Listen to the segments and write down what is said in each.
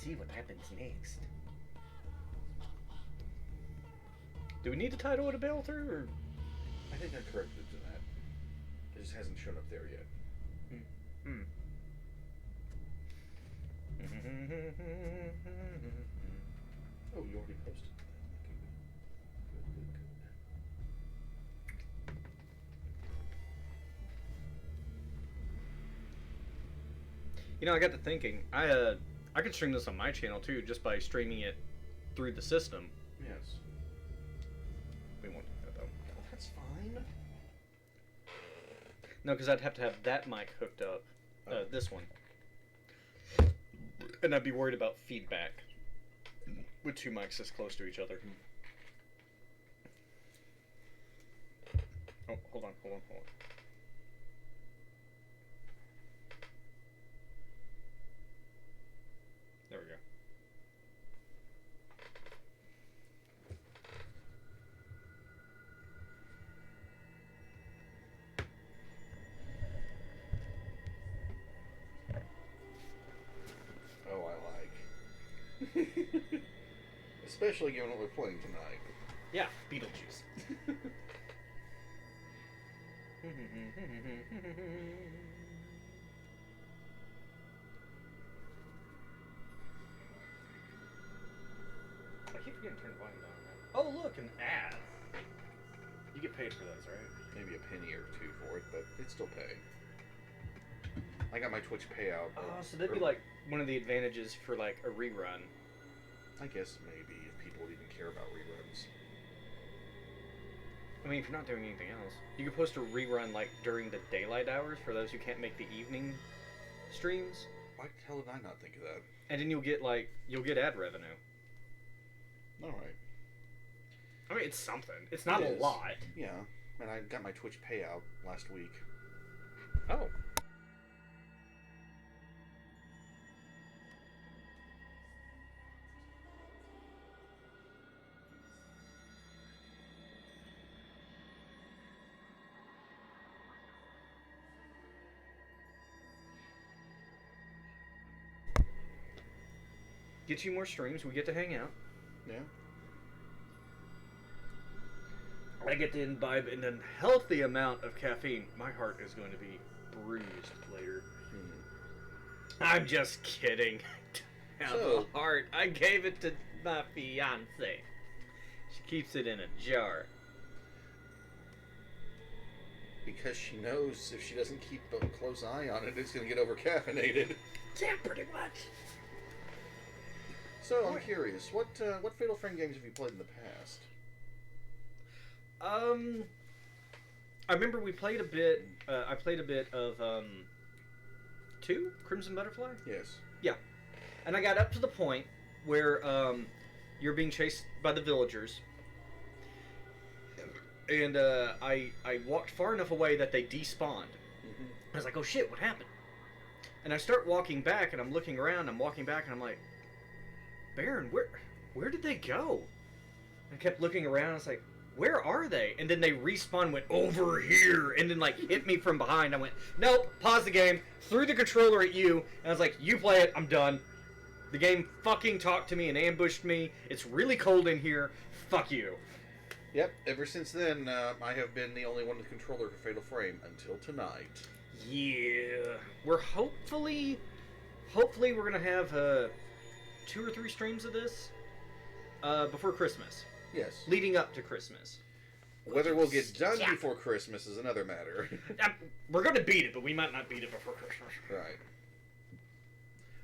see what happens next. Do we need to title it a Baelfyr, or? I think I corrected it to that. It just hasn't shown up there yet. Oh, you already posted that. Good. You know, I got to thinking, I could stream this on my channel too, just by streaming it through the system. Yes. We won't do that though. Oh, that's fine. No, because I'd have to have that mic hooked up, this one, and I'd be worried about feedback with two mics this close to each other. Oh, hold on. There we go. Oh, I like. Especially given what we're playing tonight. Yeah, Beetlejuice. I keep forgetting to turn the volume down. Oh, look, an ad. You get paid for those, right? Maybe a penny or two for it, but it's still pay. I got my Twitch payout. Oh, so that'd be like one of the advantages for like a rerun. I guess maybe if people would even care about reruns. I mean, if you're not doing anything else, you could post a rerun like during the daylight hours for those who can't make the evening streams. Why the hell did I not think of that? And then you'll get ad revenue. All right. I mean, it's something. It's not a lot. Yeah, and I got my Twitch payout last week. Oh. Get you more streams, we get to hang out. Yeah. I get to imbibe an unhealthy amount of caffeine. My heart is going to be bruised later. I'm just kidding. Have a heart. I gave it to my fiance. She keeps it in a jar. Because she knows if she doesn't keep a close eye on it, it's going to get over-caffeinated. Yeah, pretty much. So, I'm curious, what Fatal Frame games have you played in the past? I remember we played a bit, I played a bit of, 2? Crimson Butterfly? Yes. Yeah. And I got up to the point where, you're being chased by the villagers. And, I walked far enough away that they despawned. I was like, oh shit, what happened? And I start walking back, and I'm looking around, I'm walking back, and I'm like, Baron, where did they go? I kept looking around, I was like, where are they? And then they respawned, went over here, and then like hit me from behind. I went, nope, pause the game, threw the controller at you, and I was like, you play it, I'm done. The game fucking talked to me and ambushed me. It's really cold in here. Fuck you. Yep, ever since then, I have been the only one with controller for Fatal Frame until tonight. Yeah. We're hopefully we're gonna have 2 or 3 streams of this before Christmas. Yes. Leading up to Christmas. Whether we'll get done before Christmas is another matter. We're going to beat it, but we might not beat it before Christmas. Right.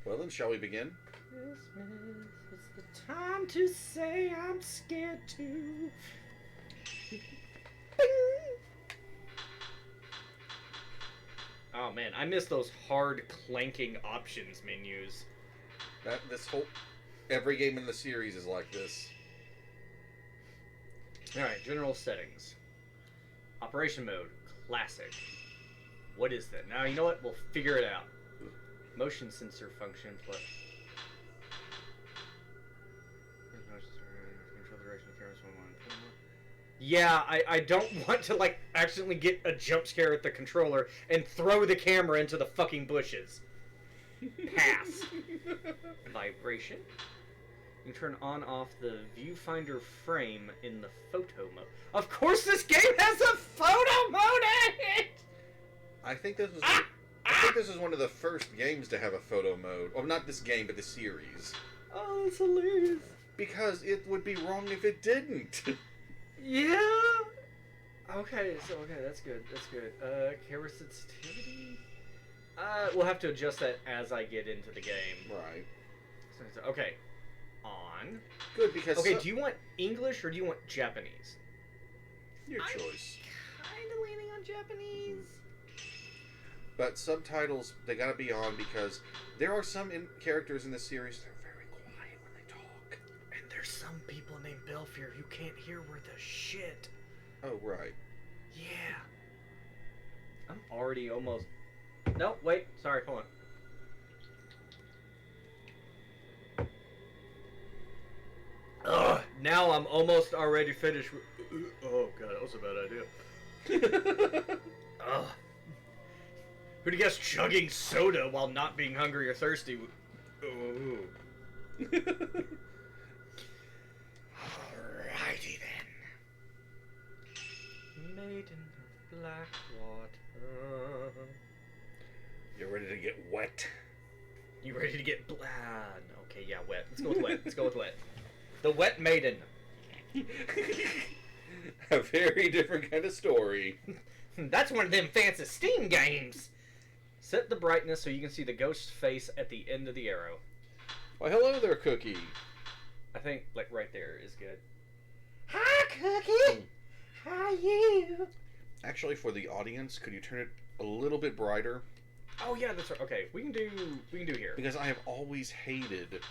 Well then, shall we begin? Christmas is the time to say I'm scared too. Oh man, I miss those hard clanking options menus. Every game in the series is like this. Alright, general settings. Operation mode, classic. What is that? Now, you know what? We'll figure it out. Motion sensor function plus... Yeah, I don't want to, like, accidentally get a jump scare at the controller and throw the camera into the fucking bushes. Pass. Vibration. You turn on off the viewfinder frame in the photo mode. Of course this game has a photo mode in it! I think this is one of the first games to have a photo mode. Well, not this game, but the series. Oh, that's hilarious. Because it would be wrong if it didn't. Yeah. Okay, that's good. That's good. Camera sensitivity. We'll have to adjust that as I get into the game. Right. Okay. On. Good, because... Okay, do you want English or do you want Japanese? Your choice. I'm kind of leaning on Japanese. But subtitles, they gotta be on because there are some characters in this series that are very quiet when they talk. And there's some people named Baelfyr who can't hear worth a shit. Oh, right. Yeah. I'm already almost... No, wait. Sorry, hold on. Ugh, now I'm almost already finished. Oh, God, that was a bad idea. Ugh. Who'd guess chugging soda while not being hungry or thirsty? Ooh. Alrighty then. Maiden of black water. You're ready to get wet. You ready to get okay, yeah, wet. Let's go with wet. Let's go with wet. The Wet Maiden. A very different kind of story. That's one of them fancy Steam games. Set the brightness so you can see the ghost's face at the end of the arrow. Why, hello there, Cookie. I think, like, right there is good. Hi, Cookie! How are you? Actually, for the audience, could you turn it a little bit brighter? Oh, yeah, that's right. Okay, we can do here. Because I have always hated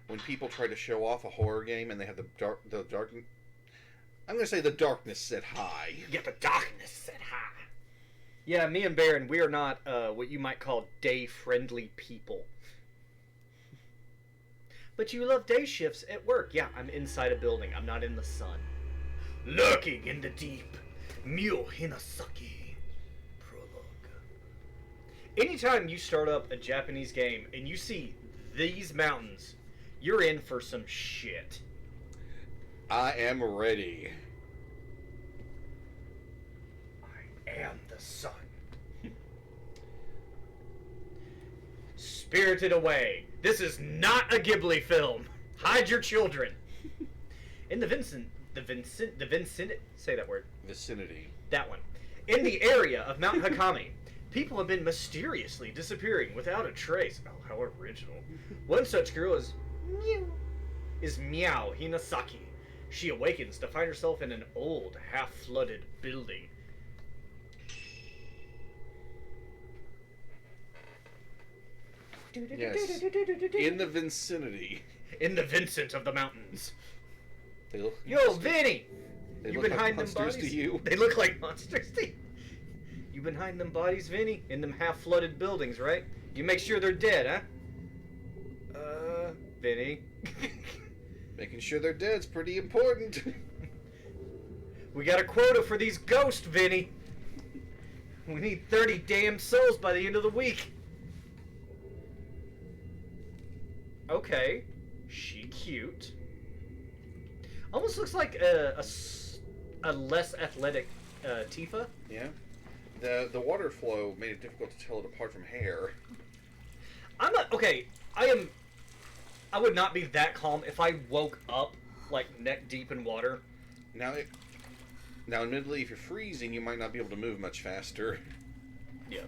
when people try to show off a horror game and they have the dark... I'm going to say the darkness set high. Yeah, the darkness set high. Yeah, me and Baron, we are not what you might call day-friendly people. But you love day shifts at work. Yeah, I'm inside a building. I'm not in the sun. Lurking in the deep. Mule Hinasaki. Prologue. Anytime you start up a Japanese game and you see these mountains, you're in for some shit. I am ready. I am the sun. Spirited Away. This is not a Ghibli film. Hide your children. In the vicinity, say that word. Vicinity. That one. In the area of Mount Hakami, people have been mysteriously disappearing without a trace. Oh, how original. One such girl is Meow Hinasaki. She awakens to find herself in an old, half-flooded building. Yes. In the vicinity. In the Vincent of the mountains. They look Yo, Vinny! They You look been like hiding them monsters bodies? to you? They look like monsters to you. You been hiding them bodies, Vinny? In them half-flooded buildings, right? You make sure they're dead, huh? Vinny. Making sure they're dead's pretty important. We got a quota for these ghosts, Vinny. We need 30 damn souls by the end of the week. Okay. She cute. Almost looks like a less athletic Tifa. Yeah. The water flow made it difficult to tell it apart from hair. I'm not... Okay, I would not be that calm if I woke up, like, neck deep in water. Now, admittedly, if you're freezing, you might not be able to move much faster. Yeah.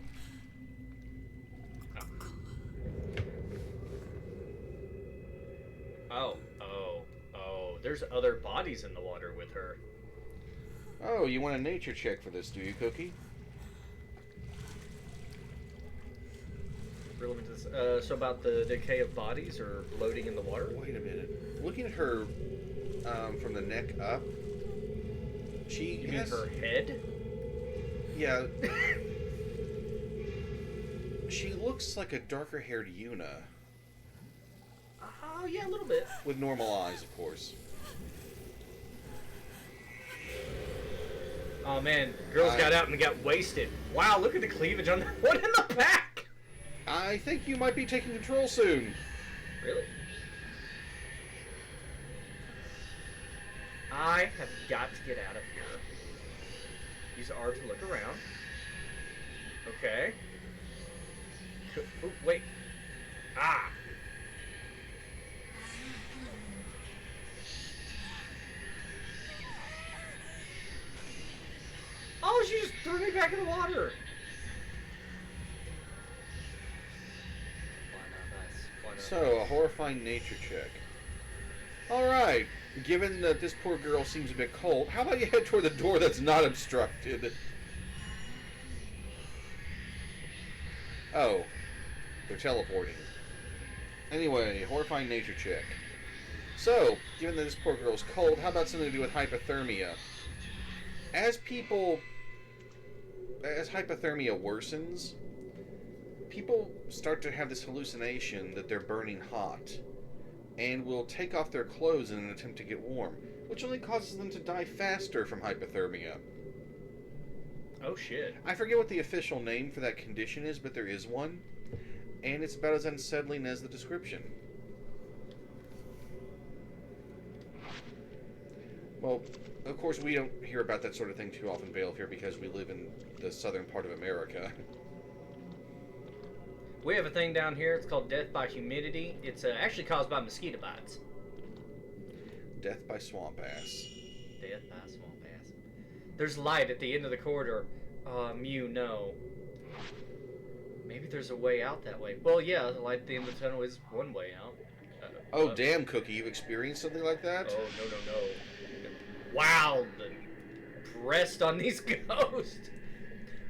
Oh. There's other bodies in the water with her. Oh, you want a nature check for this, do you, Cookie? Relevant to this. So about the decay of bodies or floating in the water? Wait a minute. Looking at her from the neck up, she You mean her head? Yeah. She looks like a darker-haired Yuna. Oh, yeah, a little bit. With normal eyes, of course. Oh, man. Girls got out and got wasted. Wow, look at the cleavage on that one in the back. I think you might be taking control soon. Really? I have got to get out of here. Use R to look around. Okay. Oh, wait. Ah! Oh, she just threw me back in the water! So, a horrifying nature check. Alright, given that this poor girl seems a bit cold, how about you head toward the door that's not obstructed? Oh, they're teleporting. Anyway, horrifying nature check. So, given that this poor girl's cold, how about something to do with hypothermia? As hypothermia worsens, people start to have this hallucination that they're burning hot, and will take off their clothes in an attempt to get warm, which only causes them to die faster from hypothermia. Oh shit. I forget what the official name for that condition is, but there is one, and it's about as unsettling as the description. Well, of course we don't hear about that sort of thing too often, Baelfyr, because we live in the southern part of America. We have a thing down here, it's called death by humidity. It's actually caused by mosquito bites. Death by swamp ass. Death by swamp ass. There's light at the end of the corridor. Mew, no. Maybe there's a way out that way. Well, yeah, the light at the end of the tunnel is one way out. Damn, Cookie, you've experienced something like that? Oh, no. Wow, the rest on these ghosts.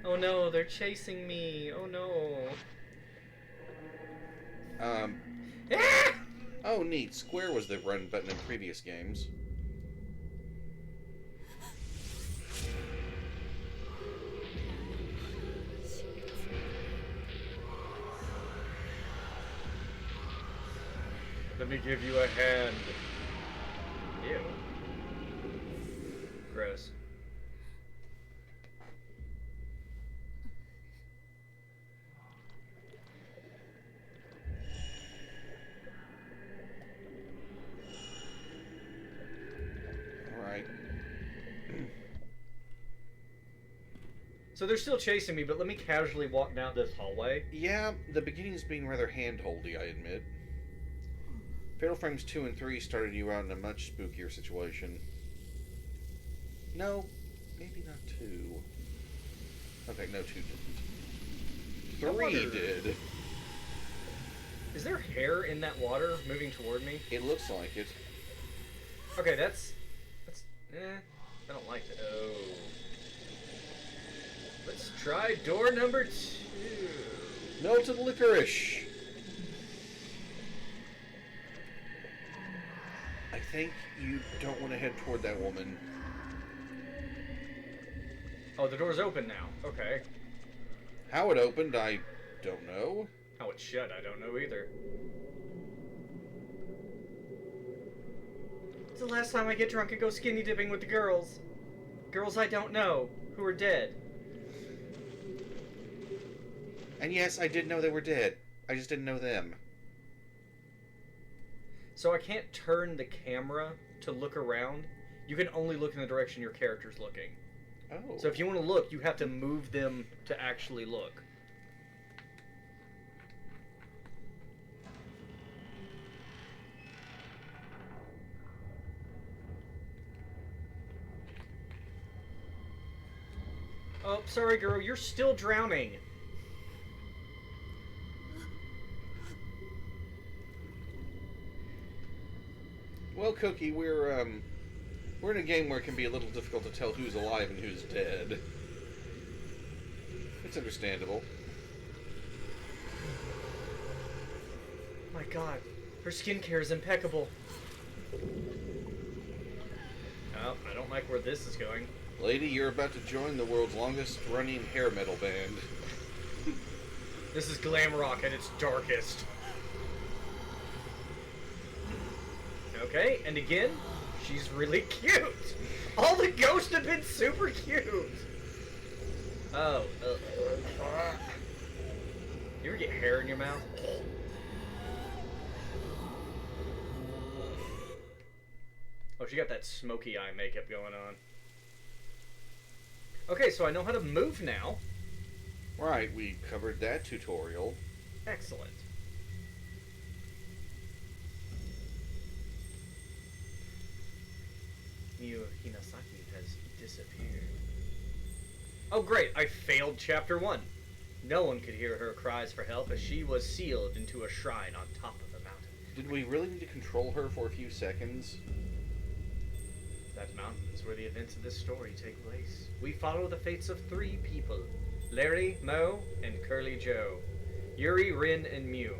Oh no, they're chasing me. Oh no. Ah! Oh, neat. Square was the run button in previous games. Let me give you a hand. Ew. Gross. Alright. So they're still chasing me, but let me casually walk down this hallway. Yeah, the beginning's being rather hand-holdy, I admit. Fatal Frames 2 and 3 started you out in a much spookier situation. No, maybe not 2. Okay, no, 2 didn't. 3 did. Is there hair in that water moving toward me? It looks like it. Okay, that's I don't like that. Oh. Let's try door number 2. Melted licorice. I think you don't want to head toward that woman. Oh, the door's open now. Okay. How it opened, I don't know. How it's shut, I don't know either. It's the last time I get drunk and go skinny dipping with the girls. Girls I don't know, who are dead. And yes, I did know they were dead. I just didn't know them. So I can't turn the camera to look around. You can only look in the direction your character's looking. Oh. So if you want to look, you have to move them to actually look. Oh, sorry girl, you're still drowning. Well, Cookie, we're in a game where it can be a little difficult to tell who's alive and who's dead. It's understandable. My god, her skincare is impeccable. Oh, I don't like where this is going. Lady, you're about to join the world's longest running hair metal band. This is glam rock at its darkest. Okay, and again, she's really cute. All the ghosts have been super cute. Oh. You ever get hair in your mouth? Oh, she got that smoky eye makeup going on. Okay, so I know how to move now. Right, we covered that tutorial. Excellent. Miu Hinasaki has disappeared. Oh great, I failed chapter 1. No one could hear her cries for help as she was sealed into a shrine on top of the mountain. Did we really need to control her for a few seconds? That mountain is where the events of this story take place. We follow the fates of 3 people. Larry, Mo, and Curly Joe. Yuri, Rin, and Mew.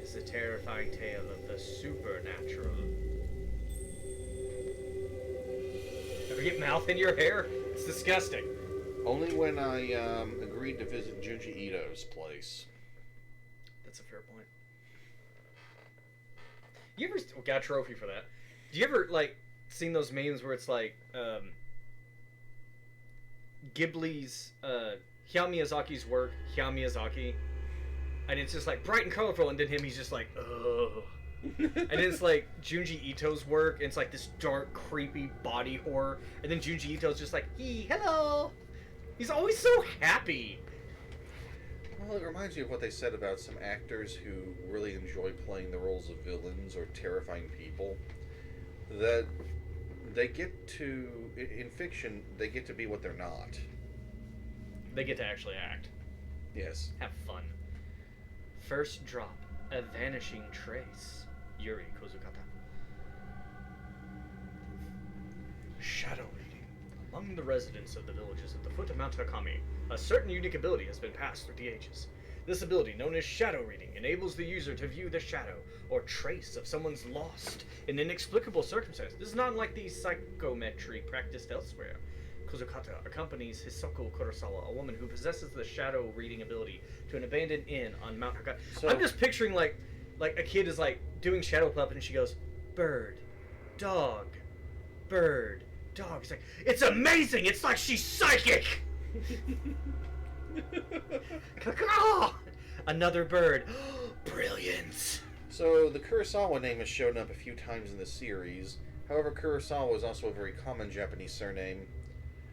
It's a terrifying tale of the supernatural. Ever get mouth in your hair? It's disgusting. Only when I agreed to visit Junji Ito's place. That's a fair point. You ever got a trophy for that? Do you ever like seen those memes where it's like Ghibli's Hayao Miyazaki's work, Hayao Miyazaki, and it's just like bright and colorful, and then he's just like, ugh. And then it's like Junji Ito's work, and it's like this dark, creepy body horror, and then Junji Ito's just like, hello. He's always so happy. Well, it reminds me of what they said about some actors who really enjoy playing the roles of villains or terrifying people. That they get to, in fiction, they get to be what they're not. They get to actually act. Yes. Have fun. First drop, a vanishing trace. Yuri Kozukata. Shadow reading. Among the residents of the villages at the foot of Mount Hakami, a certain unique ability has been passed through the ages. This ability, known as shadow reading, enables the user to view the shadow or trace of someone's lost in inexplicable circumstance. This is not unlike the psychometry practiced elsewhere. Kozukata accompanies Hisoko Kurosawa, a woman who possesses the shadow reading ability, to an abandoned inn on Mount Hakami. So, I'm just picturing like a kid is like doing shadow puppet and she goes, bird, dog, bird, dog. It's like, it's amazing! It's like she's psychic! Another bird. Brilliance. So the Kurosawa name has shown up a few times in the series. However, Kurosawa is also a very common Japanese surname.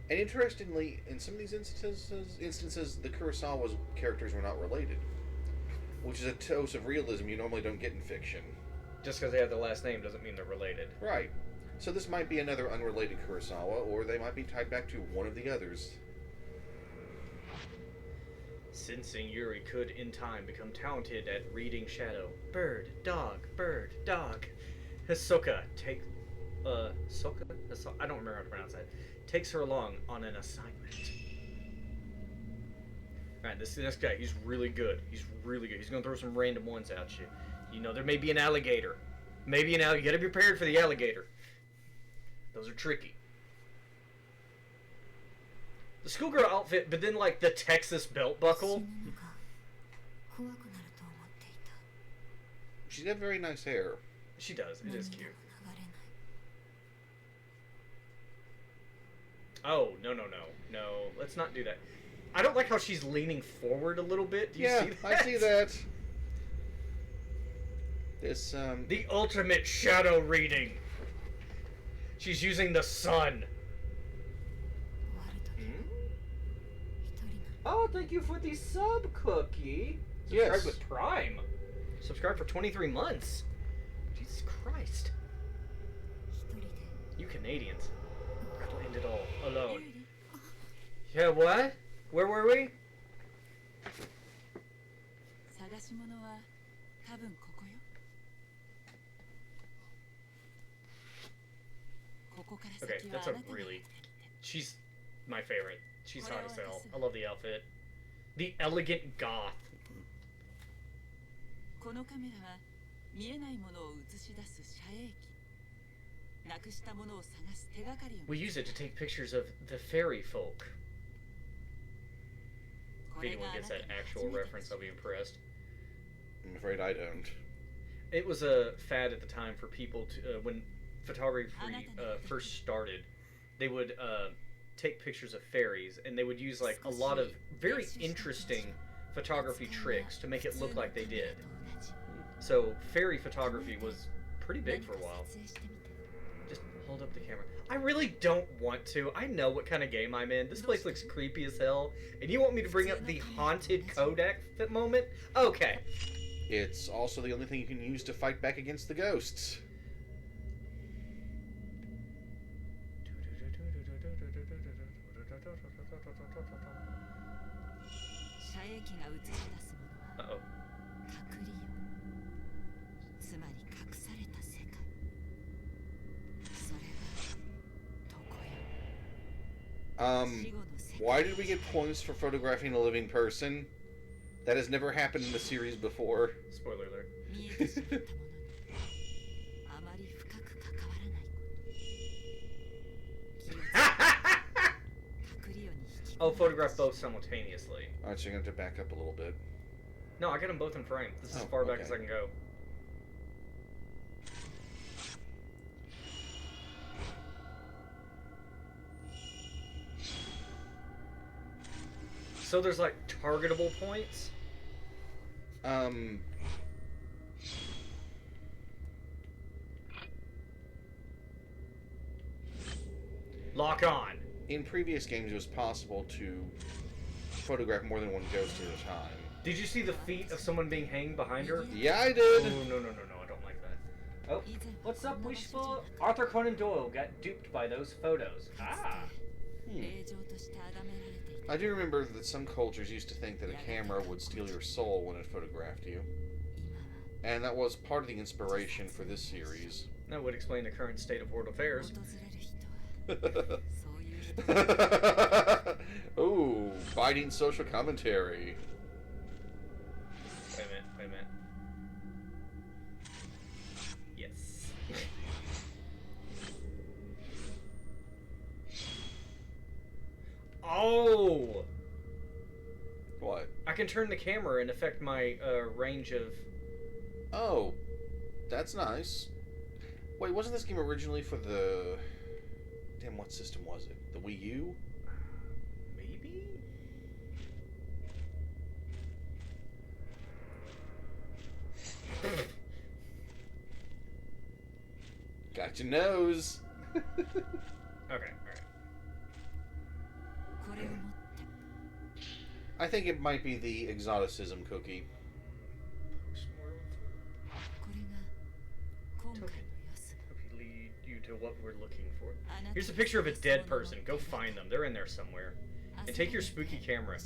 And interestingly, in some of these instances, the Kurosawa's characters were not related, which is a dose of realism you normally don't get in fiction. Just because they have the last name doesn't mean they're related. Right. So this might be another unrelated Kurosawa, or they might be tied back to one of the others. Sensing Yuri could, in time, become talented at reading shadow. Bird, dog, Hisoka I don't remember how to pronounce that. Takes her along on an assignment. Alright, this guy, he's really good. He's gonna throw some random ones at you. You know, there may be an alligator. You gotta be prepared for the alligator. Those are tricky. The schoolgirl outfit, but then like the Texas belt buckle. She's got very nice hair. She does. It is cute. Oh, no. Let's not do that. I don't like how she's leaning forward a little bit. Do you see that? I see that. This, The ultimate shadow reading. She's using the sun. Oh, thank you for the sub cookie. Subscribe Yes. with Prime. Subscribe for 23 months. Jesus Christ. You Canadians. Gotta end it all alone. Yeah, what? Where were we? Okay, that's a really... She's my favorite. She's hot as hell. I love the outfit. The elegant goth. We use it to take pictures of the fairy folk. If anyone gets that actual reference, I'll be impressed. I'm afraid I don't. It was a fad at the time for people to, when photography first started, they would take pictures of fairies, and they would use like a lot of very interesting photography tricks to make it look like they did. So fairy photography was pretty big for a while. Just hold up the camera. I really don't want to. I know what kind of game I'm in. This place looks creepy as hell, and you want me to bring up the haunted Kodak moment? Okay. It's also the only thing you can use to fight back against the ghosts. Uh-oh. Why did we get points for photographing a living person? That has never happened in the series before. Spoiler alert. Oh, photograph both simultaneously. Alright, so you're going to have to back up a little bit. No, I got them both in frame. This is as far back as I can go. So there's like targetable points? Lock on. In previous games, it was possible to photograph more than one ghost at a time. Did you see the feet of someone being hanged behind her? Yeah, I did. Oh, no, I don't like that. Oh, what's up, Wishful? Arthur Conan Doyle got duped by those photos. Ah. I do remember that some cultures used to think that a camera would steal your soul when it photographed you. And that was part of the inspiration for this series. That would explain the current state of world affairs. Ooh, biting social commentary. Wait a minute. Yes. Oh! What? I can turn the camera and affect my range of... Oh, that's nice. Wait, wasn't this game originally for the... Damn, what system was it? The Wii U? Maybe? Got your nose. Okay, alright. I think it might be the exoticism cookie. Lead you to what we're looking for. Here's a picture of a dead person. Go find them. They're in there somewhere. And take your spooky camera.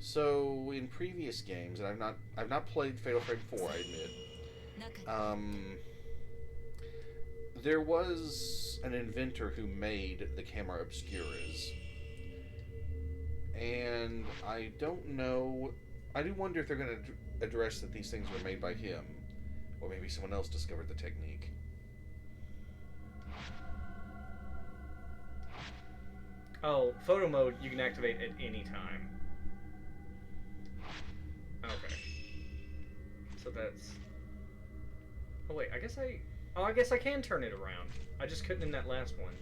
So in previous games, and I've not played Fatal Frame 4, I admit. There was an inventor who made the camera obscuras. And I don't know. I do wonder if they're going to address that these things were made by him, or maybe someone else discovered the technique. Oh, photo mode you can activate at any time. Okay. So that's... Oh wait, I guess I can turn it around. I just couldn't in that last one.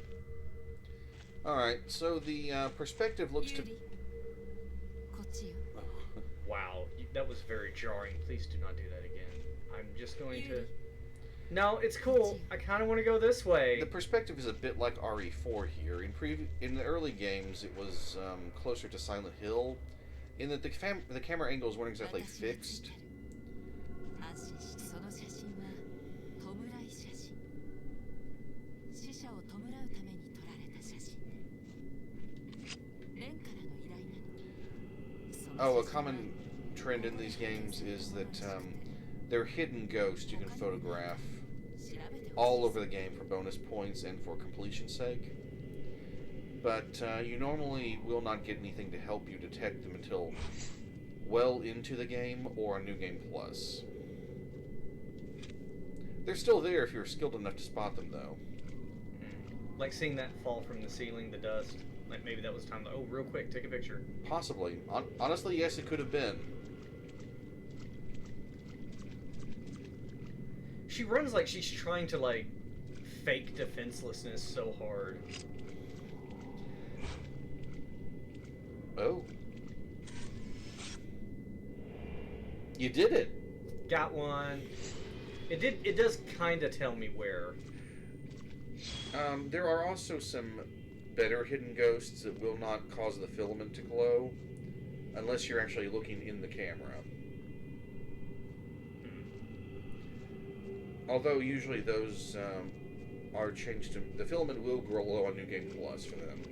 Alright, so the perspective looks to... Wow, that was very jarring. Please do not do that again. I'm just going to... No, it's cool. I kind of want to go this way. The perspective is a bit like RE4 here. In the early games, it was closer to Silent Hill, in that the camera angles weren't exactly fixed. Oh, a common trend in these games is that they're hidden ghosts you can photograph all over the game for bonus points and for completion's sake. But you normally will not get anything to help you detect them until well into the game or a New Game Plus. They're still there if you're skilled enough to spot them, though. Like seeing that fall from the ceiling, the dust. Like maybe that was time to, oh, real quick, take a picture. Possibly. Honestly, yes, it could have been. She runs like she's trying to, like, fake defenselessness so hard. Oh. You did it. Got one. It does kind of tell me where. There are also some better hidden ghosts that will not cause the filament to glow unless you're actually looking in the camera. Although usually those are changed to... The filament will glow on New Game Plus for them.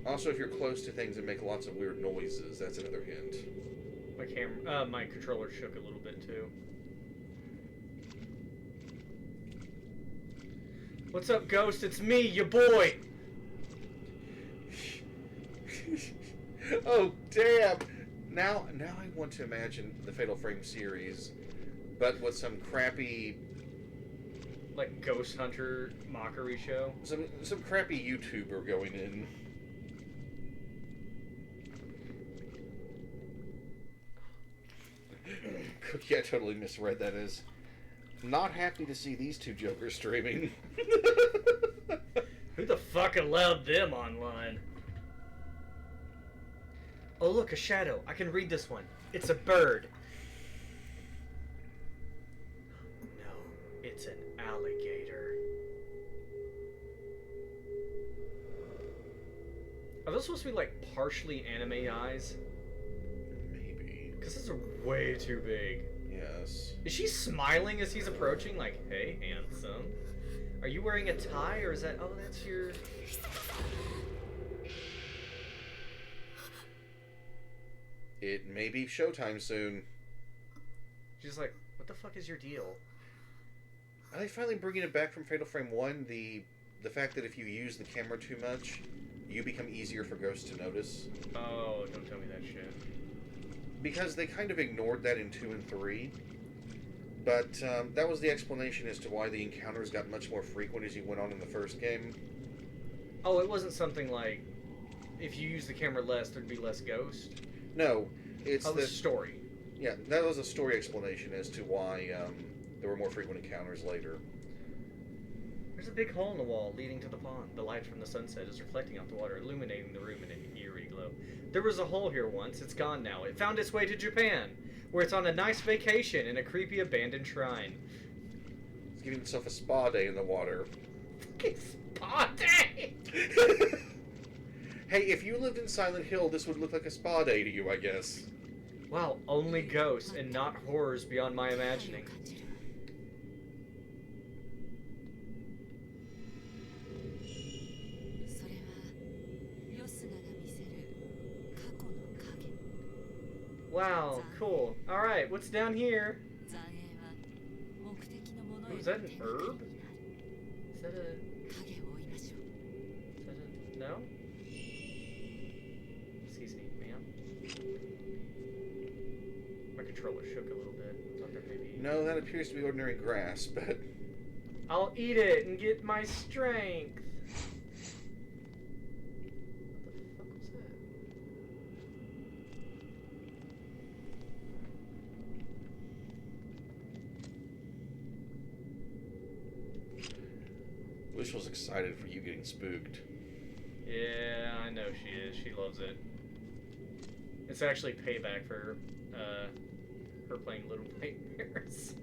Also, if you're close to things that make lots of weird noises, that's another hint. My controller shook a little bit too. What's up, Ghost? It's me, your boy! Oh, damn! Now I want to imagine the Fatal Frame series, but with some crappy... Like, Ghost Hunter mockery show? Some crappy YouTuber going in. Yeah, I totally misread that as not happy to see these two jokers streaming. Who the fuck allowed them online? Oh look, a shadow. I can read this one. It's a bird. No, it's an alligator. Are those supposed to be like partially anime eyes? Maybe. Because those are way too big. Yes. Is she smiling as he's approaching? Like, hey, handsome. Are you wearing a tie, or is that... Oh, that's your... It may be showtime soon. She's like, what the fuck is your deal? Are they finally bringing it back from Fatal Frame 1? The fact that if you use the camera too much, you become easier for ghosts to notice? Oh, don't tell me that shit. Because they kind of ignored that in 2 and 3. But that was the explanation as to why the encounters got much more frequent as you went on in the first game. Oh, it wasn't something like, if you use the camera less, there'd be less ghost? No, it's the story. Yeah, that was a story explanation as to why there were more frequent encounters later. There's a big hole in the wall leading to the pond. The light from the sunset is reflecting off the water, illuminating the room in an eerie glow. There was a hole here once. It's gone now. It found its way to Japan, where it's on a nice vacation in a creepy abandoned shrine. It's giving itself a spa day in the water. Fucking spa day! Hey, if you lived in Silent Hill, this would look like a spa day to you, I guess. Wow, only ghosts and not horrors beyond my imagining. Wow, cool. Alright, what's down here? Oh, is that an herb? Is that a... No? Excuse me, ma'am. My controller shook a little bit. I thought there may be... No, that appears to be ordinary grass, but... I'll eat it and get my strength. What the fuck was that? Wish was excited for you getting spooked. Yeah, I know she is. She loves it. It's actually payback for her playing Little Nightmares.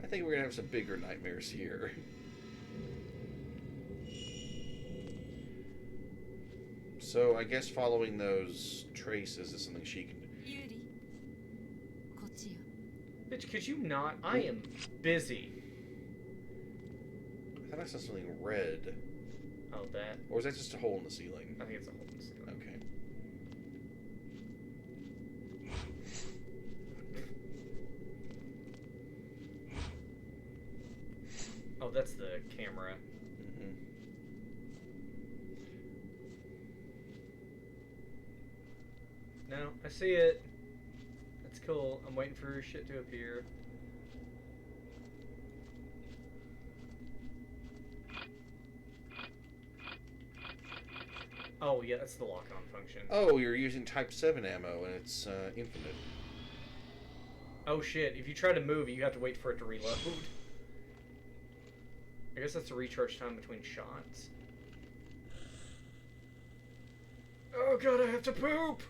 I think we're gonna have some bigger nightmares here. So I guess following those traces is something she can do. Bitch, could you not? I am busy. I thought I saw something red. Oh, that? Or is that just a hole in the ceiling? I think it's a hole in the ceiling. Okay. Oh, that's the camera. Mm-hmm. No, I see it. That's cool. I'm waiting for her shit to appear. Oh, yeah, that's the lock-on function. Oh, you're using Type 7 ammo, and it's infinite. Oh, shit. If you try to move, you have to wait for it to reload. I guess that's the recharge time between shots. Oh, God, I have to poop!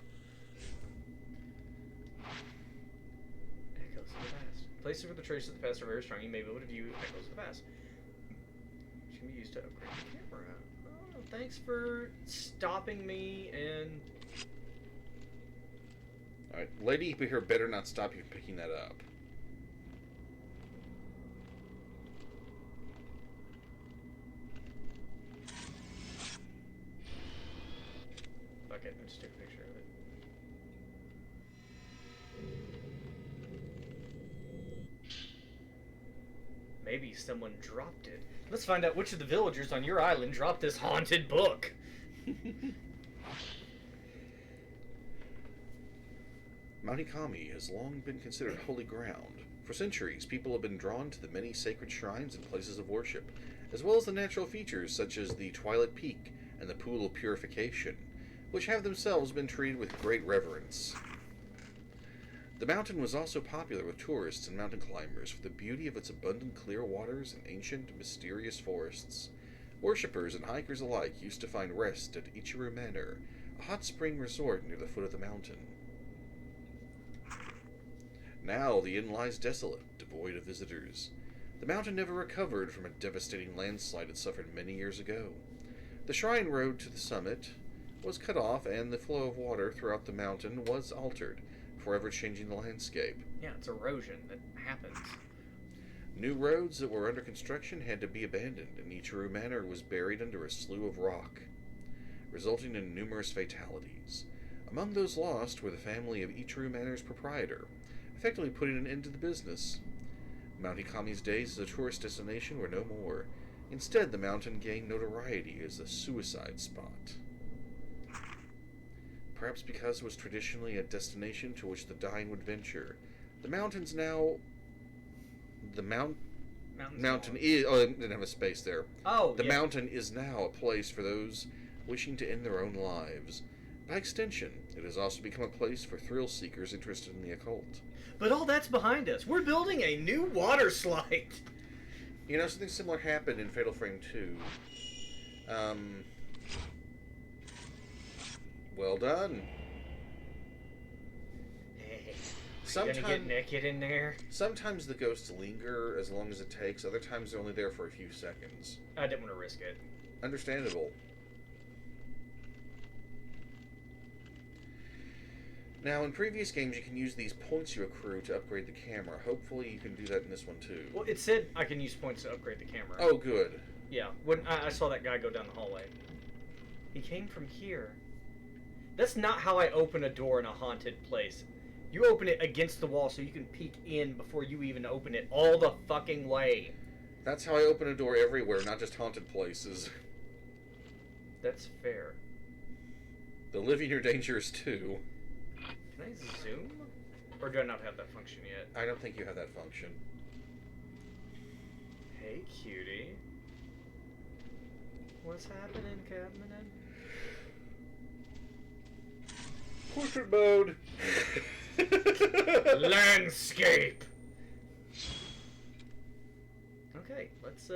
Echoes of the past. Places where the traces of the past are very strong, you may be able to view echoes of the past. Which can be used to upgrade the camera. Oh, thanks for stopping me and... Alright, lady here better not stop you from picking that up. Okay, I'll just take a picture of it. Maybe someone dropped it. Let's find out which of the villagers on your island dropped this haunted book. Mount Ikami has long been considered holy ground. For centuries, people have been drawn to the many sacred shrines and places of worship, as well as the natural features such as the Twilight Peak and the Pool of Purification, which have themselves been treated with great reverence. The mountain was also popular with tourists and mountain climbers for the beauty of its abundant clear waters and ancient, mysterious forests. Worshippers and hikers alike used to find rest at Ichiru Manor, a hot spring resort near the foot of the mountain. Now the inn lies desolate, devoid of visitors. The mountain never recovered from a devastating landslide it suffered many years ago. The shrine road to the summit was cut off, and the flow of water throughout the mountain was altered, forever changing the landscape. Yeah, it's erosion that happens. New roads that were under construction had to be abandoned, and Ichiru Manor was buried under a slough of rock, resulting in numerous fatalities. Among those lost were the family of Ichiru Manor's proprietor, effectively putting an end to the business. Mount Ikami's days as a tourist destination were no more. Instead, the mountain gained notoriety as a suicide spot. Perhaps because it was traditionally a destination to which the dying would venture. The mountain's now... The mountain is... Oh, I didn't have a space there. Oh, The mountain is now a place for those wishing to end their own lives. By extension, it has also become a place for thrill seekers interested in the occult. But all that's behind us. We're building a new water slide. You know, something similar happened in Fatal Frame 2. Well done. Hey, Sometimes, gonna get naked in there? sometimes the ghosts linger as long as it takes. Other times they're only there for a few seconds. I didn't want to risk it. Understandable. Now, in previous games, you can use these points you accrue to upgrade the camera. Hopefully, you can do that in this one, too. Well, it said I can use points to upgrade the camera. Oh, good. Yeah, when I saw that guy go down the hallway. He came from here. That's not how I open a door in a haunted place. You open it against the wall so you can peek in before you even open it all the fucking way. That's how I open a door everywhere, not just haunted places. That's fair. The living are dangerous, too. Can I zoom? Or do I not have that function yet? I don't think you have that function. Hey, cutie. What's happening, Captain? Portrait mode! Landscape! Okay, let's,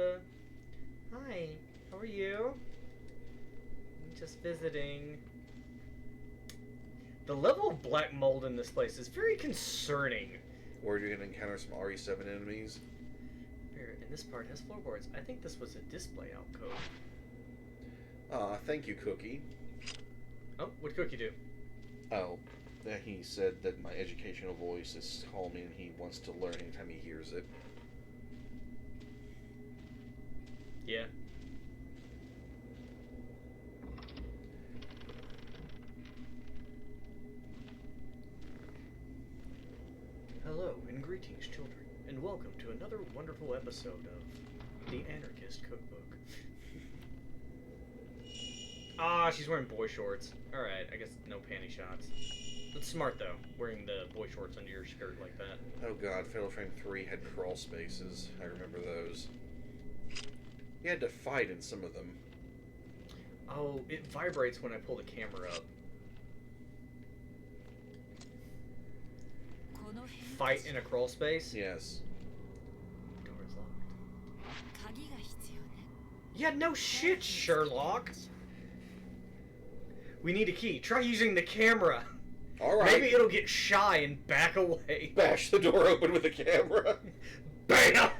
Hi, how are you? I'm just visiting. The level of black mold in this place is very concerning. Or you're going to encounter some RE7 enemies. Here, and this part has floorboards. I think this was a display alcove. Thank you, Cookie. Oh, what'd Cookie do? Oh, he said that my educational voice is calming and he wants to learn anytime he hears it. Yeah. Hello and greetings, children, and welcome to another wonderful episode of The Anarchist Cookbook. Ah, she's wearing boy shorts. Alright, I guess no panty shots. That's smart, though, wearing the boy shorts under your skirt like that. Oh god, Fatal Frame 3 had crawl spaces. I remember those. You had to fight in some of them. Oh, it vibrates when I pull the camera up. Fight in a crawl space? Yes. Door is locked. Yeah, no shit, Sherlock! We need a key. Try using the camera. Alright. Maybe it'll get shy and back away. Bash the door open with the camera. BAM!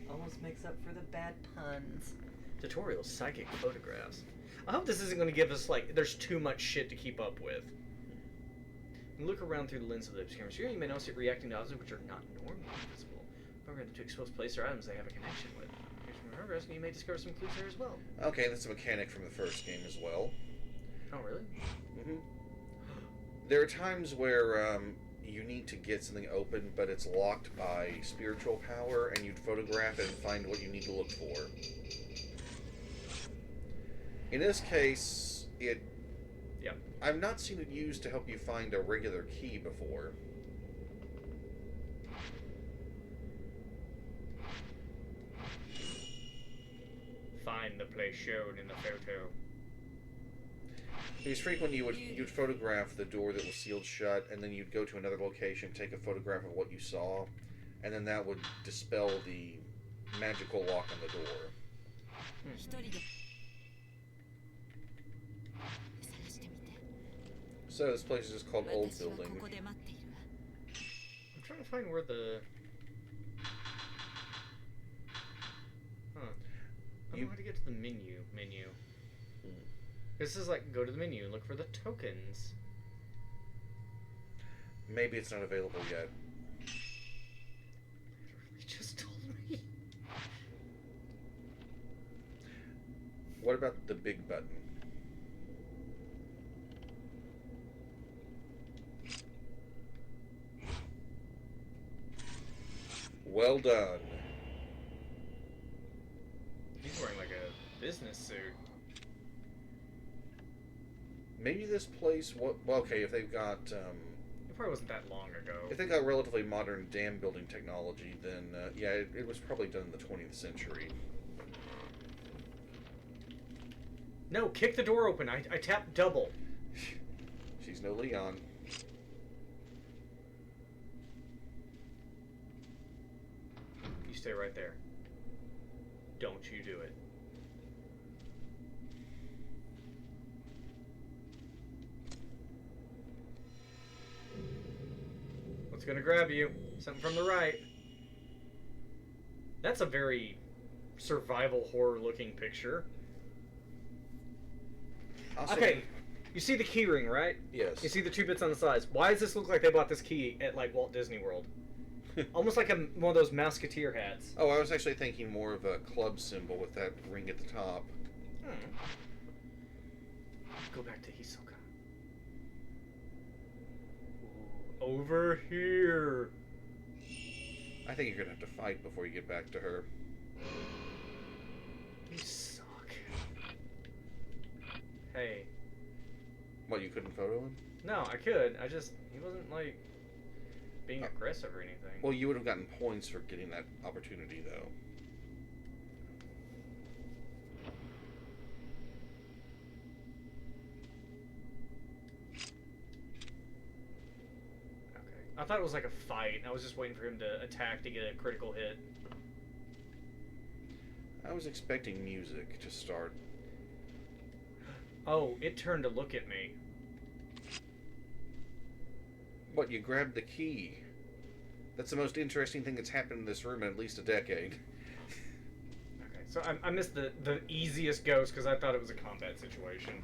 Almost makes up for the bad puns. Tutorial psychic photographs. I hope this isn't going to give us, like, there's too much shit to keep up with. And look around through the lens of the obscure sphere. You may notice it reacting to objects which are not normally visible. However, to expose places or items they have a connection with. You may discover some clues there as well. Okay, that's a mechanic from the first game as well. Oh, really? Mm-hmm. There are times where you need to get something open, but it's locked by spiritual power, and you'd photograph it and find what you need to look for. In this case, it... Yeah. I've not seen it used to help you find a regular key before. Find the place shown in the photo. It was frequent you'd photograph the door that was sealed shut, and then you'd go to another location, take a photograph of what you saw, and then that would dispel the magical lock on the door. So this place is just called Old Building. I'm trying to find where the... Huh. I don't know how to get to the menu. This is like, go to the menu and look for the tokens. Maybe it's not available yet. You just told me. What about the big button? Well done. He's wearing like a business suit. Maybe this place... Well, okay, if they've got... It probably wasn't that long ago. If they've got relatively modern dam building technology, then, yeah, it was probably done in the 20th century. No, kick the door open. I tapped double. She's no Leon. You stay right there. Don't you do it. What's gonna grab you? Something from the right. That's a very survival horror looking picture. Okay, you see the key ring, right? Yes. You see the two bits on the sides. Why does this look like they bought this key at like Walt Disney World? Almost like one of those Musketeer hats. Oh, I was actually thinking more of a club symbol with that ring at the top. Go back to Hisoka. Ooh, over here. I think you're gonna have to fight before you get back to her. You suck. Hey. What, you couldn't photo him? No, I could. He wasn't like being aggressive or anything. Well, you would have gotten points for getting that opportunity, though. Okay. I thought it was like a fight. I was just waiting for him to attack to get a critical hit. I was expecting music to start. Oh, it turned to look at me. What, you grabbed the key? That's the most interesting thing that's happened in this room in at least a decade. Okay, so I missed the easiest ghost because I thought it was a combat situation.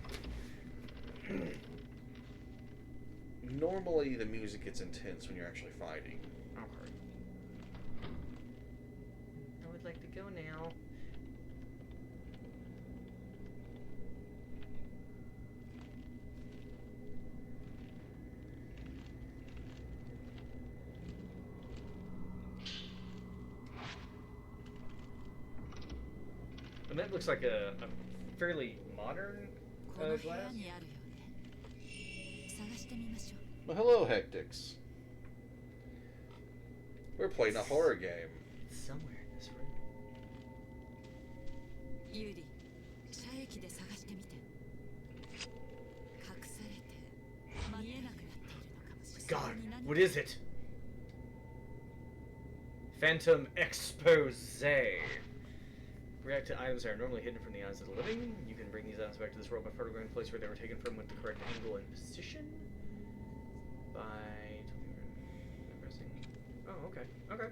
Normally, the music gets intense when you're actually fighting. Okay. I would like to go now. And that looks like a fairly modern glass. Well, hello, Hectics. We're playing a horror game. It's somewhere in this room. God, what is it? Phantom expose. React to items that are normally hidden from the eyes of the living. You can bring these items back to this world by photographing the place where they were taken from with the correct angle and position. By pressing. Oh, okay. Okay.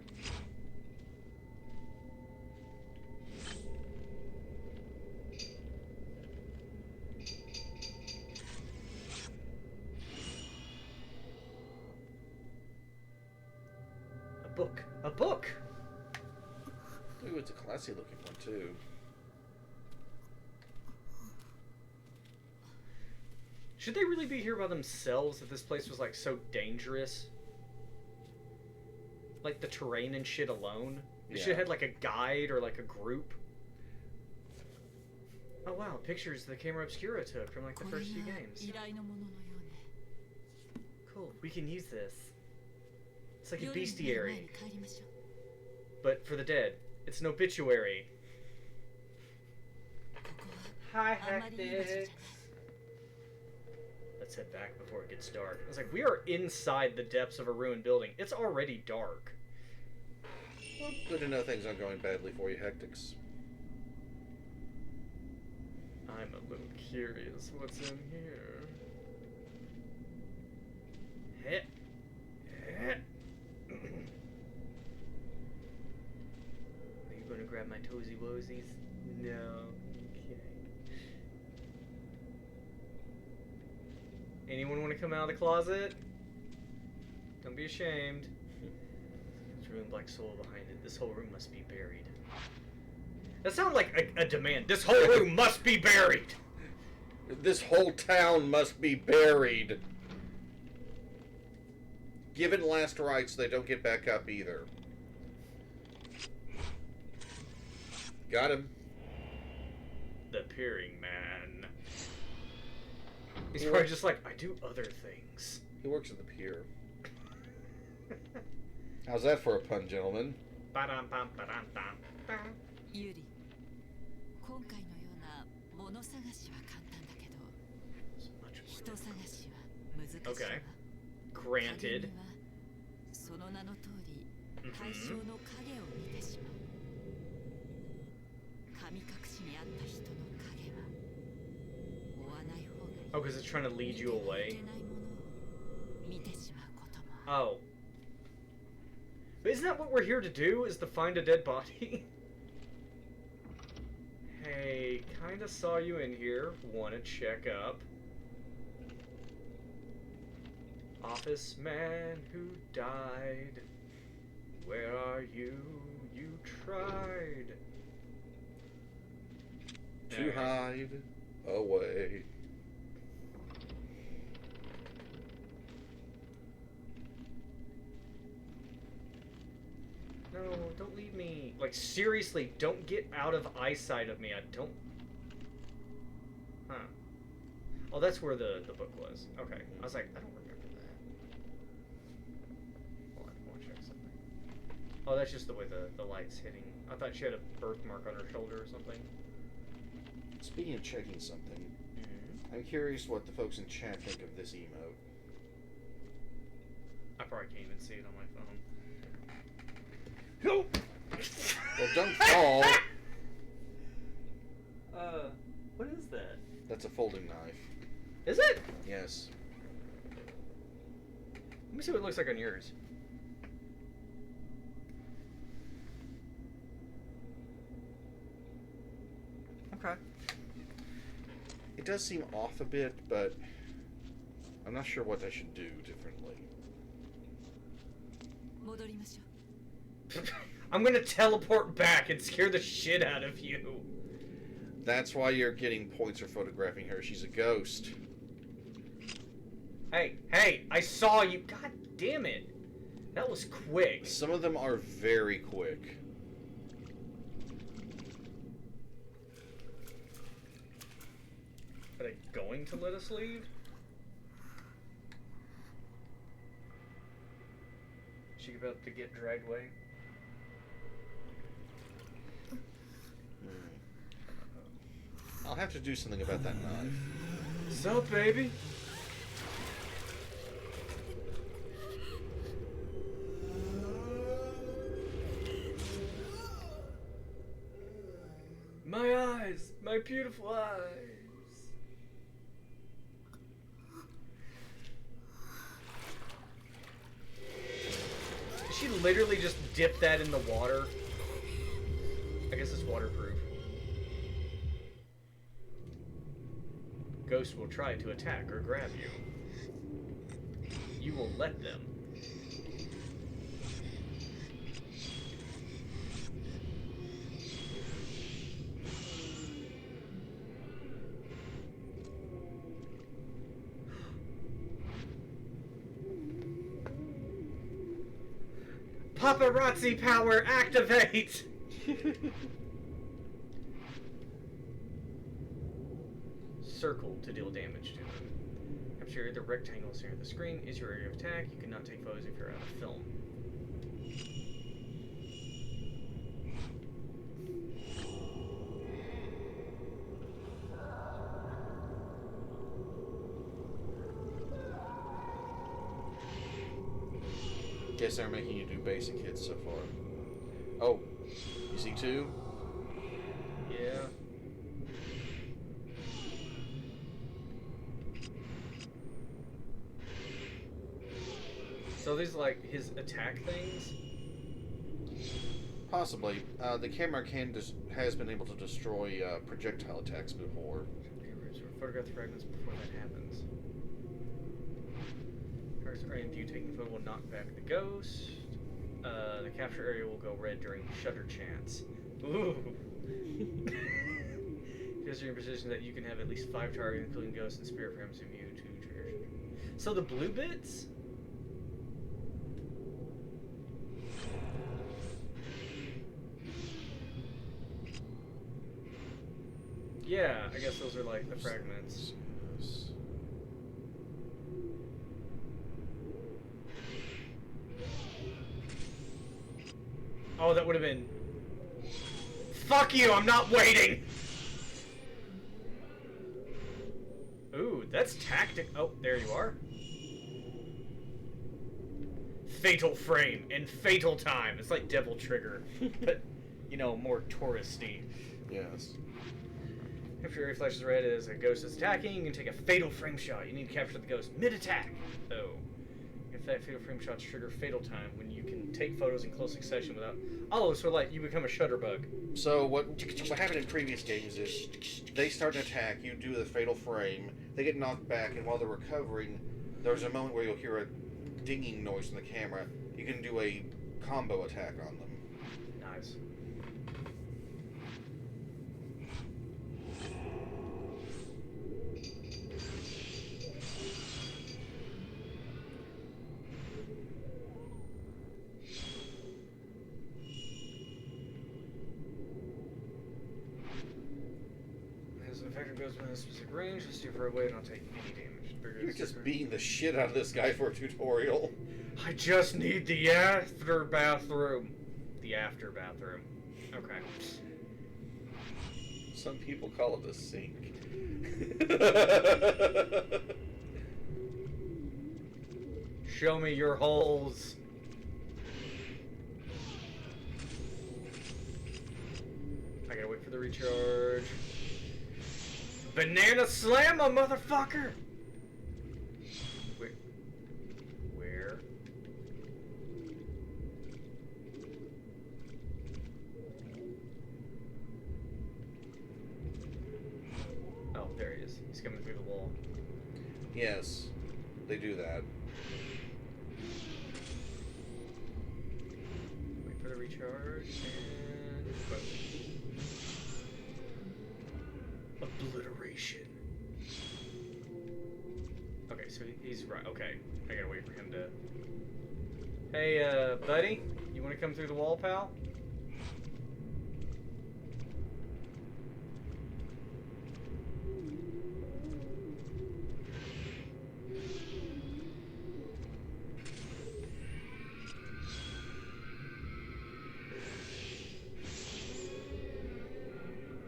A book. A book! Ooh, it's a classy looking one, too. Should they really be here by themselves if this place was, like, so dangerous? Like, the terrain and shit alone? They should have had, like, a guide or, like, a group. Oh, wow. Pictures the camera obscura took from, like, the first few games. Cool. We can use this. It's like a bestiary. But for the dead. It's an obituary. Hi, Hectic. Let's head back before it gets dark. I was like, we are inside the depths of a ruined building. It's already dark. Well, good to know things aren't going badly for you, Hectics. I'm a little curious what's in here. Heh. Heh. Are you gonna grab my toesy woesies? No. Okay. Anyone want to come out of the closet? Don't be ashamed. There's a ruined black soul behind it. This whole room must be buried. That sounds like a demand. This whole room must be buried! This whole town must be buried. Given last rites, they don't get back up either. Got him. The Peering Man. He's probably just like, I do other things. He works at the pier. How's that for a pun, gentlemen? Yuri, 今回のような物探しは簡単だけど、人探しは難しいわ。Okay. Granted. その名の通り、対象の影を見てしまう。神隠しにあった人の影は追わない方がいい。Oh, because it's trying to lead you away. 見てしまうことも。Oh. But isn't that what we're here to do? Is to find a dead body? Hey, kinda saw you in here. Wanna check up. Office man who died. Where are you? You tried to hide away. No, don't leave me. Like, seriously, don't get out of eyesight of me. I don't... Huh. Oh, that's where the book was. Okay. I was like, I don't remember that. Hold on, I want to check something. Oh, that's just the way the light's hitting. I thought she had a birthmark on her shoulder or something. Speaking of checking something, I'm curious what the folks in chat think of this emote. I probably can't even see it on my phone. Well, don't fall. What is that? That's a folding knife. Is it? Yes. Let me see what it looks like on yours. Okay. It does seem off a bit, but I'm not sure what I should do differently. I'm gonna teleport back and scare the shit out of you. That's why you're getting points for photographing her. She's a ghost. Hey, I saw you. God damn it. That was quick. Some of them are very quick. Are they going to let us leave? Is she about to get dragged away? I'll have to do something about that knife. Sup, baby? My eyes! My beautiful eyes! Did she literally just dip that in the water? I guess it's waterproof. Ghosts will try to attack or grab you. You will let them. Paparazzi power activate! Circle to deal damage to them. Capture the rectangle center of the screen is your area of attack. You cannot take photos if you're out of film. Guess they're making you do basic hits so far. Oh, you see two? Yeah. So these like his attack things? Possibly. The camera has been able to destroy projectile attacks before. Photograph the fragments before that happens. First area in view taking photo will knock back the ghost. The capture area will go red during shutter chance. Ooh. Just your position that you can have at least 5 targets, including ghosts and spirit frames in view to trigger. So the blue bits? Yeah, I guess those are like the fragments. Oh, that would have been... Fuck you, I'm not waiting! Ooh, that's tactic. Oh, there you are. Fatal frame and fatal time. It's like Devil Trigger, but, you know, more touristy. Yes. If your area flashes red as a ghost is attacking, you can take a fatal frame shot. You need to capture the ghost mid-attack. Oh. If that fatal frame shots trigger fatal time when you can take photos in close succession without... Oh, so like you become a shutterbug. So what happened in previous games is they start an attack, you do the fatal frame, they get knocked back, and while they're recovering, there's a moment where you'll hear a dinging noise from the camera. You can do a combo attack on them. Nice. As an effector goes within a specific range, just steer for away and not take any damage. You're just beating the shit out of this guy for a tutorial. I just need the after bathroom. The after bathroom. Okay. Some people call it a sink. Show me your holes. I gotta wait for the recharge. Banana slam a motherfucker! Wait. Where? Oh, there he is. He's coming through the wall. Yes, they do that. Wait for the recharge and boom. Obliteration. Okay, so he's right. Okay, I gotta wait for him to. Hey, buddy, you want to come through the wall, pal?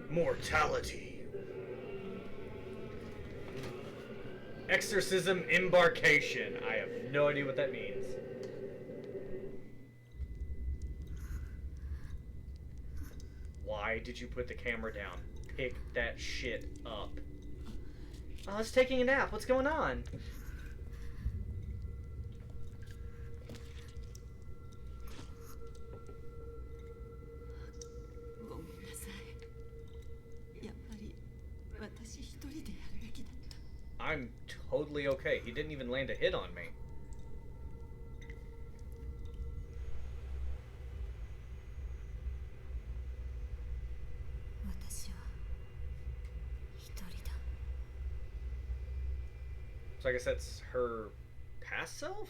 Mortality. Exorcism embarkation. I have no idea what that means. Why did you put the camera down? Pick that shit up. Oh, it's taking a nap. What's going on? I'm totally okay. He didn't even land a hit on me. So I guess that's her past self?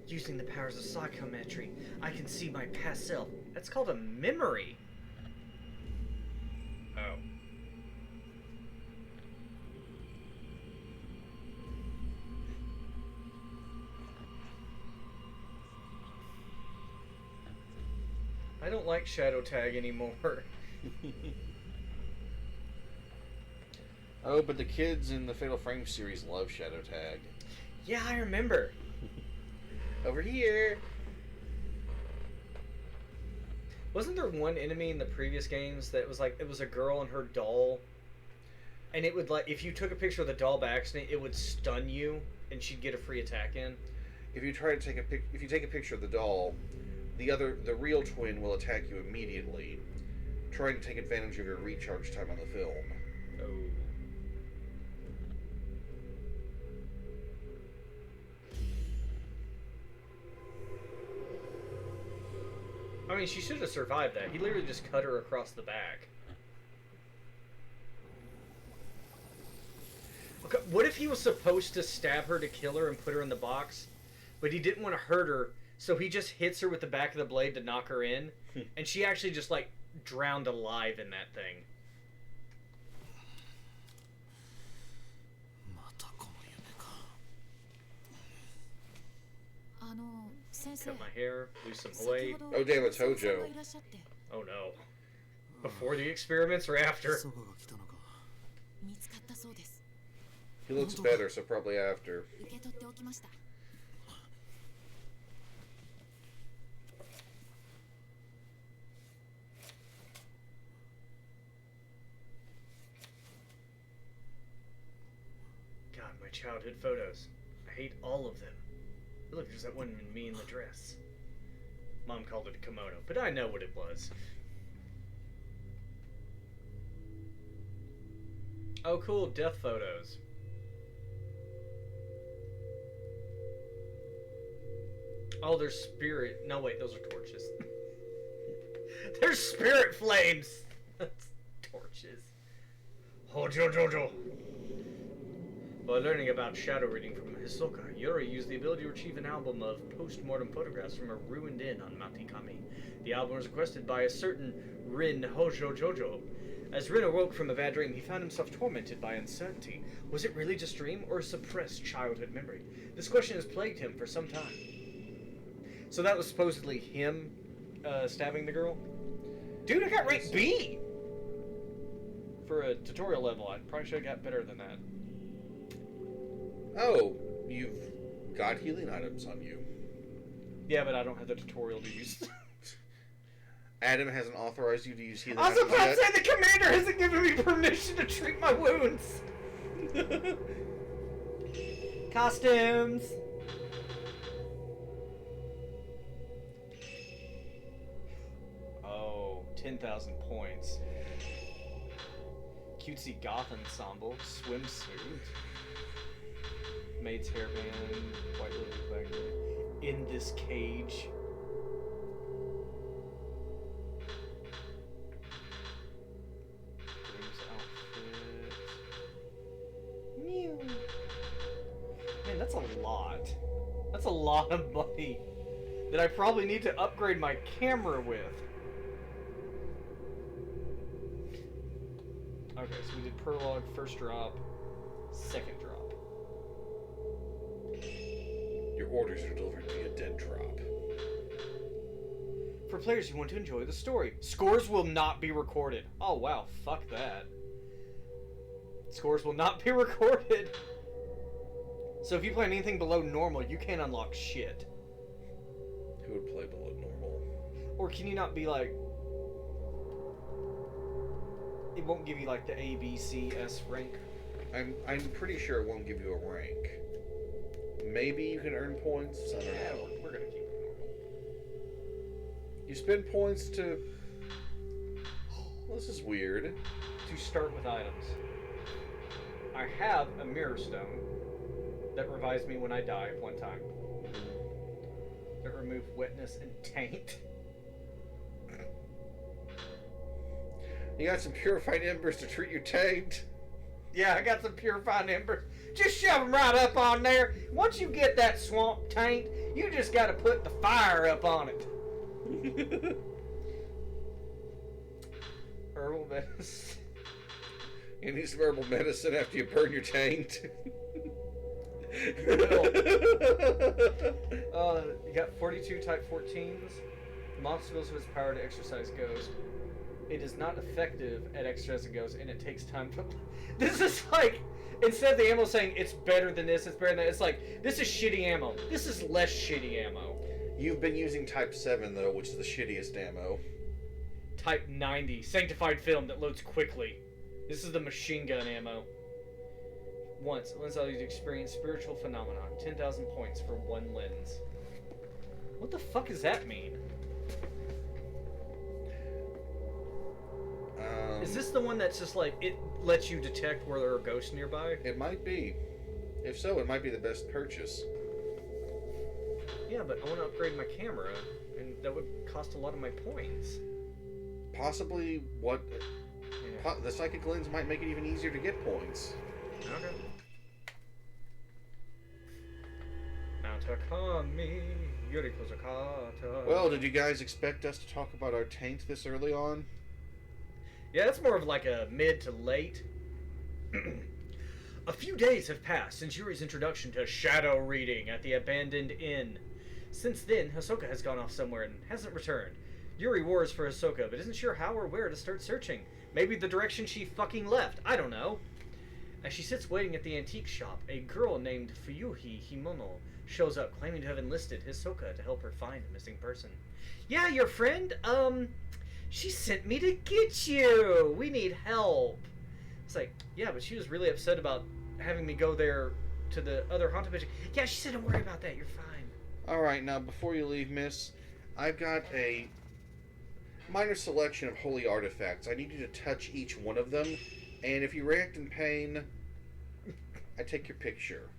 Using the powers of psychometry, I can see my past self. That's called a memory. Oh. I don't like Shadow Tag anymore. Oh, but the kids in the Fatal Frame series love Shadow Tag. Yeah, I remember. Over here. Wasn't there one enemy in the previous games that was like, it was a girl and her doll, and it would, like, if you took a picture of the doll by accident, it would stun you and she'd get a free attack in? If you try to take if you take a picture of the doll, the real twin will attack you immediately, trying to take advantage of your recharge time on the film. Oh. I mean, she should have survived that. He literally just cut her across the back. Okay, what if he was supposed to stab her to kill her and put her in the box, but he didn't want to hurt her, so he just hits her with the back of the blade to knock her in, and she actually just, like, drowned alive in that thing. Cut my hair, lose some weight. Oh damn, it's Hojo. Oh no. Before the experiments or after? He looks better, so probably after. God, my childhood photos. I hate all of them. Look, there's that one in me in the dress. Mom called it a kimono, but I know what it was. Oh, cool, death photos. Oh, there's spirit. No, wait, those are torches. There's spirit flames. That's torches. Hojo Jojo. By learning about shadow reading from Hisoka, Yuri used the ability to retrieve an album of post-mortem photographs from a ruined inn on Mount Ikami. The album was requested by a certain Rin Hojo Jojo. As Rin awoke from a bad dream, he found himself tormented by uncertainty. Was it really just dream or a suppressed childhood memory? This question has plagued him for some time. So that was supposedly him stabbing the girl? Dude, I got rank B! For a tutorial level, I probably should have got better than that. Oh, you've got healing items on you. Yeah, but I don't have the tutorial to use. Adam hasn't authorized you to use healing I was items about to yet. say the commander hasn't given me permission to treat my wounds. Costumes. Oh, 10,000 points. Cutesy goth ensemble, swimsuit. Maid's hairband, white little back there. In this cage. Groom's outfit. Mew. Man, that's a lot. That's a lot of money that I probably need to upgrade my camera with. Okay, so we did prologue, first drop, second drop. Your orders are delivered via dead drop. For players who want to enjoy the story, scores will not be recorded. Oh wow, fuck that. Scores will not be recorded. So if you play anything below normal, you can't unlock shit. Who would play below normal? Or can you not be like... It won't give you like the A, B, C, S rank. I'm pretty sure it won't give you a rank. Maybe you can earn points. I don't know. We're gonna keep it normal. You spend points to... Well, this is weird. To start with items. I have a mirror stone that revives me when I die one time. That remove wetness and taint. You got some purified embers to treat your taint. Yeah, I got some purified embers. Just shove them right up on there. Once you get that swamp taint, you just gotta put the fire up on it. Herbal medicine. You need some herbal medicine after you burn your taint. You got 42 type 14s. The monster builds with its power to exercise Ghost. It is not effective at exercising Ghost, and it takes time to... This is like... Instead of the ammo saying it's better than this, it's better than that, it's like, this is shitty ammo. This is less shitty ammo. You've been using Type 7, though, which is the shittiest ammo. Type 90. Sanctified film that loads quickly. This is the machine gun ammo. Once allows you to experience spiritual phenomenon. 10,000 points for one lens. What the fuck does that mean? Is this the one that's just like, it lets you detect where there are ghosts nearby? It might be. If so, it might be the best purchase. Yeah, but I want to upgrade my camera, and that would cost a lot of my points. Possibly what... Yeah. The psychic lens might make it even easier to get points. Okay. Mount Akami, Yuriko Zakata. Well, did you guys expect us to talk about our taint this early on? Yeah, that's more of like a mid to late. A few days have passed since Yuri's introduction to shadow reading at the abandoned inn. Since then, Hisoka has gone off somewhere and hasn't returned. Yuri wars for Hisoka, but isn't sure how or where to start searching. Maybe the direction she fucking left. I don't know. As she sits waiting at the antique shop, a girl named Fuyuhi Himono shows up, claiming to have enlisted Hisoka to help her find a missing person. Yeah, your friend, she sent me to get you. We need help. It's like, yeah, but she was really upset about having me go there to the other haunted bitch. Yeah, she said, don't worry about that. You're fine. Alright, now before you leave, miss, I've got a minor selection of holy artifacts. I need you to touch each one of them, and if you react in pain, I take your picture.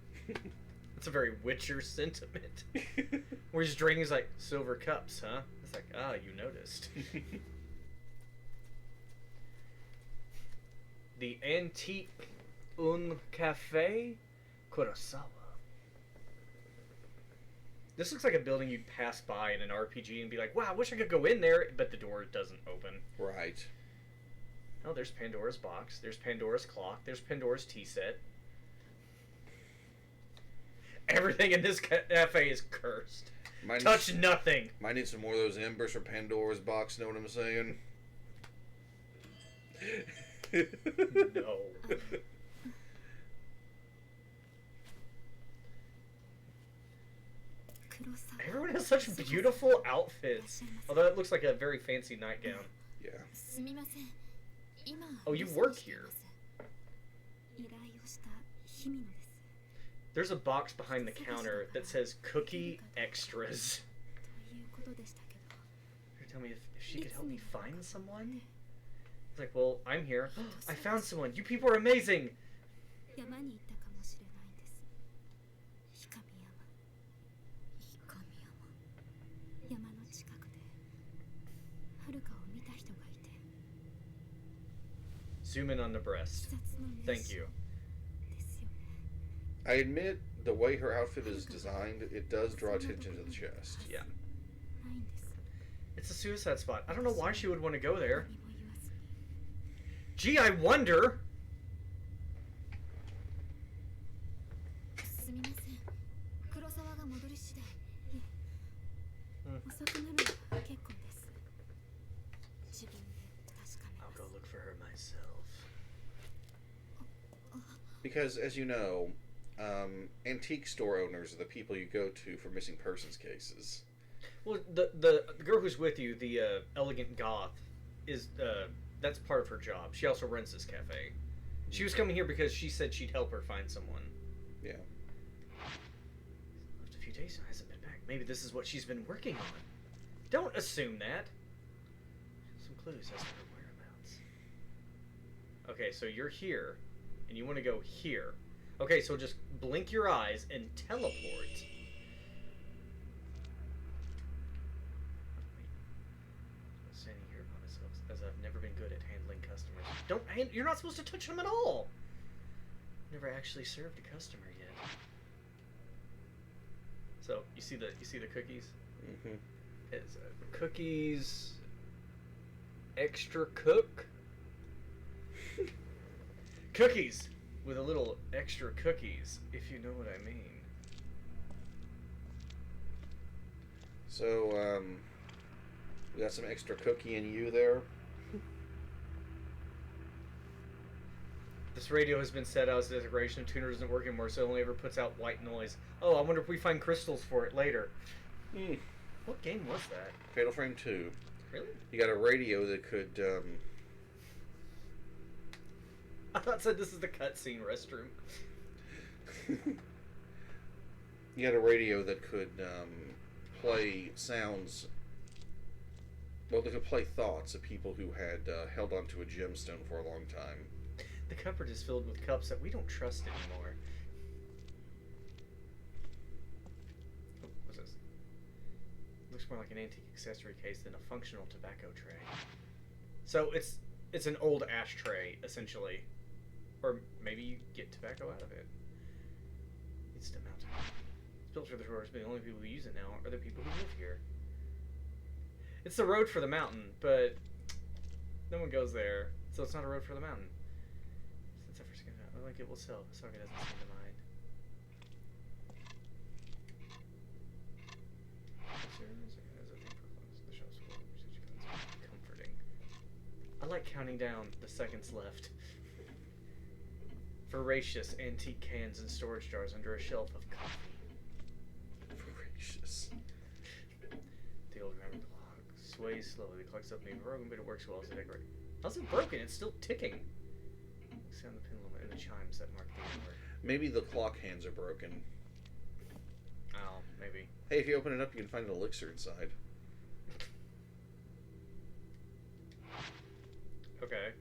That's a very Witcher sentiment. Where he's drinking, he's like, silver cups, huh? It's like, ah, you noticed. The Antique Un Cafe Kurosawa. This looks like a building you'd pass by in an RPG and be like, wow, I wish I could go in there, but the door doesn't open. Right. Oh, there's Pandora's box. There's Pandora's clock. There's Pandora's tea set. Everything in this cafe is cursed. Touch nothing. Might need some more of those embers for Pandora's box, know what I'm saying? No. Everyone has such beautiful outfits. Although it looks like a very fancy nightgown. Yeah. Oh, you work here. There's a box behind the counter that says Cookie Extras. Tell me if she could help me find someone? It's like, well, I'm here. I found someone. You people are amazing. Zoom in on the breast. Thank you. I admit, the way her outfit is designed, it does draw attention to the chest. Yeah. It's a suicide spot. I don't know why she would want to go there. Gee, I wonder. I'll go look for her myself. Because, as you know, antique store owners are the people you go to for missing persons cases. Well, the girl who's with you, the elegant goth, is that's part of her job. She also runs this cafe. She was coming here because she said she'd help her find someone. Yeah. Left a few days and hasn't been back. Maybe this is what she's been working on. Don't assume that. Some clues as to her whereabouts. Okay, so you're here, and you want to go here. Okay, so just blink your eyes and teleport. Standing here by myself, as I've never been good at handling customers. You're not supposed to touch them at all. Never actually served a customer yet. So you see the cookies. Mm-hmm. It's cookies. Extra cook. Cookies with a little extra cookies, if you know what I mean. So, we got some extra cookie in you there. This radio has been set out as a decoration. Tuner isn't working anymore, so it only ever puts out white noise. Oh, I wonder if we find crystals for it later. What game was that? Fatal Frame 2. Really? You got a radio that could, I thought it said this is the cutscene restroom. You got a radio that could, play sounds. Well, they could play thoughts of people who had held onto a gemstone for a long time. The cupboard is filled with cups that we don't trust anymore. Oh, what's this? Looks more like an antique accessory case than a functional tobacco tray. So it's an old ashtray, essentially. Or maybe you get tobacco out of it. It's the mountain. It's built for the tourists, but the only people who use it now are the people who live here. It's the road for the mountain, but no one goes there, so it's not a road for the mountain. Since I first got it, I like it will sell. Sorry, it doesn't seem to mind. Comforting. I like counting down the seconds left. Voracious antique cans and storage jars under a shelf of coffee. Voracious. The old grammar clock sways slowly. The clock's up being broken, but it works well as a decorate. How's it broken? It's still ticking. Sound the pendulum and the chimes that mark the hour. Maybe the clock hands are broken. Oh, maybe. Hey, if you open it up, you can find an elixir inside. Okay.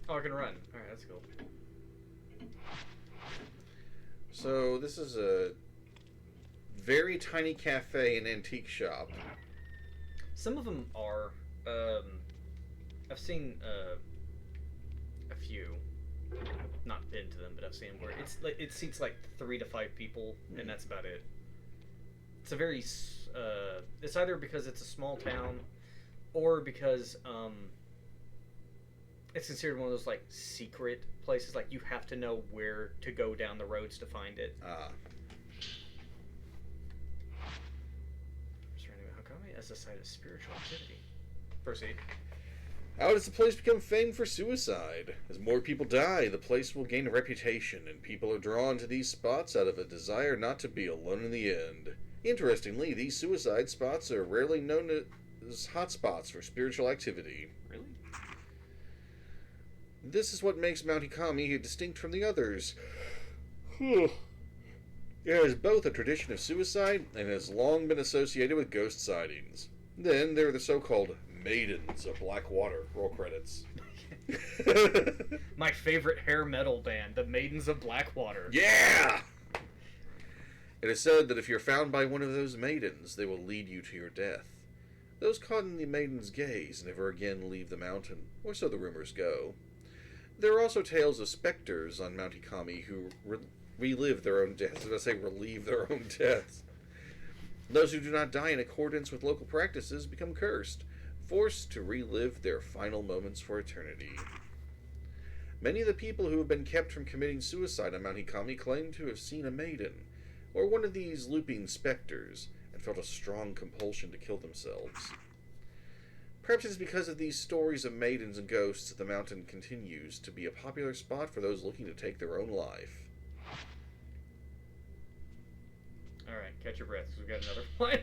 Oh, I can run. Alright, that's cool. So, this is a very tiny cafe and antique shop. Some of them are. I've seen a few. Not been to them, but I've seen where it seats like 3 to 5 people, and that's about it. It's a very. It's either because it's a small town, or because it's considered one of those like secret places. Like you have to know where to go down the roads to find it. As a site of spiritual activity. Proceed. How does the place become famed for suicide? As more people die, the place will gain a reputation, and people are drawn to these spots out of a desire not to be alone in the end. Interestingly, these suicide spots are rarely known as hotspots for spiritual activity. Really? This is what makes Mount Ikami distinct from the others. It has both a tradition of suicide and has long been associated with ghost sightings. Then there are the so-called Maidens of Blackwater. Roll credits. My favorite hair metal band, the Maidens of Blackwater. Yeah! It is said that if you're found by one of those maidens, they will lead you to your death. Those caught in the maidens' gaze never again leave the mountain, or so the rumors go. There are also tales of specters on Mount Ikami who relive their own deaths. I was going to say relieve their own deaths. Those who do not die in accordance with local practices become cursed, forced to relive their final moments for eternity. Many of the people who have been kept from committing suicide on Mount Ikami claim to have seen a maiden, or one of these looping specters, and felt a strong compulsion to kill themselves. Perhaps it's because of these stories of maidens and ghosts that the mountain continues to be a popular spot for those looking to take their own life. Alright, catch your breath, 'cause we've got another one.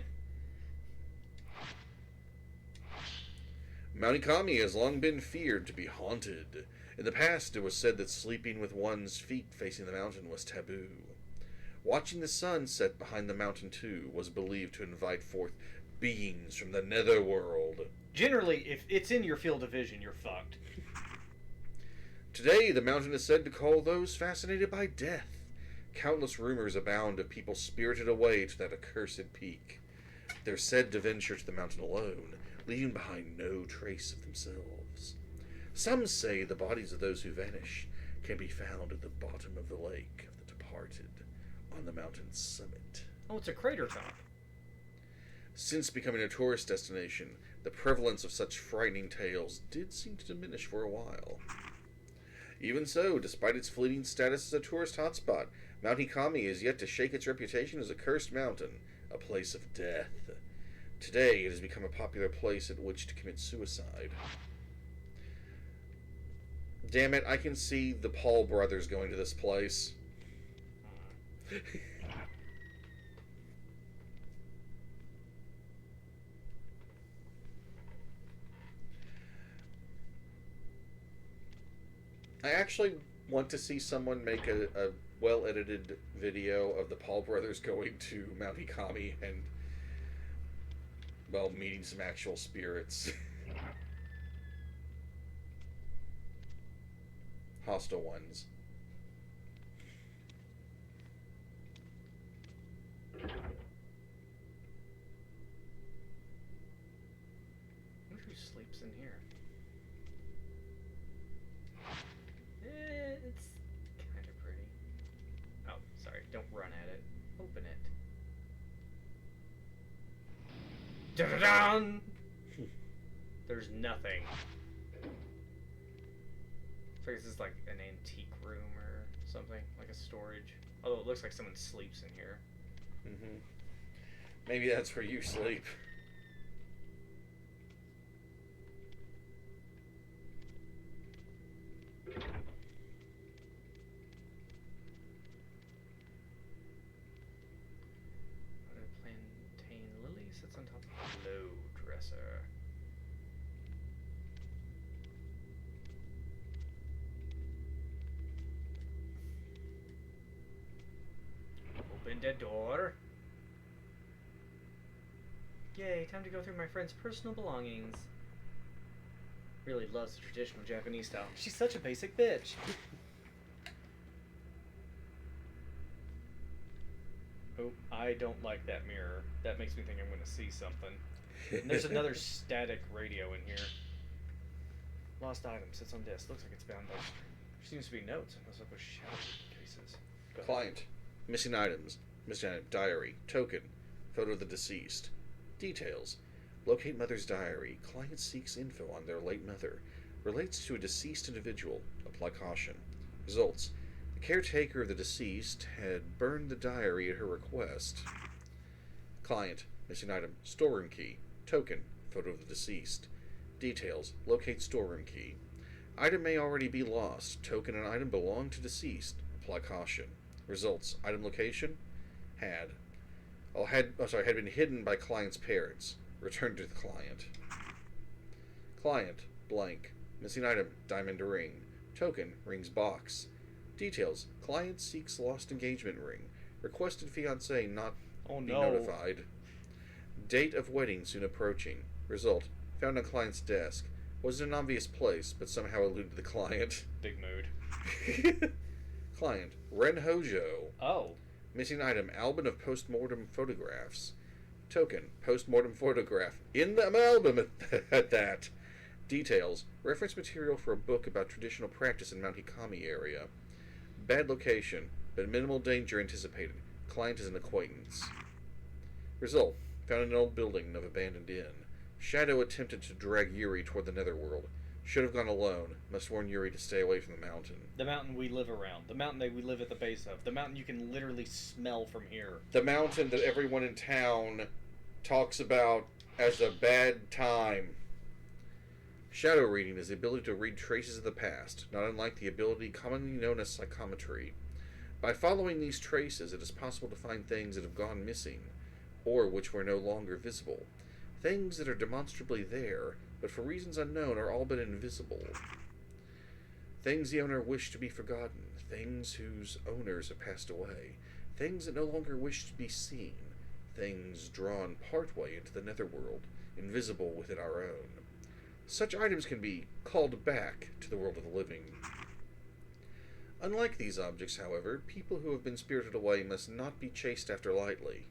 Mount Ikami has long been feared to be haunted. In the past, it was said that sleeping with one's feet facing the mountain was taboo. Watching the sun set behind the mountain, too, was believed to invite forth beings from the netherworld. Generally, if it's in your field of vision, you're fucked. Today, the mountain is said to call those fascinated by death. Countless rumors abound of people spirited away to that accursed peak. They're said to venture to the mountain alone, leaving behind no trace of themselves. Some say the bodies of those who vanish can be found at the bottom of the lake of the departed, on the mountain's summit. Oh, it's a crater top. Since becoming a tourist destination, the prevalence of such frightening tales did seem to diminish for a while. Even so, despite its fleeting status as a tourist hotspot, Mount Ikami is yet to shake its reputation as a cursed mountain, a place of death. Today, it has become a popular place at which to commit suicide. Damn it, I can see the Paul brothers going to this place. I actually want to see someone make a well-edited video of the Paul brothers going to Mount Ikami and, well, meeting some actual spirits. Hostile ones. I wonder who sleeps in here. It's kind of pretty. Oh, sorry. Don't run at it. Open it. Da-da-dun! There's nothing. I guess this is like an antique room or something, like a storage. Although it looks like someone sleeps in here. Mm-hmm. Maybe that's where you sleep. Plantain lily sits on top of a low dresser. Open the door. Yay, time to go through my friend's personal belongings. Really loves the traditional Japanese style. She's such a basic bitch. Oh, I don't like that mirror. That makes me think I'm going to see something. And there's another static radio in here. Lost item sits on desk. Looks like it's bound by string. There seems to be notes. Unless I push shadow cases. Go ahead. Client. Missing items. Missing item. Diary. Token. Photo of the deceased. Details. Locate mother's diary. Client seeks info on their late mother. Relates to a deceased individual. Apply caution. Results. The caretaker of the deceased had burned the diary at her request. Client. Missing item. Storeroom key. Token. Photo of the deceased. Details. Locate storeroom key. Item may already be lost. Token and item belong to deceased. Apply caution. Results. Item location. Had been hidden by client's parents. Return to the client. Client. Blank. Missing item. Diamond ring. Token. Ring's box. Details. Client seeks lost engagement ring. Requested fiancé not be notified. Date of wedding soon approaching. Result. Found on client's desk. Was in an obvious place, but somehow eluded the client. Big mood. Client. Ren Hojo. Oh. Missing item. Album of post-mortem photographs. Token. Post-mortem photograph. In the album at that. Details. Reference material for a book about traditional practice in Mount Hikami area. Bad location, but minimal danger anticipated. Client is an acquaintance. Result. Found in an old building of abandoned inn. Shadow attempted to drag Yuri toward the netherworld. Should have gone alone. Must warn Yuri to stay away from the mountain. The mountain we live around. The mountain that we live at the base of. The mountain you can literally smell from here. The mountain that everyone in town talks about as a bad time. Shadow reading is the ability to read traces of the past, not unlike the ability commonly known as psychometry. By following these traces, it is possible to find things that have gone missing, or which were no longer visible. Things that are demonstrably there, but for reasons unknown are all but invisible. Things the owner wished to be forgotten, things whose owners have passed away, things that no longer wish to be seen, things drawn partway into the netherworld, invisible within our own. Such items can be called back to the world of the living. Unlike these objects, however, people who have been spirited away must not be chased after lightly.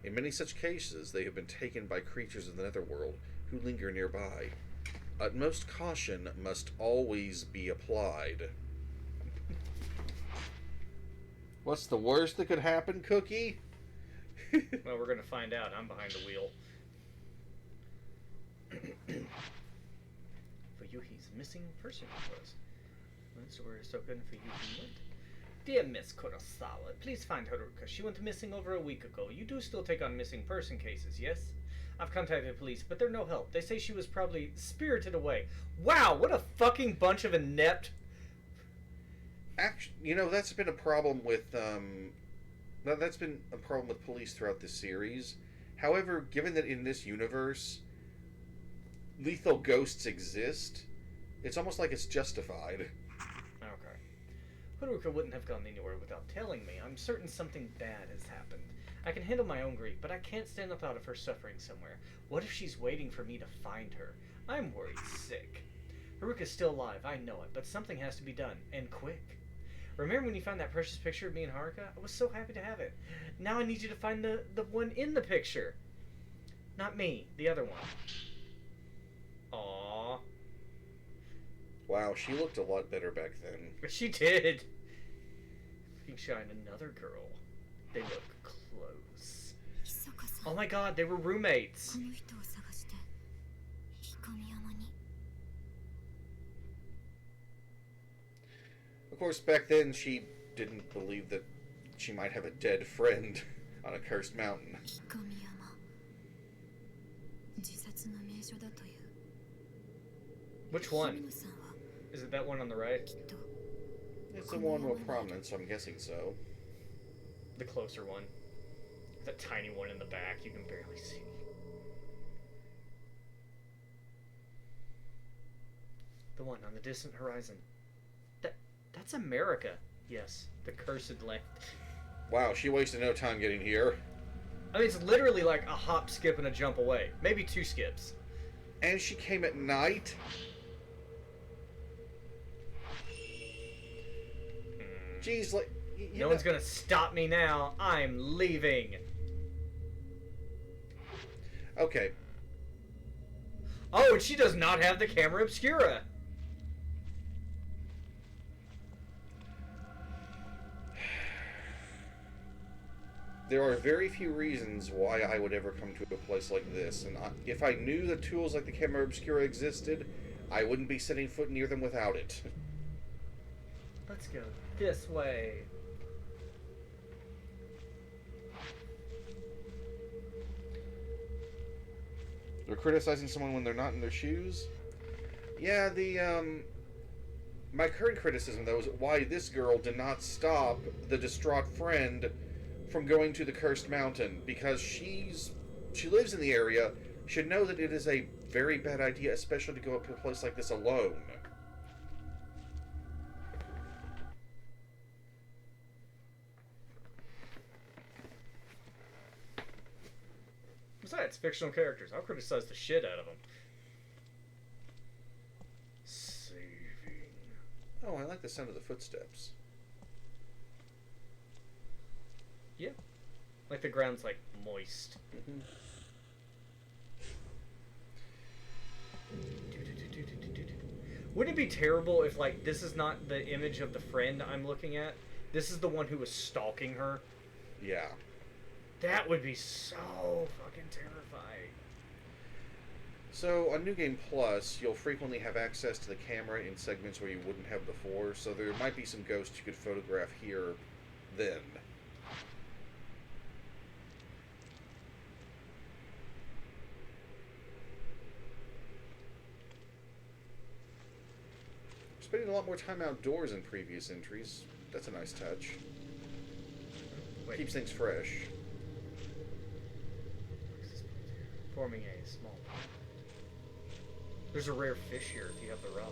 In many such cases, they have been taken by creatures of the netherworld who linger nearby. Utmost caution must always be applied. What's the worst that could happen, Cookie? Well, we're gonna find out. I'm behind the wheel. Fuyuhi's missing person was. So we're so good for Fuyuhi went. Dear Miss Kurosawa, please find Haruka. She went missing over a week ago. You do still take on missing person cases, yes? I've contacted the police, but they're no help. They say she was probably spirited away. Wow, what a fucking bunch of inept... Actually, that's been a problem with, that's been a problem with police throughout this series. However, given that in this universe, lethal ghosts exist, it's almost like it's justified. Okay. Haruka wouldn't have gone anywhere without telling me. I'm certain something bad has happened. I can handle my own grief, but I can't stand the thought of her suffering somewhere. What if she's waiting for me to find her? I'm worried sick. Haruka's still alive, I know it, but something has to be done, and quick. Remember when you found that precious picture of me and Haruka? I was so happy to have it. Now I need you to find the one in the picture. Not me, the other one. Aww. Wow, she looked a lot better back then. She did. Pink Shine, another girl. They look close. Oh my god, they were roommates. Of course, back then she didn't believe that she might have a dead friend on a cursed mountain. Which one? Is it that one on the right? It's the one with prominence, so I'm guessing so. The closer one. That tiny one in the back you can barely see. The one on the distant horizon. That's America. Yes, the cursed land. Wow, she wasted no time getting here. I mean, it's literally like a hop, skip, and a jump away. Maybe 2 skips. And she came at night? Jeez, like... No one's gonna stop me now. I'm leaving. Okay. Oh, and she does not have the camera obscura. There are very few reasons why I would ever come to a place like this, and if I knew that tools like the camera obscura existed, I wouldn't be setting foot near them without it. Let's go this way. They're criticizing someone when they're not in their shoes? Yeah, my current criticism, though, is why this girl did not stop the distraught friend from going to the cursed mountain, because she lives in the area, should know that it is a very bad idea, especially to go up to a place like this alone. Besides, fictional characters. I'll criticize the shit out of them. Saving. Oh, I like the sound of the footsteps. Yeah. Like the ground's like moist. Mm-hmm. Wouldn't it be terrible if, like, this is not the image of the friend I'm looking at? This is the one who was stalking her? Yeah. That would be so fucking terrifying. So, on New Game Plus, you'll frequently have access to the camera in segments where you wouldn't have before, so there might be some ghosts you could photograph here then. Spending a lot more time outdoors in previous entries. That's a nice touch. Wait. Keeps things fresh. Forming a small pond. There's a rare fish here if you have the rod.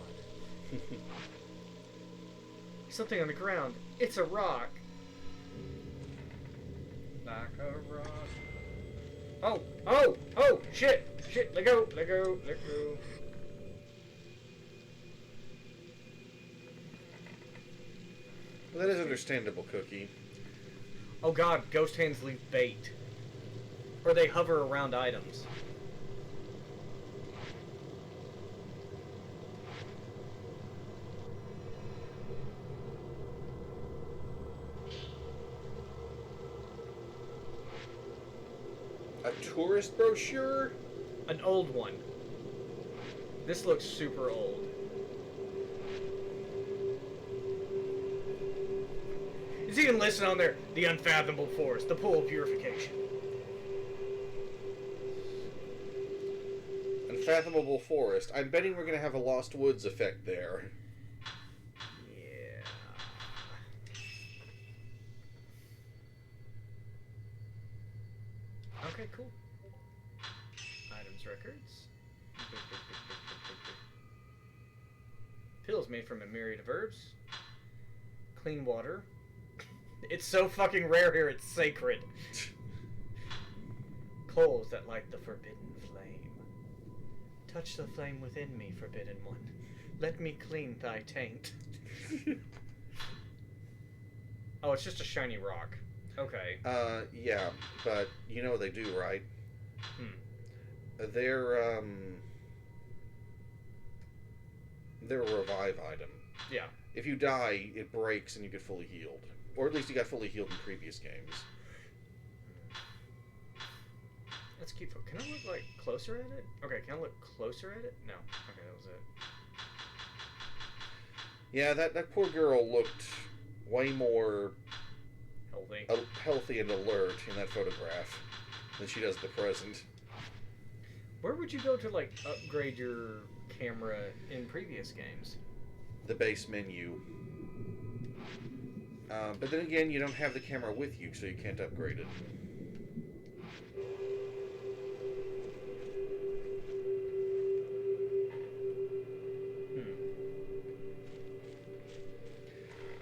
Something on the ground. It's a rock. Like a rock. Oh! Oh! Oh! Shit! Shit! Let go! Let go! Let go! Well, that is understandable, Cookie. Oh god, ghost hands leave bait. Or they hover around items. A tourist brochure? An old one. This looks super old. It's even listed on there, the unfathomable forest, the pool of purification. Unfathomable forest. I'm betting we're going to have a Lost Woods effect there. Yeah. Okay, cool. Items records. Pills made from a myriad of herbs. Clean water. It's so fucking rare here, it's sacred. Coals that light the forbidden flame. Touch the flame within me, forbidden one. Let me clean thy taint. Oh, it's just a shiny rock. Okay. Yeah, but you know what they do, right? They're a revive item. Yeah. If you die, it breaks and you get fully healed. Or at least you got fully healed in previous games. That's cute. Can I look, like, closer at it? Okay, can I look closer at it? No. Okay, that was it. Yeah, that poor girl looked way more Healthy. healthy and alert in that photograph than she does at the present. Where would you go to, like, upgrade your camera in previous games? The base menu. But then again, you don't have the camera with you, so you can't upgrade it.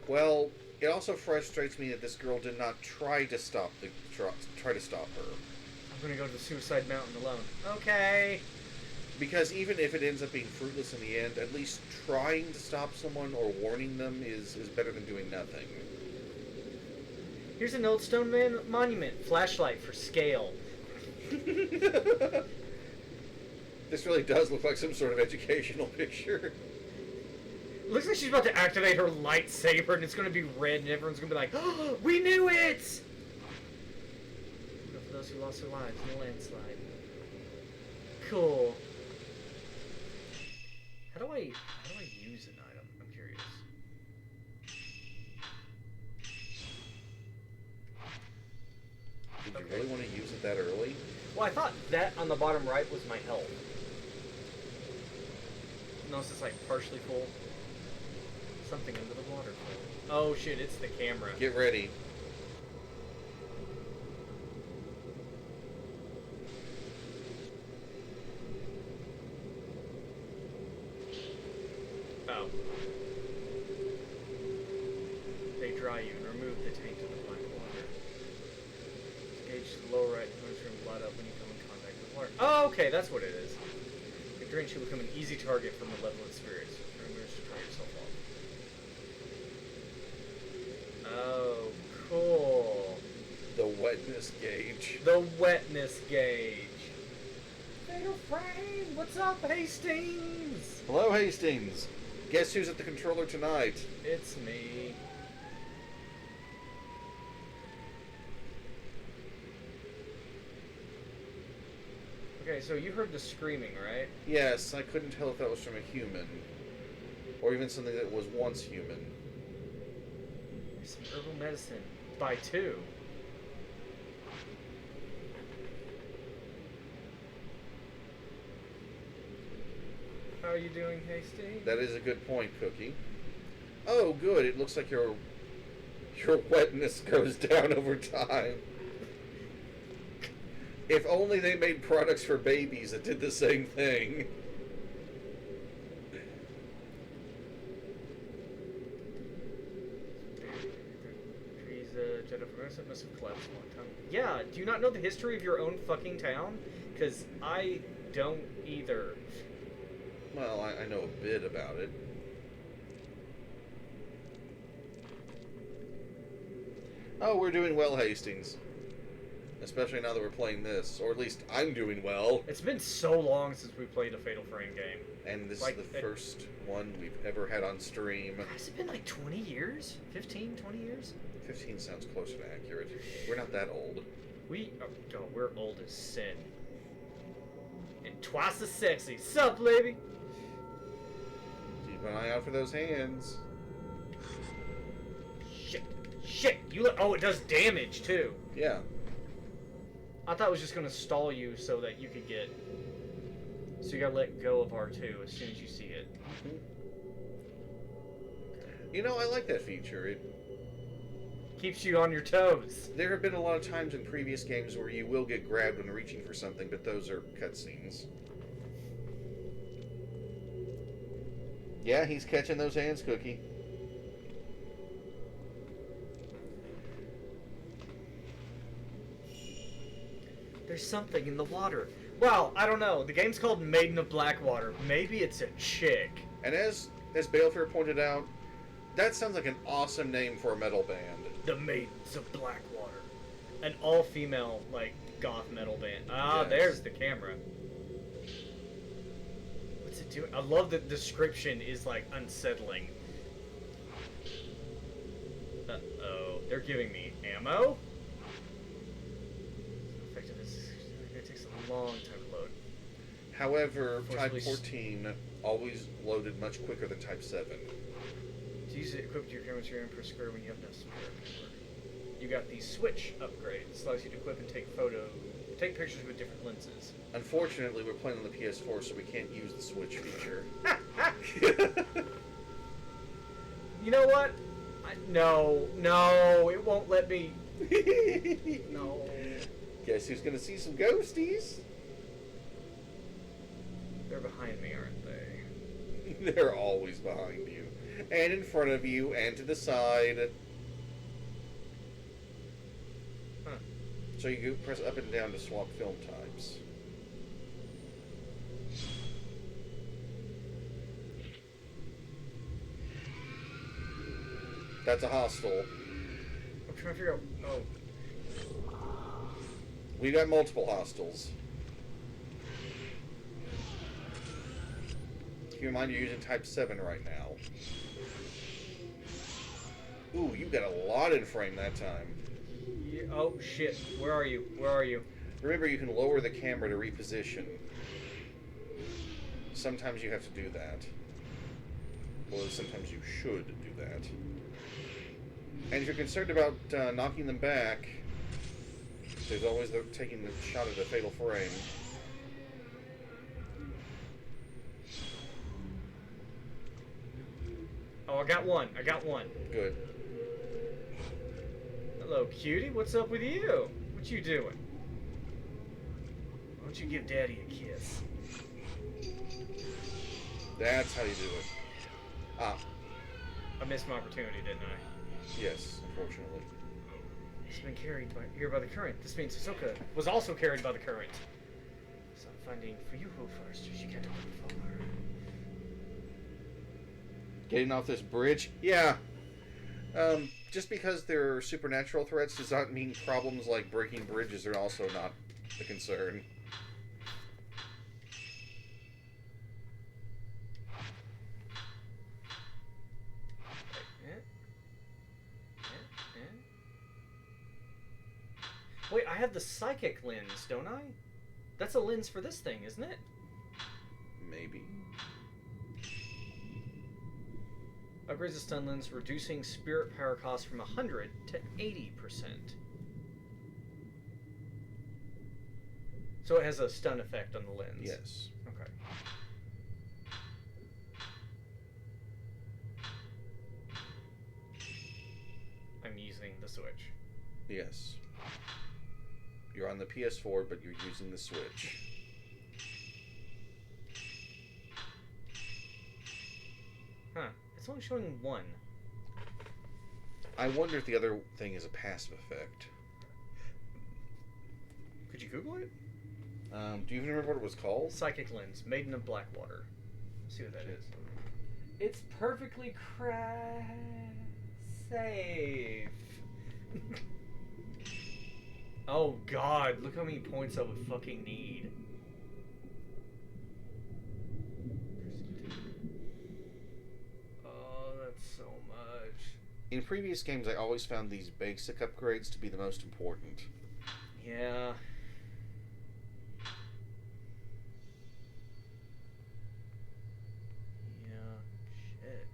Well, it also frustrates me that this girl did not try to stop her. I'm gonna go to the Suicide Mountain alone. Okay. Because even if it ends up being fruitless in the end, at least trying to stop someone or warning them is better than doing nothing. Here's an old stone monument. Flashlight for scale. This really does look like some sort of educational picture. Looks like she's about to activate her lightsaber and it's gonna be red and everyone's gonna be like, oh, we knew it! For those who lost their lives in a landslide. Cool. How do I use an item? I'm curious. Did you really want to use it that early? Well, I thought that on the bottom right was my health. Unless it's like partially full. Something under the waterfall. Oh shit, it's the camera. Get ready. Oh. They dry you and remove the taint of the black water. Gauge to the lower right and turn blood up when you come in contact with water. Oh, okay, that's what it is. The drain should become an easy target from malevolent spirits. Remember to try yourself off. Oh, cool. The wetness gauge. The wetness gauge. Fatal Frame! What's up, Hastings? Hello, Hastings. Guess who's at the controller tonight? It's me. Okay, so you heard the screaming, right? Yes, I couldn't tell if that was from a human. Or even something that was once human. There's some herbal medicine. By 2. How are you doing, Hasty? That is a good point, Cookie. Oh, good. It looks like your wetness goes down over time. If only they made products for babies that did the same thing. Jennifer must have collapsed a long time. Yeah, do you not know the history of your own fucking town? Because I don't either. Well, I know a bit about it. Oh, we're doing well, Hastings. Especially now that we're playing this. Or at least I'm doing well. It's been so long since we played a Fatal Frame game. And this Like, is the first one we've ever had on stream. Has it been like 20 years? 15, 20 years? 15 sounds closer to accurate. We're not that old. We're old as sin. And twice as sexy. Sup, lady? Keep an eye out for those hands. Shit! Oh, it does damage, too. Yeah. I thought it was just going to stall you so that you could get... So you gotta let go of R2 as soon as you see it. You know, I like that feature. It keeps you on your toes. There have been a lot of times in previous games where you will get grabbed when reaching for something, but those are cutscenes. Yeah, he's catching those hands, Cookie. There's something in the water. Well, I don't know. The game's called Maiden of Blackwater. Maybe it's a chick. And as Baelfyr pointed out, that sounds like an awesome name for a metal band. The Maidens of Blackwater. An all-female, like, goth metal band. Ah, Yes. There's the camera. What's it doing? I love the description is, like, unsettling. Uh-oh. They're giving me ammo? Effective is... It takes a long time to load. However, Type Forcibly 14 always loaded much quicker than Type 7. To use it equipped to your camera per square when you have no spare camera. You got the switch upgrade. This allows you to equip and take pictures with different lenses. Unfortunately, we're playing on the PS4, so we can't use the switch feature. You know what? No, it won't let me. No. Guess who's gonna see some ghosties? They're behind me, aren't they? They're always behind you. And in front of you, and to the side. Huh. So you can press up and down to swap film types. That's a hostile. I'm trying to figure out. Oh. We got multiple hostiles. Keep in mind you're using Type 7 right now. Ooh, you got a lot in frame that time. Yeah, oh shit! Where are you? Where are you? Remember, you can lower the camera to reposition. Sometimes you have to do that. Well, sometimes you should do that. And if you're concerned about knocking them back, there's always taking the shot at a fatal frame. Oh, I got one. Good. Hello, cutie. What's up with you? What you doing? Why don't you give Daddy a kiss? That's how you do it. Ah, I missed my opportunity, didn't I? yes, unfortunately. It's been carried here by the current. This means Hisoka was also carried by the current. So I'm finding for you who first, as you can't open forward. Getting off this bridge? Yeah. Just because there are supernatural threats does not mean problems like breaking bridges are also not a concern. Wait, I have the psychic lens, don't I? That's a lens for this thing, isn't it? Maybe. Upgrades the stun lens, reducing spirit power cost from 100 to 80%. So it has a stun effect on the lens. Yes. Okay. I'm using the Switch. Yes. You're on the PS4, but you're using the Switch. Huh. It's only showing one. I wonder if the other thing is a passive effect. Could you Google it? Do you even remember what it was called? Psychic Lens, Maiden of Blackwater. Let's see what that is. It's perfectly safe. Oh god, look how many points I would fucking need. Oh, that's so much. In previous games, I always found these basic upgrades to be the most important. Yeah. Shit.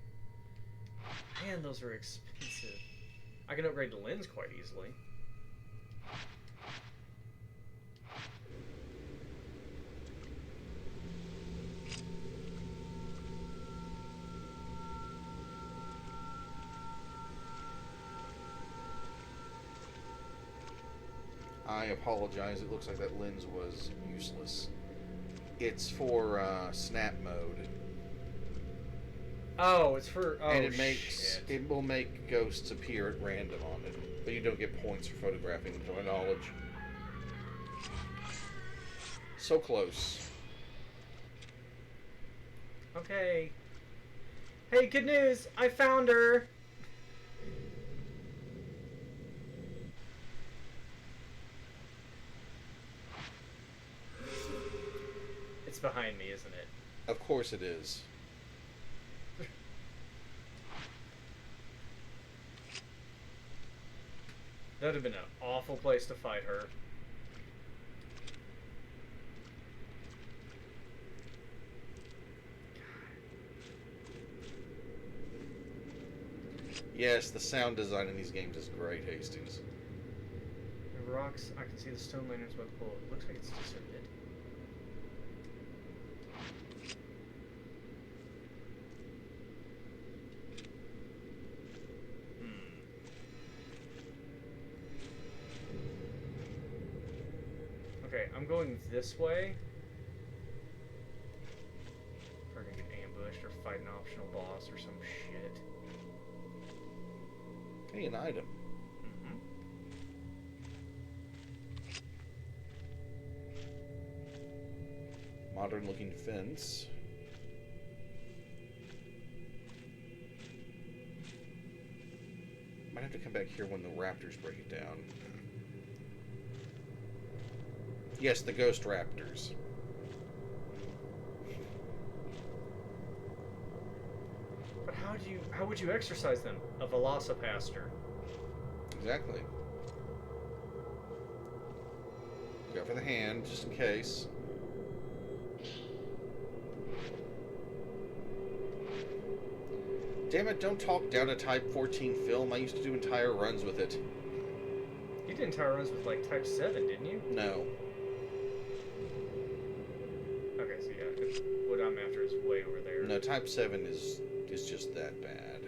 Man, those are expensive. I can upgrade the lens quite easily. I apologize, it looks like that lens was useless. It's for snap mode. Oh, it's for... Oh, and shit. it will make ghosts appear at random on it, but you don't get points for photographing them, to my knowledge. So close. Okay. Hey, good news! I found her! It's behind me, isn't it? Of course it is. That would have been an awful place to fight her. Yes, the sound design in these games is great, Hastings. The rocks, I can see the stone lanterns by the pool. It looks like it's deserted. Okay, I'm going this way. If we're gonna get ambushed or fight an optional boss or some shit. Hey, an item. Modern looking fence. Might have to come back here when the raptors break it down. Yes, the ghost raptors. But how would you exercise them? A velocipaster. Exactly. Go for the hand, just in case. Damn it, don't talk down a Type 14 film. I used to do entire runs with it. You did entire runs with like Type 7, didn't you? No. Okay, so yeah, what I'm after is way over there. No, Type 7 is just that bad.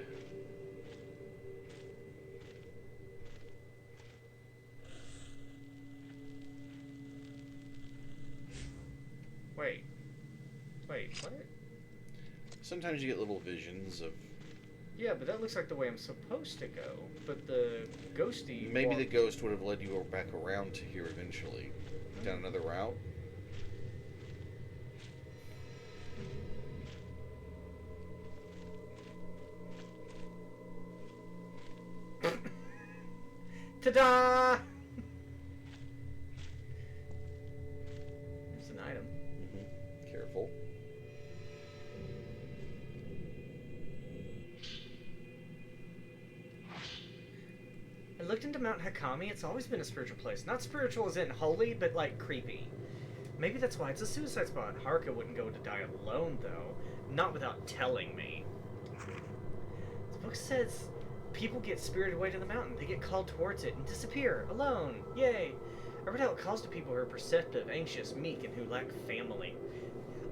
Wait, what? Sometimes you get little visions of... Yeah, but that looks like the way I'm supposed to go. But the ghosty... Maybe the ghost would have led you back around to here eventually. Down another route. Ta-da! There's an item. Careful. I looked into Mount Hakami. It's always been a spiritual place. Not spiritual as in holy, but like creepy. Maybe that's why it's a suicide spot. Haruka wouldn't go to die alone, though. Not without telling me. The book says people get spirited away to the mountain. They get called towards it and disappear alone. Yay! I read how it calls to people who are perceptive, anxious, meek, and who lack family.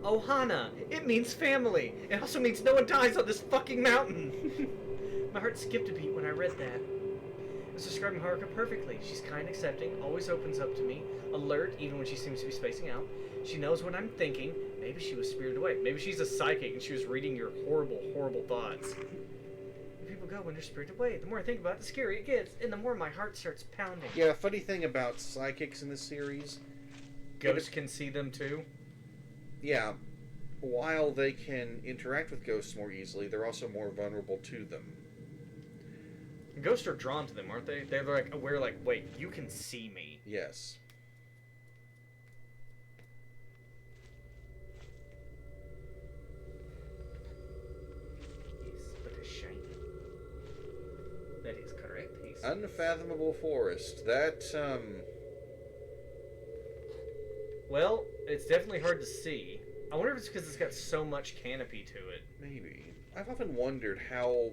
Ohana! It means family! It also means no one dies on this fucking mountain! My heart skipped a beat when I read that. That's describing Haruka perfectly. She's kind, accepting, always opens up to me, alert even when she seems to be spacing out. She knows what I'm thinking. Maybe she was spirited away. Maybe she's a psychic and she was reading your horrible, horrible thoughts. People go when they're spirited away. The more I think about it, the scarier it gets, and the more my heart starts pounding. Yeah, funny thing about psychics in this series, Ghosts can see them too? yeah, while they can interact with ghosts more easily, they're also more vulnerable to them. Ghosts are drawn to them, aren't they? They're like aware, like, wait, you can see me. Yes. Yes, but a shiny. That is correct. Yes. Unfathomable forest. That, Well, it's definitely hard to see. I wonder if it's because it's got so much canopy to it. maybe. I've often wondered how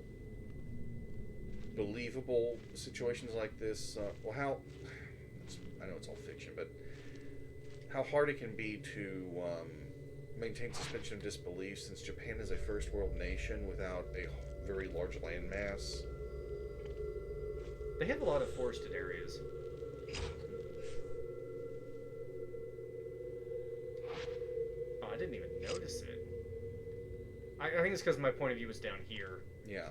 believable situations like this, I know it's all fiction, but how hard it can be to maintain suspension of disbelief since Japan is a first world nation without a very large landmass. They have a lot of forested areas. Oh, I didn't even notice it. I think it's because my point of view was down here. Yeah.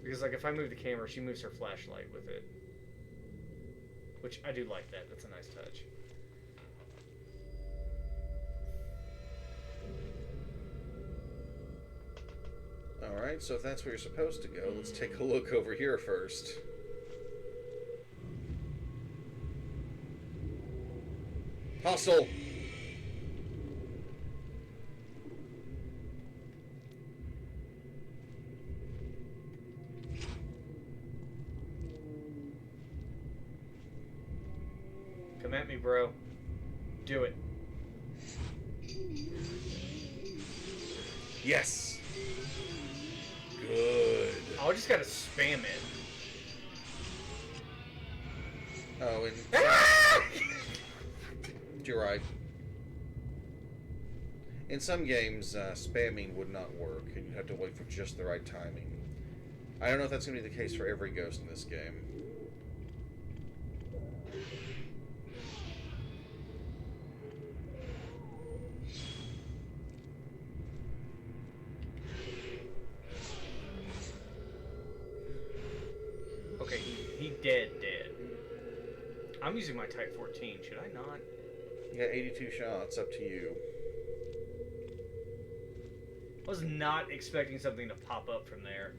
Because, like, if I move the camera, she moves her flashlight with it. Which, I do like that. That's a nice touch. Alright, so if that's where you're supposed to go, let's take a look over here first. Hostile! Come at me, bro. Do it. Yes! Good. Oh, I just gotta spam it. Oh, and... You're right. In some games, spamming would not work, and you have to wait for just the right timing. I don't know if that's going to be the case for every ghost in this game. Okay, he dead. I'm using my Type 14. Should I not? You got 82 shots, up to you. I was not expecting something to pop up from there.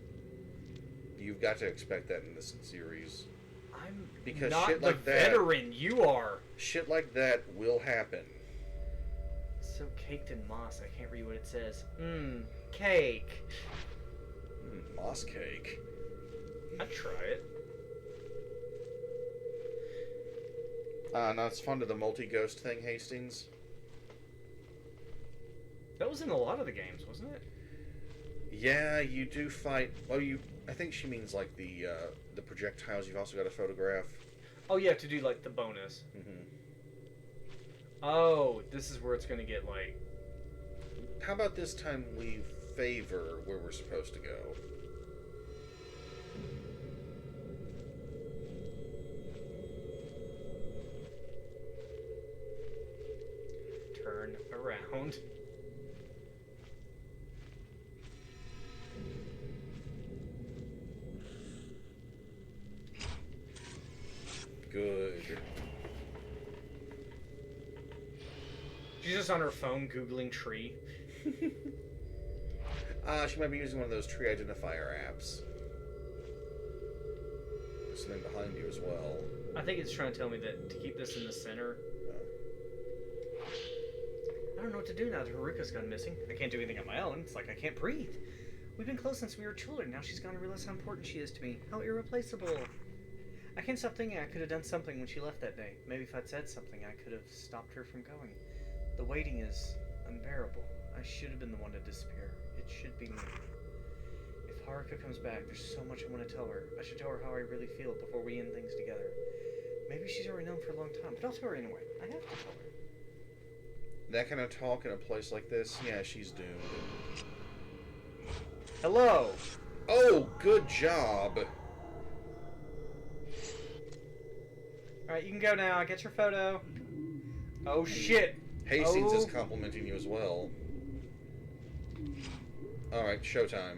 You've got to expect that in this series. I'm Because not shit the like that- veteran. You are. Shit like that will happen. So caked in moss, I can't read what it says. Cake. Moss cake. I'd try it. Now it's fun to the multi-ghost thing, Hastings. That was in a lot of the games, wasn't it? Yeah, you do fight. Well, I think she means like the projectiles. You've also got to photograph. Oh yeah, to do like the bonus. Mm-hmm. Oh, this is where it's gonna get like. How about this time we favor where we're supposed to go? Turn around. Good. She's just on her phone Googling tree. She might be using one of those tree identifier apps. There's something behind you as well. I think it's trying to tell me that to keep this in the center. I don't know what to do now that Haruka's gone missing. I can't do anything on my own. It's like I can't breathe. We've been close since we were children. Now she's gone to realize how important she is to me. How irreplaceable. I can't stop thinking I could have done something when she left that day. Maybe if I'd said something, I could have stopped her from going. The waiting is unbearable. I should have been the one to disappear. It should be me. If Haruka comes back, there's so much I want to tell her. I should tell her how I really feel before we end things together. Maybe she's already known for a long time, but I'll tell her anyway. I have to tell her. That kind of talk in a place like this, yeah, she's doomed. Hello! Oh, good job! Alright, you can go now. Get your photo. Oh, shit. Hastings is complimenting you as well. Alright, showtime.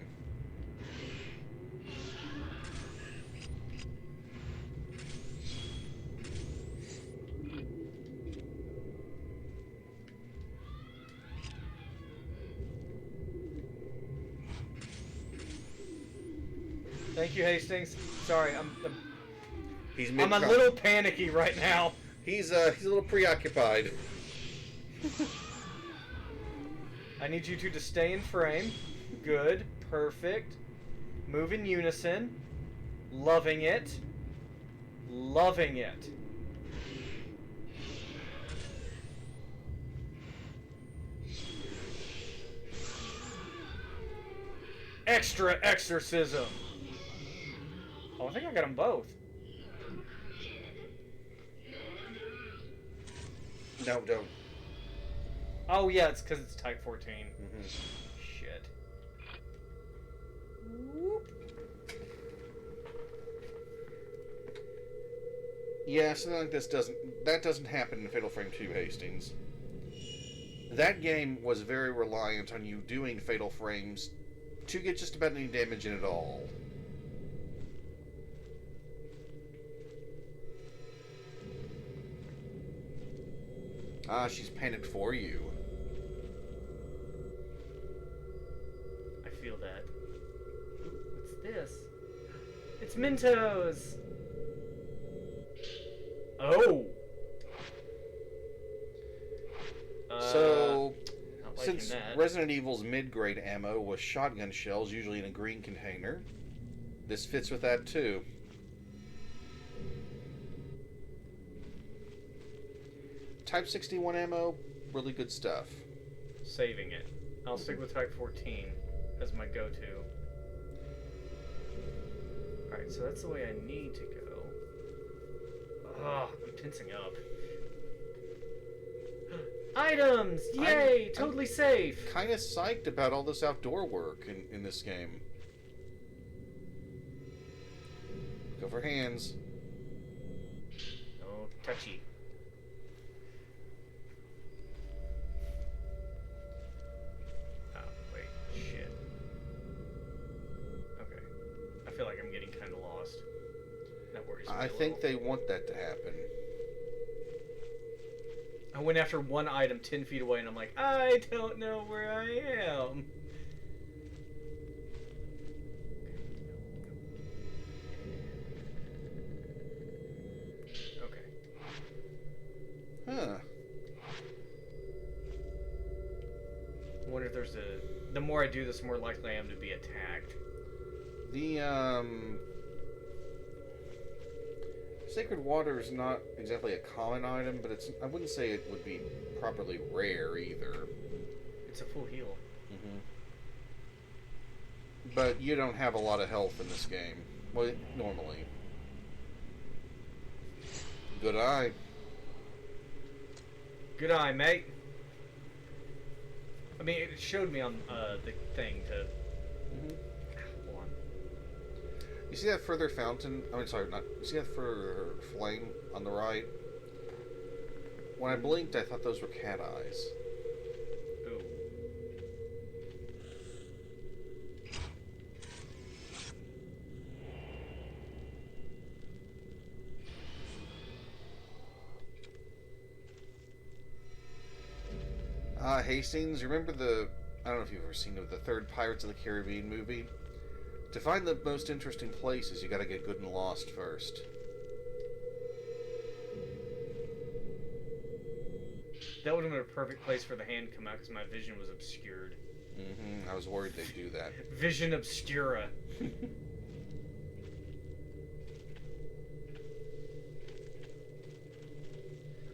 Thank you, Hastings. Sorry, I'm a Mid-com. little panicky right now. He's a little preoccupied. I need you two to stay in frame. Good. Perfect. Move in unison. Loving it. Loving it. Extra exorcism. Oh, I think I got them both. No, don't. Oh, yeah, it's because it's type 14. Mm-hmm. Shit. Whoop. Yeah, something like this doesn't happen in Fatal Frame 2, Hastings. That game was very reliant on you doing Fatal Frames to get just about any damage in at all. Ah, she's panicked for you. I feel that. What's this? It's Mentos! Oh! So, not liking since that. Resident Evil's mid-grade ammo was shotgun shells, usually in a green container, this fits with that too. Type 61 ammo, really good stuff. Saving it. I'll stick with type 14 as my go-to. Alright, so that's the way I need to go. Oh, I'm tensing up. Items! Yay! Totally safe! Kind of psyched about all this outdoor work in this game. Go for hands. No touchy. Oh, wait. Shit. Okay. I feel like I'm getting kind of lost. That worries me I a think little. they want that to happen. I went after one item 10 feet away and I'm like, I don't know where I am. Okay. Huh. I wonder if there's a... The more I do this, the more likely I am to be attacked. The, Sacred Water is not exactly a common item, but I wouldn't say it would be properly rare either. It's a full heal. Mm-hmm. But you don't have a lot of health in this game. Well, normally. Good eye. Good eye, mate. I mean, it showed me on the thing to... Mm-hmm. Hold on. You see that further fountain? I mean, sorry, not. You see that further flame on the right? When I blinked, I thought those were cat eyes. Ooh. Hastings, remember I don't know if you've ever seen the third Pirates of the Caribbean movie? To find the most interesting places, you gotta get good and lost first. That would have been a perfect place for the hand to come out because my vision was obscured. Mm-hmm. I was worried they'd do that. Vision obscura.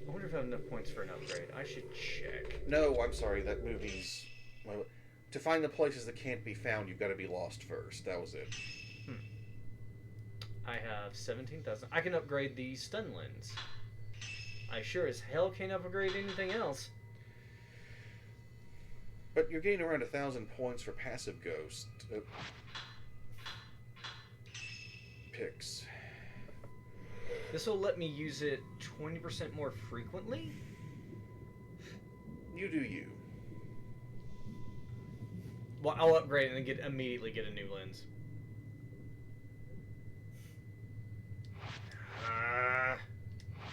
I wonder if I have enough points for an upgrade. I should check. No, I'm sorry, that movie's... Well, to find the places that can't be found, you've got to be lost first. That was it. I have 17,000. I can upgrade the stun lens. I sure as hell can't upgrade anything else. But you're getting around 1,000 points for passive ghost picks. This will let me use it 20% more frequently? You do you. Well, I'll upgrade and then immediately get a new lens.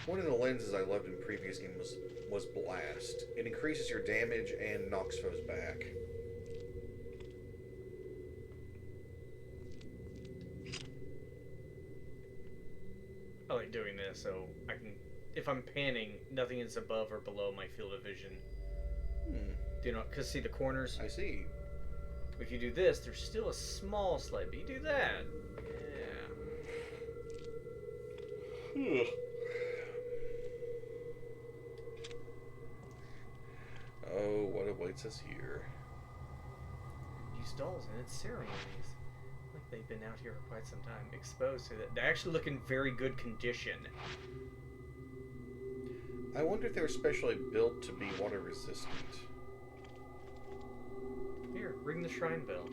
One of the lenses I loved in the previous game was Blast. It increases your damage and knocks foes back. I like doing this so I can, if I'm panning, nothing is above or below my field of vision. Do you know? Because see the corners. I see. If you do this, there's still a small slight. But you do that, yeah. Oh, what awaits us here? Use dolls in its ceremonies. Like they've been out here for quite some time, exposed to that. They actually look in very good condition. I wonder if they were specially built to be water resistant. Here, ring the shrine bell.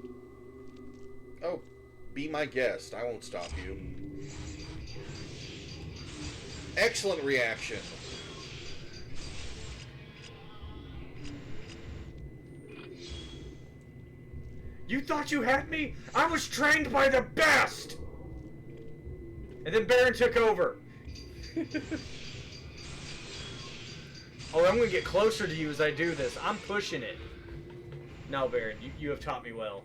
Oh, be my guest. I won't stop you. Excellent reaction. You thought you had me? I was trained by the best! And then Baron took over. Oh, I'm gonna get closer to you as I do this. I'm pushing it. No, Baron, you have taught me well.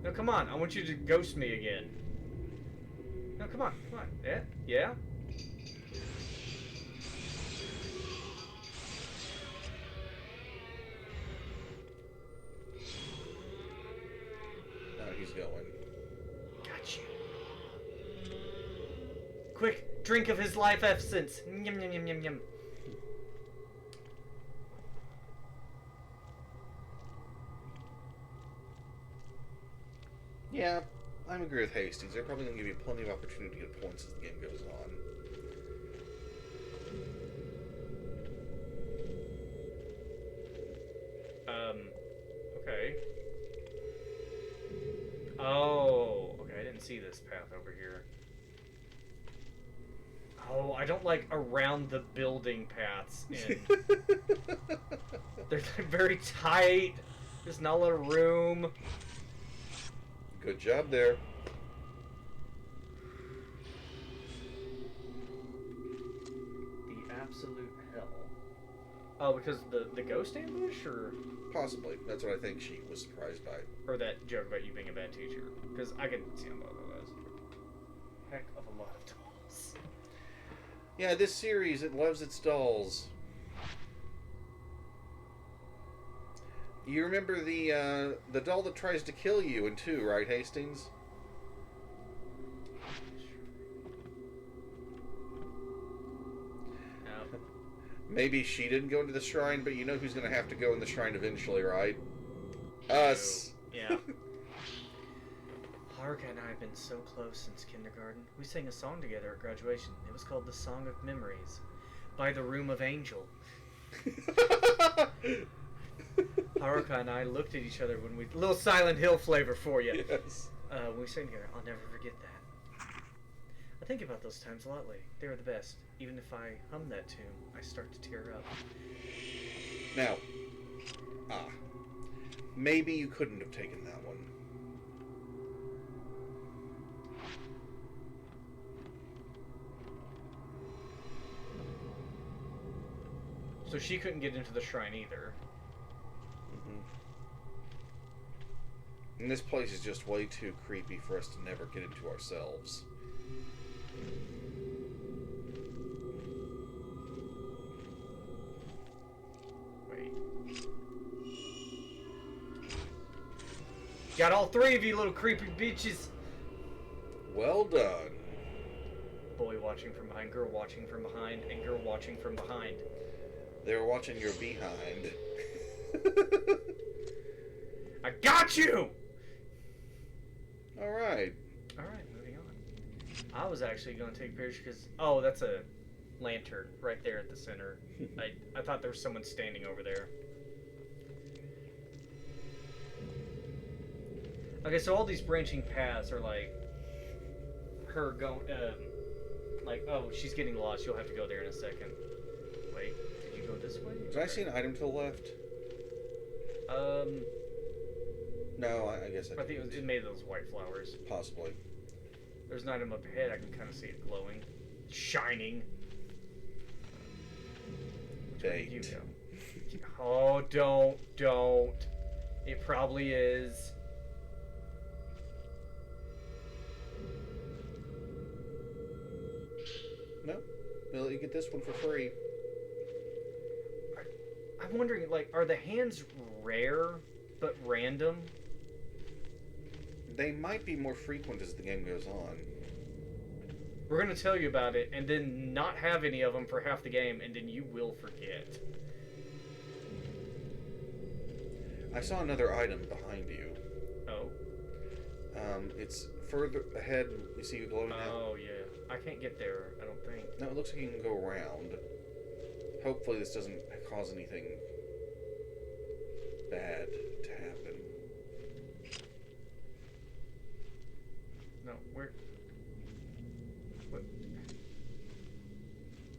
No, come on. I want you to ghost me again. No, come on. Come on. Yeah? Yeah? Now he's going. Got you. Quick, drink of his life essence. Yum, yum, yum, yum, yum. Yeah, I agree with Hastings. They're probably going to give you plenty of opportunity to get points as the game goes on. Okay. Oh, okay, I didn't see this path over here. Oh, I don't like around the building paths. They're very tight. There's not a lot of room. Good job there. The absolute hell. Oh, because the ghost ambush, or Possibly. That's what I think she was surprised by. or that joke about you being a bad teacher? Because I can see on both of those. Heck of a lot of dolls. Yeah, this series, it loves its dolls. You remember the doll that tries to kill you in 2, right, Hastings? No. Maybe she didn't go into the shrine, but you know who's going to have to go in the shrine eventually, right? Us. Yeah. Haruka and I have been so close since kindergarten. We sang a song together at graduation. It was called The Song of Memories by the Room of Angel. Haruka and I looked at each other when we... Little Silent Hill flavor for you. Yes. When we sang together. I'll never forget that. I think about those times a lot lately. They were the best. Even if I hum that tune, I start to tear up. Now, maybe you couldn't have taken that one. So she couldn't get into the shrine either. And this place is just way too creepy for us to never get into ourselves. Wait. Got all 3 of you little creepy bitches. Well done. Boy watching from behind, girl watching from behind, and girl watching from behind. They were watching your behind. I got you! Alright. Alright, moving on. I was actually going to take a picture because... Oh, that's a lantern right there at the center. I thought there was someone standing over there. Okay, so all these branching paths are like... her go, like, oh, she's getting lost. You'll have to go there in a second. Wait, did you go this way? Did I see an item to the left? No, I guess I think it made those white flowers. Possibly. There's an item up ahead. I can kind of see it glowing, shining. Bait. You go. Oh, don't. It probably is. No. Well, you get this one for free. I'm wondering, like, are the hands rare but random? They might be more frequent as the game goes on. We're going to tell you about it and then not have any of them for half the game, and then you will forget. I saw another item behind you. Oh? It's further ahead. You see it glowing now? Oh, yeah. I can't get there, I don't think. No, it looks like you can go around. Hopefully this doesn't cause anything bad to happen. No, where? What?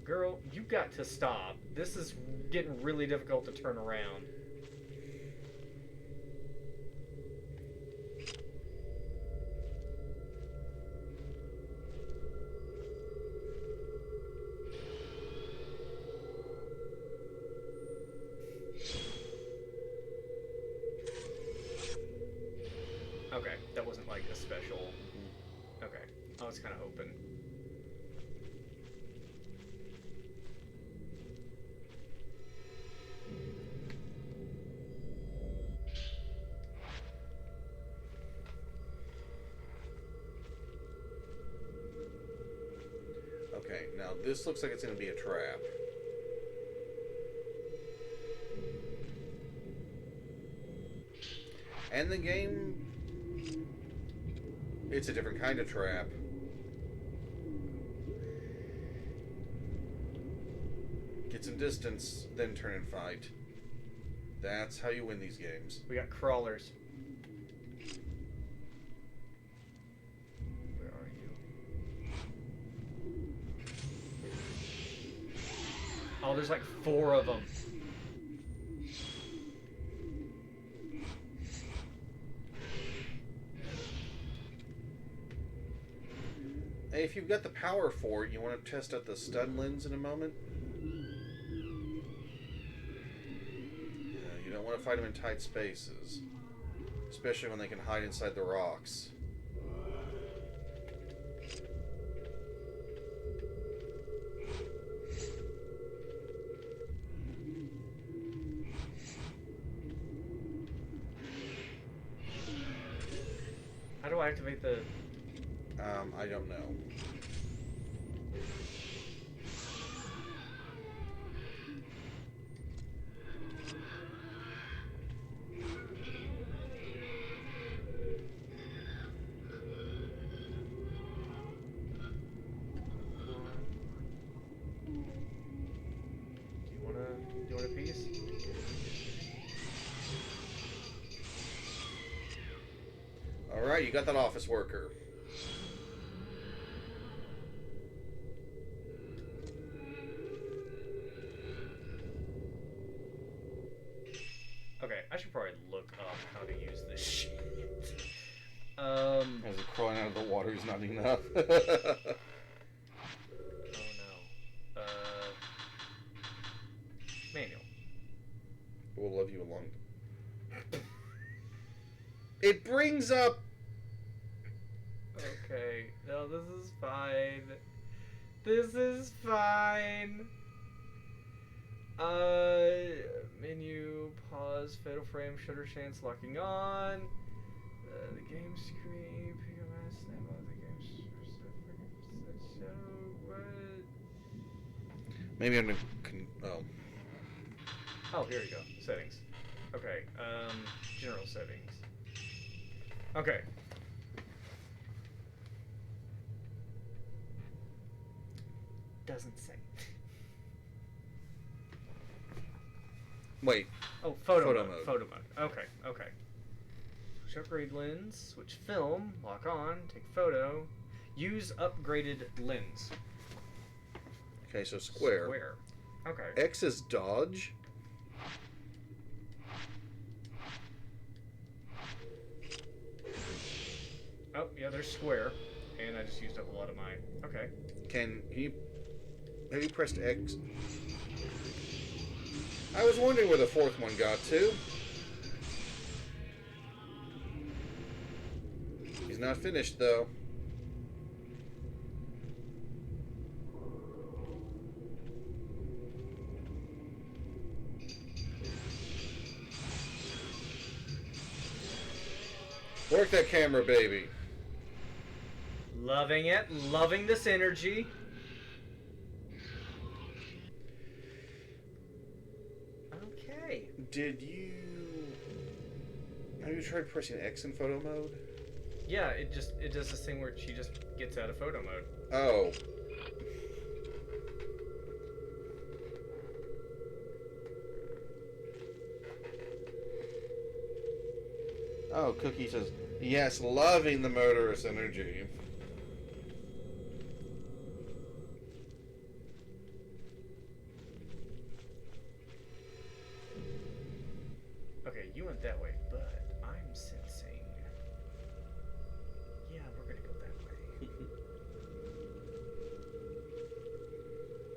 Girl, you got to stop. This is getting really difficult to turn around. Okay, that wasn't like a special. Okay, I was kind of hoping. Okay, now this looks like it's going to be a trap. And the game, it's a different kind of trap. Get some distance, then turn and fight. That's how you win these games. We got crawlers. Where are you? Oh, there's like 4 of them. Hey, if you've got the power for it, you want to test out the stun lens in a moment? Yeah, you don't want to fight them in tight spaces. Especially when they can hide inside the rocks. How do I activate the... I don't know. Do you want a piece? Alright, you got that office worker. Okay, I should probably look up how to use this shit. As it crawling out of the water is not enough. Oh no. Manual. We'll love you along. It brings up... Okay, no, this is fine. This is fine. Menu, pause, photo frame, shutter chance locking on. The game screen, pick a mouse, snap on the game show, what? Maybe I'm gonna... Oh. Oh, here we go. Settings. Okay, general settings. Okay. Doesn't say. Wait. Oh, photo Photo mode. mode. Photo mode. Okay, okay. Switch upgrade lens, switch film, lock on, take photo. Use upgraded lens. Okay, so square. Square. Okay. X is dodge. Oh, yeah, there's square. And I just used up a lot of mine. Okay. Can you... Have you pressed X? I was wondering where the fourth one got to. He's not finished, though. Work that camera, baby. Loving it. Loving this energy. Okay. Did you... Have you tried pressing X in photo mode? Yeah, it does this thing where she just gets out of photo mode. Oh. Oh, Cookie says, yes, loving the murderous energy. Okay, you went that way, but I'm sensing... Yeah, we're gonna go that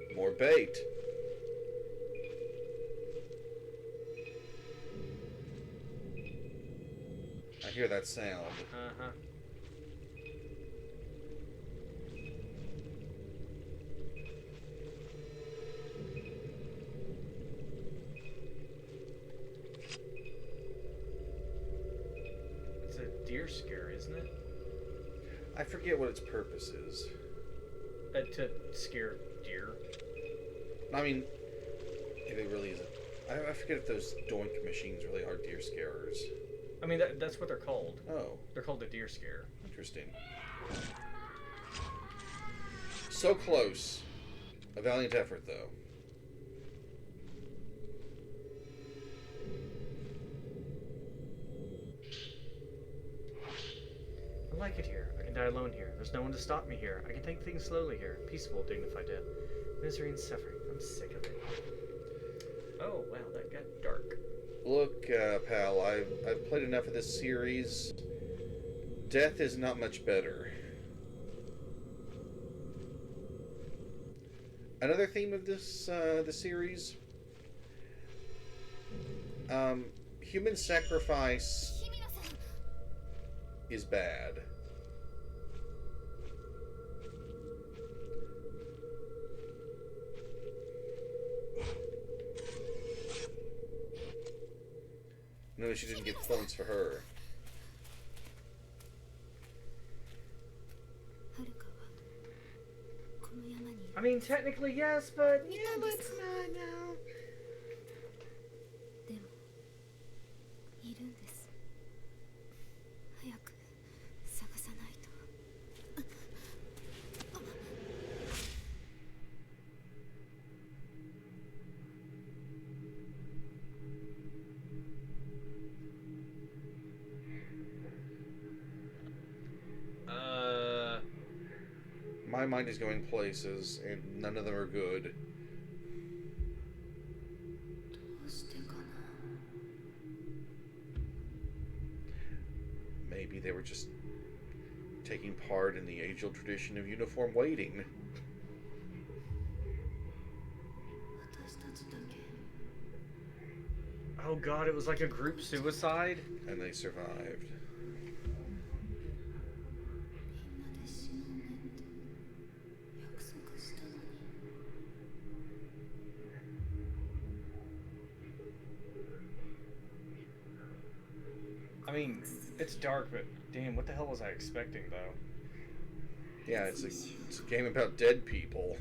way. More bait. I hear that sound. Uh-huh. It's a deer scare, isn't it? I forget what its purpose is. To scare deer. I mean, if it really isn't. I forget if those doink machines really are deer scarers. I mean, that's what they're called. Oh, They're called a deer scare. interesting. So close. A valiant effort, though. I like it here. I can die alone here. There's no one to stop me here. I can take things slowly here. Peaceful, dignified death. Misery and suffering. I'm sick of it. Oh, wow, that got dark. Look, pal, I've played enough of this series. Death is not much better. Another theme of this the series. Human sacrifice is bad. Notice you didn't get points for her. I mean, technically yes, but yeah, let's not now. My mind is going places, and none of them are good. Maybe they were just taking part in the age-old tradition of uniform waiting. Oh god, it was like a group suicide? And they survived. I mean, it's dark, but damn, what the hell was I expecting, though? Yeah, it's a game about dead people.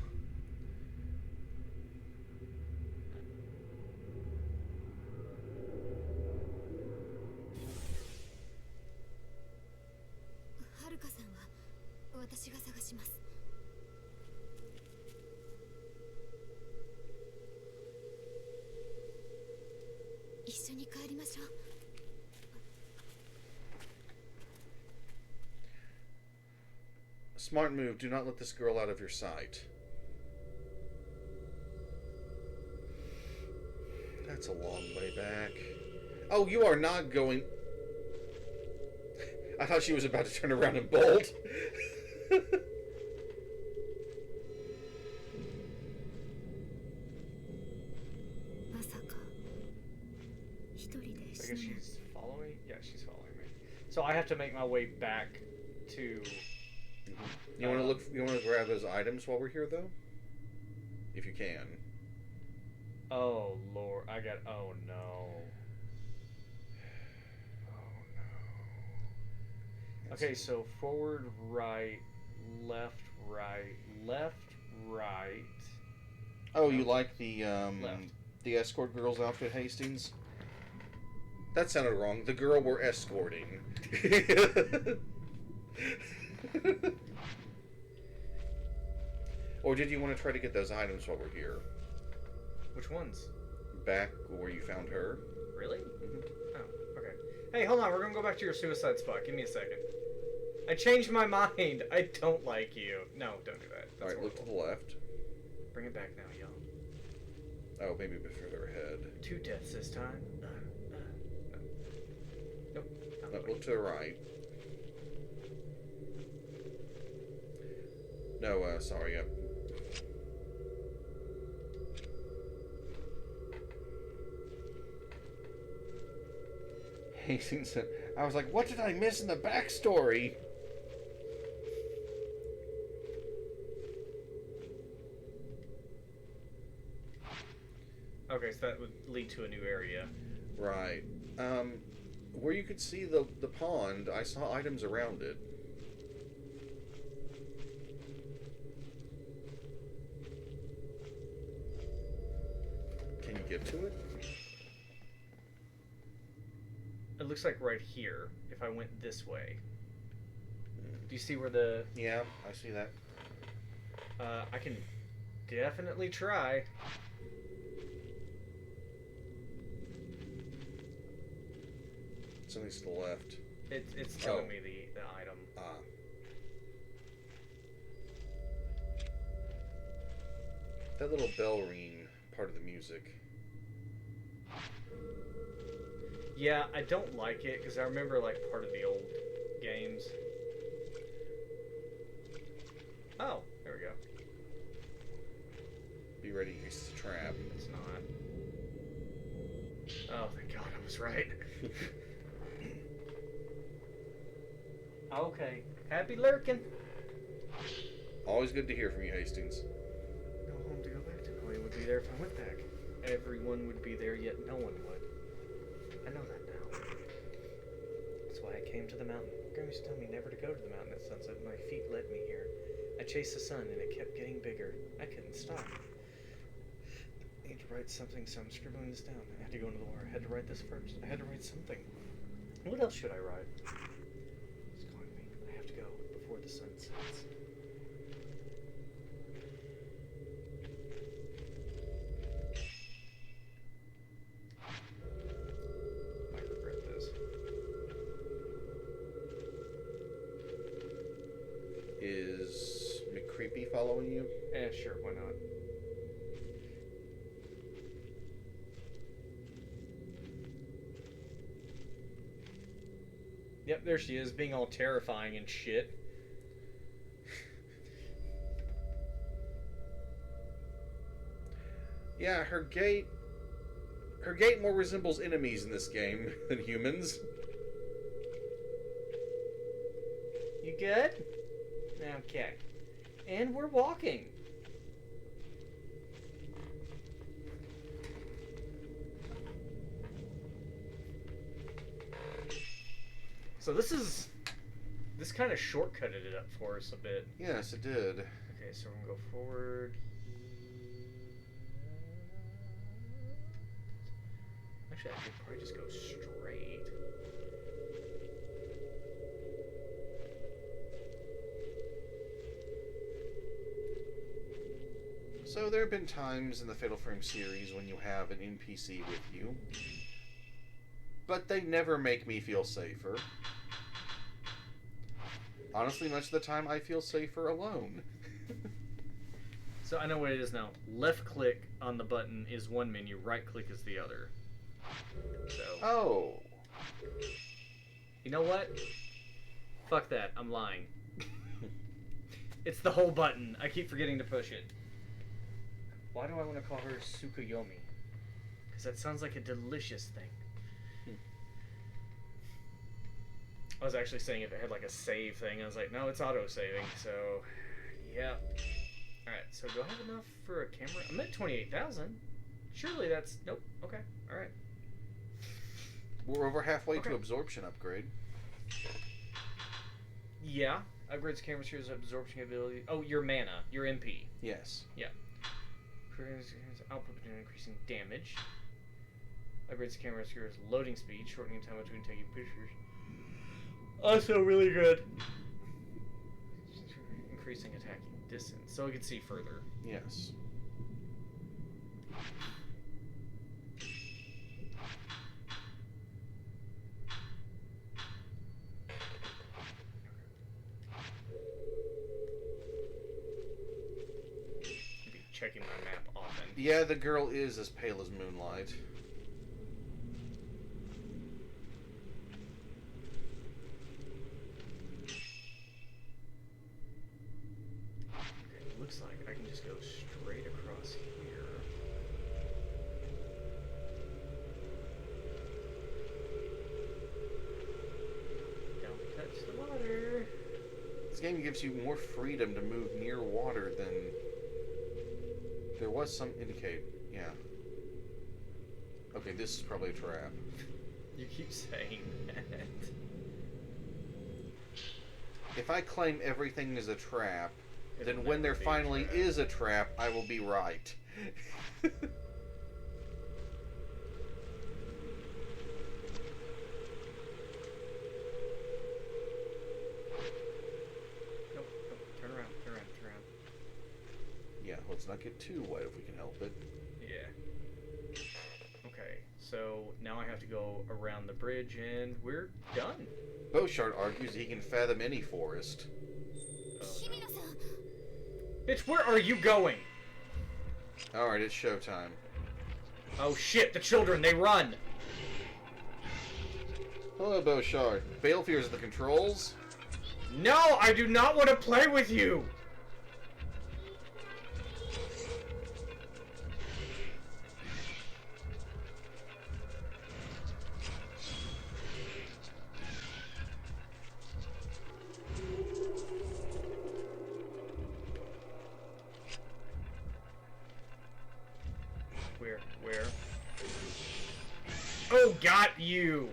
Smart move. Do not let this girl out of your sight. That's a long way back. Oh, you are not going... I thought she was about to turn around and bolt. まさか一人で I 死 guess ぬなんて she's following. Yeah, she's following me. So I have to make my way back to. You want to look? You want to grab those items while we're here, though, if you can. Oh Lord, I got. Oh no. Oh no. Okay, so forward, right, left, right, left, right. Oh, you like the Left. the escort girl's outfit, Hastings? That sounded wrong. The girl we're escorting. Or did you want to try to get those items while we're here? Which ones? Back where you found her? Really? Oh, okay. Hey, hold on. We're gonna go back to your suicide spot. Give me a second. I changed my mind. I don't like you. No, don't do that. That's Alright, look to the horrible. left. Bring it back now, y'all. Oh, maybe a bit further ahead. 2 deaths this time. No. Nope. Not No, the way. look to the right. No, sorry, Hastings, I was like, what did I miss in the backstory? Okay, so that would lead to a new area. Right. Where you could see the pond, I saw items around it. Can you get to it? It looks like right here, if I went this way. Do you see where the... Yeah, I see that. I can definitely try. Something's to the left. It's telling Oh. me the item. Ah. That little bell ring, part of the music. Yeah, I don't like it, because I remember, like, part of the old games. Oh, there we go. Be ready, it's a trap. It's not. Oh, thank God I was right. Okay. Happy lurking. Always good to hear from you, Hastings. No home to go back to. No one would be there if I went back. Everyone would be there, yet no one would. I know that now. That's why I came to the mountain. Grandma used to tell me never to go to the mountain at sunset. My feet led me here. I chased the sun, and it kept getting bigger. I couldn't stop. I need to write something, so I'm scribbling this down. I had to go into the war. I had to write this first. I had to write something. What else should I write? It's calling me. I have to go before the sun sets. I regret this. Is McCreepy following you? Sure, why not? Yep, there she is, being all terrifying and shit. Yeah, her gait more resembles enemies in this game than humans. You good? Okay. And we're walking. So this kind of shortcutted it up for us a bit. Yes, it did. Okay, so we're gonna go forward. Actually, I could probably just go straight. So there have been times in the Fatal Frame series when you have an NPC with you, but they never make me feel safer. Honestly, much of the time I feel safer alone. So I know what it is now. Left click on the button is one menu, right click is the other. So. Oh. You know what? Fuck that. I'm lying. It's the whole button. I keep forgetting to push it. Why do I want to call her Tsukuyomi? Because that sounds like a delicious thing. I was actually saying if it had like a save thing. I was like, no, it's auto-saving. So, yeah. Alright, so do I have enough for a camera? I'm at 28,000. Surely that's... Nope. Okay. Alright. We're over halfway Okay. to absorption upgrade. Yeah. Upgrades camera series absorption ability. Oh, your mana. Your MP. Yes. Yeah. Output and increasing damage. Upgrades camera series loading speed, shortening time between taking pictures. Also really good. Increasing attacking distance, so we can see further. Yes. Be checking my map often. Yeah, the girl is as pale as moonlight. Okay, looks like I can just go straight across here. Don't touch the water. This game gives you more freedom to move near water than... There was some indicate, yeah. Okay, this is probably a trap. You keep saying that. If I claim everything is a trap, It'll then when there never be a finally trap. is a trap, I will be right. Nope, nope. Turn around, turn around, turn around. Yeah, let's not get too wet if we can help it. Yeah. Okay, so now I have to go around the bridge and we're done. Beauchard argues he can fathom any forest. Oh, no. 姫野さん Bitch, where are you going? Alright, it's showtime. Oh shit, the children, they run! Hello, Beauchard. Baelfyr's at the controls? No, I do not want to play with you! Where? Oh, got you!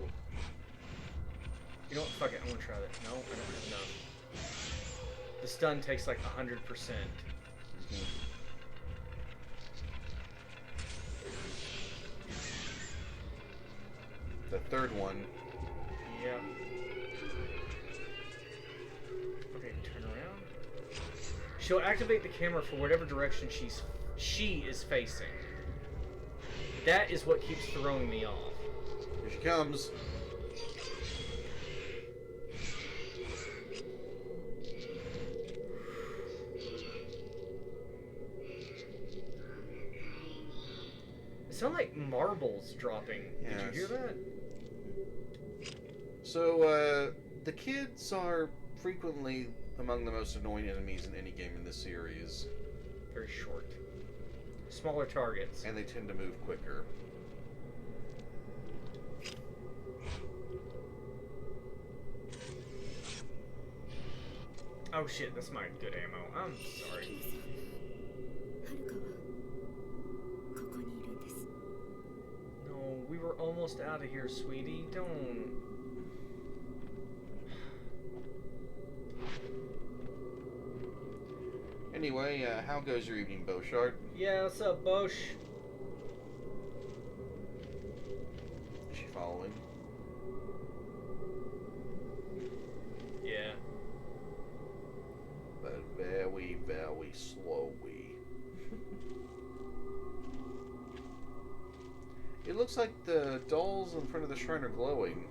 You know what? Fuck it. I want to try that. No, I don't have enough. The stun takes like 100%. The third one. Yeah. Okay, turn around. She'll activate the camera for whatever direction she is facing. That is what keeps throwing me off. Here she comes. It sounded like marbles dropping. Yes. Did you hear that? So, the kids are frequently among the most annoying enemies in any game in this series. Very short. Smaller targets. And they tend to move quicker. Oh shit, that's my good ammo. I'm sorry. 姫野さんはるかはここにいるんです No, we were almost out of here, sweetie. Don't. Anyway, how goes your evening, Beauchard? Yeah, what's up, Bosch? Is she following? Yeah. But very, very slowly. It looks like the dolls in front of the shrine are glowing.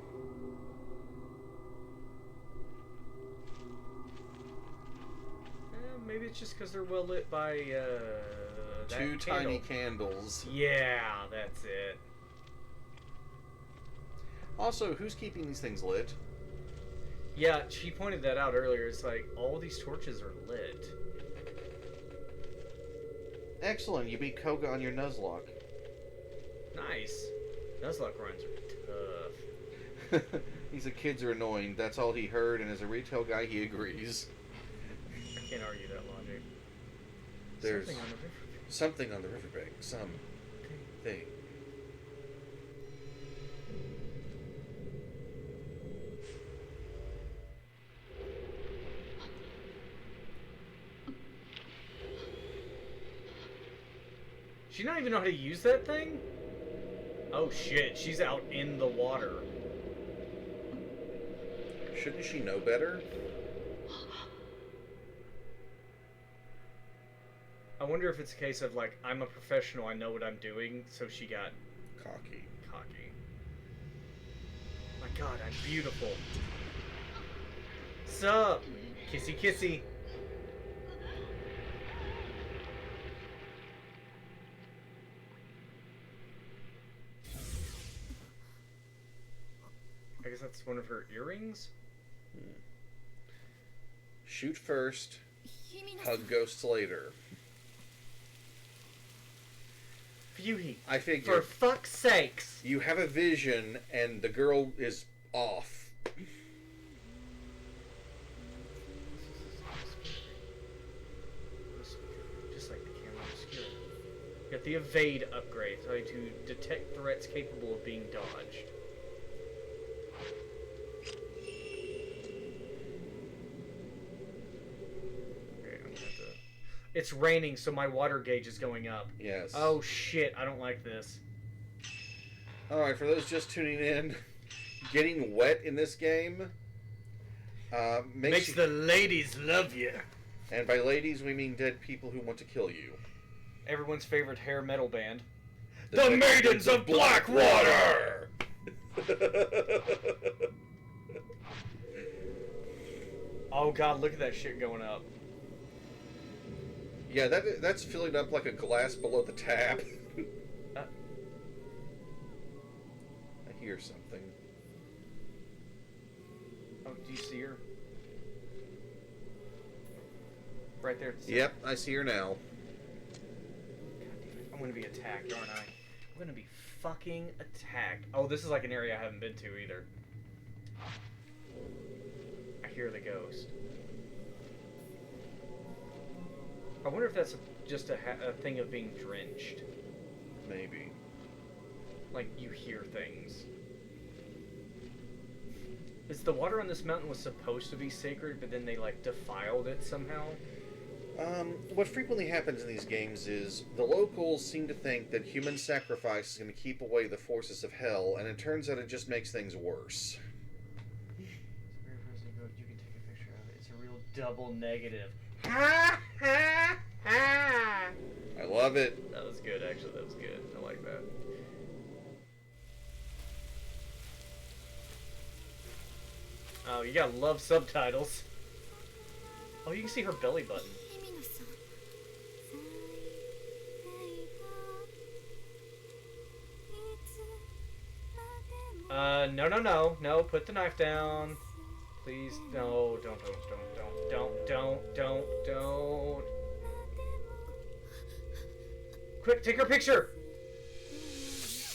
it's just because they're well lit by that Two candle. tiny candles. Yeah, that's it. Also, who's keeping these things lit? Yeah, she pointed that out earlier. It's like all these torches are lit. Excellent, you beat Koga on your Nuzlocke. Nice. Nuzlocke runs are tough. He said kids are annoying. That's all he heard, and as a retail guy, he agrees. I can't argue that logic. There's Something on the river. something on the riverbank. Some thing. She don't even know how to use that thing? Oh shit, she's out in the water. Shouldn't she know better? I wonder if it's a case of like, I'm a professional, I know what I'm doing, so she got Cocky. cocky. My god, I'm beautiful. Sup? Kissy kissy. I guess that's one of her earrings? Shoot first, 日々野さん hug ghosts later. Beauty. I For figure fuck's sakes. you have a vision and the girl is off. Just like the camera obscure. Got the evade upgrade, so to detect threats capable of being dodged. Okay, I'm gonna have to... It's raining, so my water gauge is going up. Yes. Oh shit, I don't like this. Alright, for those just tuning in, getting wet in this game makes you, the ladies love you. and by ladies we mean dead people who want to kill you. Everyone's favorite hair metal band. The Maidens of Blackwater! Oh god, look at that shit going up. Yeah, that's filling up like a glass below the tap. Uh. I hear something. Oh, do you see her? Right there. Yep, I see her now. I'm gonna be attacked, aren't I? I'm gonna be fucking attacked. Oh, this is like an area I haven't been to either. I hear the ghost. I wonder if that's just a thing of being drenched. Maybe. Like, you hear things. Is the water on this mountain was supposed to be sacred, but then they, like, defiled it somehow? What frequently happens in these games is the locals seem to think that human sacrifice is going to keep away the forces of hell, and it turns out it just makes things worse. You can take a picture of it. It's a real double negative. Ha ha ha! I love it. That was good, actually. That was good. I like that. Oh, you gotta love subtitles. Oh, you can see her belly button. 日々野さんNo, put the knife down. Please, no, don't. Quick, take her picture!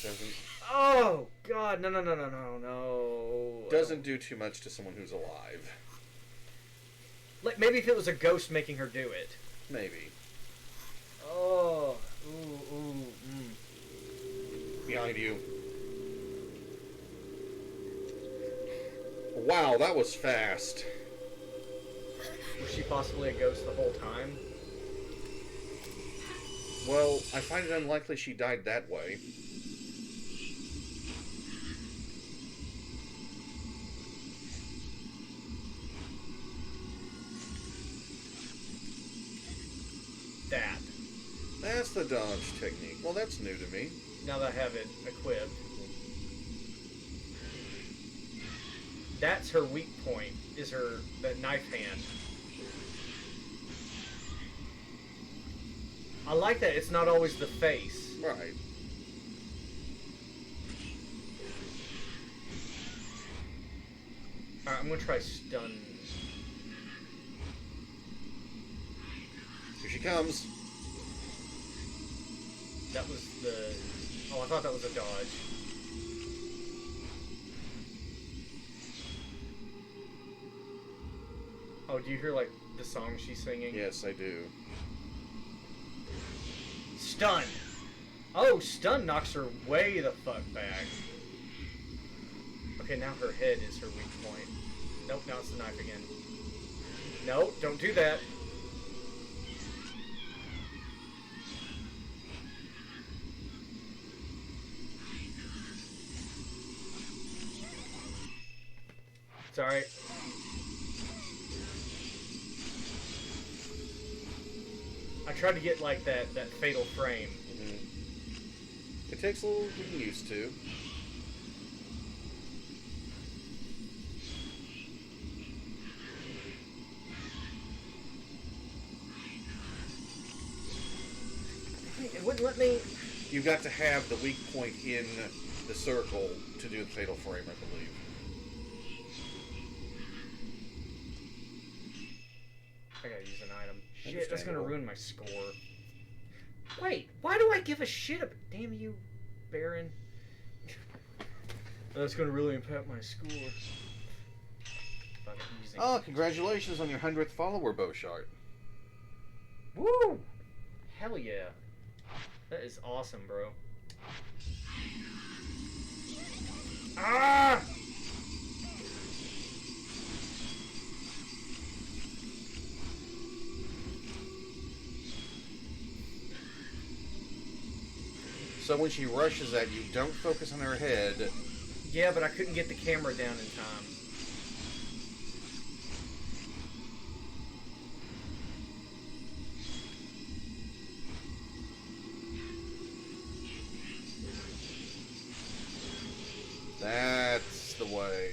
Doesn't, Oh, God, no. doesn't do too much to someone who's alive. Like, maybe if it was a ghost making her do it. Maybe. Oh, ooh. Behind you. Wow, that was fast. Was she possibly a ghost the whole time? Well, I find it unlikely she died that way. That. That's the dodge technique. Well, that's new to me. Now that I have it equipped. That's her weak point, is that knife hand. I like that it's not always the face. Right. Alright, I'm gonna try stun. Here she comes. That was the... Oh, I thought that was a dodge. Oh, do you hear, like, the song she's singing? Yes, I do. Stun! Oh, stun knocks her way the fuck back. Okay, now her head is her weak point. Nope, now it's the knife again. Nope, don't do that. It's alright. I tried to get like that fatal frame. Mm-hmm. It takes a little getting used to. It wouldn't let me. You've got to have the weak point in the circle to do the fatal frame, I believe. I gotta use an item. Shit, that's gonna Understandable. ruin my score. Wait, why do I give a shit about... Damn you, Baron. That's gonna really impact my score. If I'm using... Oh, congratulations on your 100th follower, Beauchart. Woo! Hell yeah. That is awesome, bro. Ah! So when she rushes at you, don't focus on her head. Yeah, but I couldn't get the camera down in time. That's the way.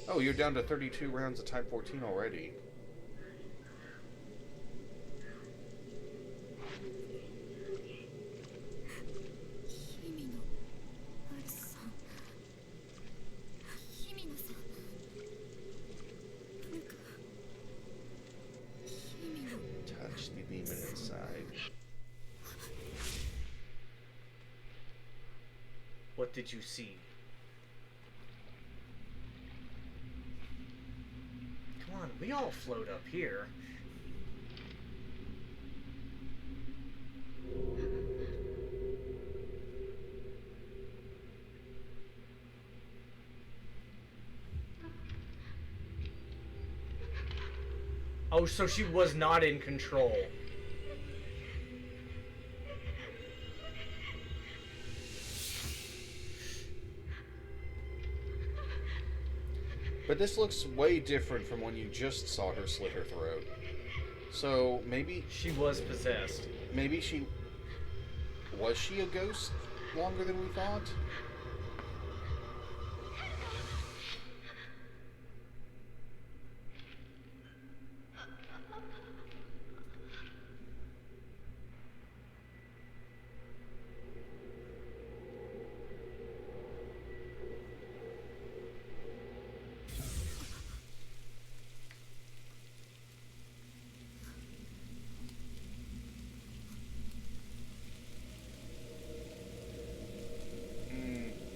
Oh, you're down to 32 rounds of Type 14 already. Touch the demon inside. What did you see? Come on, we all float up here. Oh, so she was not in control. But this looks way different from when you just saw her slit her throat. So maybe She was possessed. maybe she was she a ghost longer than we thought?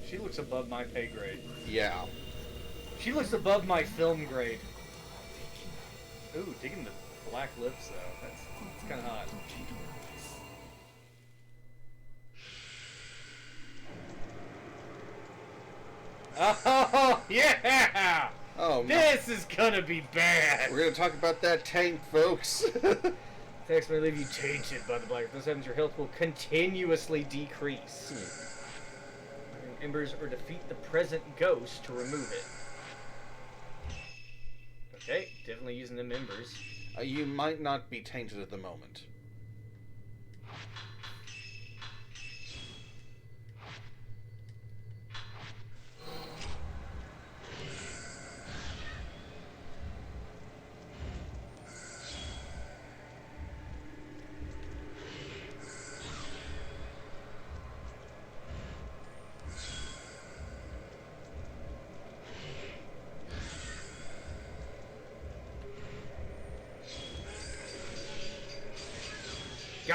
She looks above my pay grade. Yeah. She looks above my film grade. Ooh, digging the black lips though. That's kind of hot. Oh yeah! Oh, no. This is gonna be bad. We're gonna talk about that tank, folks. Attacks may leave you tainted by the black. This happens, your health will continuously decrease. Embers or defeat the present ghost to remove it. Okay, definitely using them embers. You might not be tainted at the moment.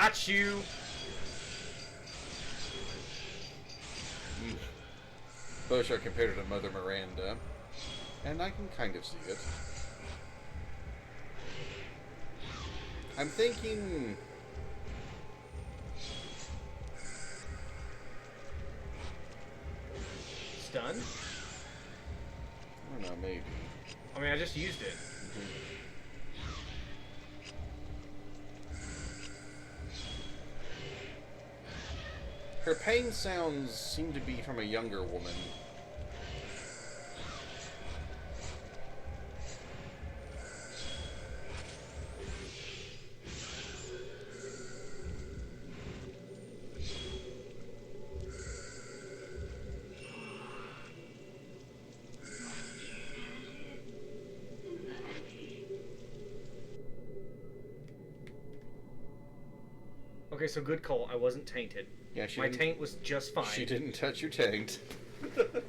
Got you. Baelfyr compared her to Mother Miranda, and I can kind of see it. I'm thinking... Stun? I don't know, maybe. I mean, I just used it. Her pain sounds seem to be from a younger woman. Okay, so good call. I wasn't tainted. Yeah, she My didn't- taint was just fine. She didn't touch your taint. It's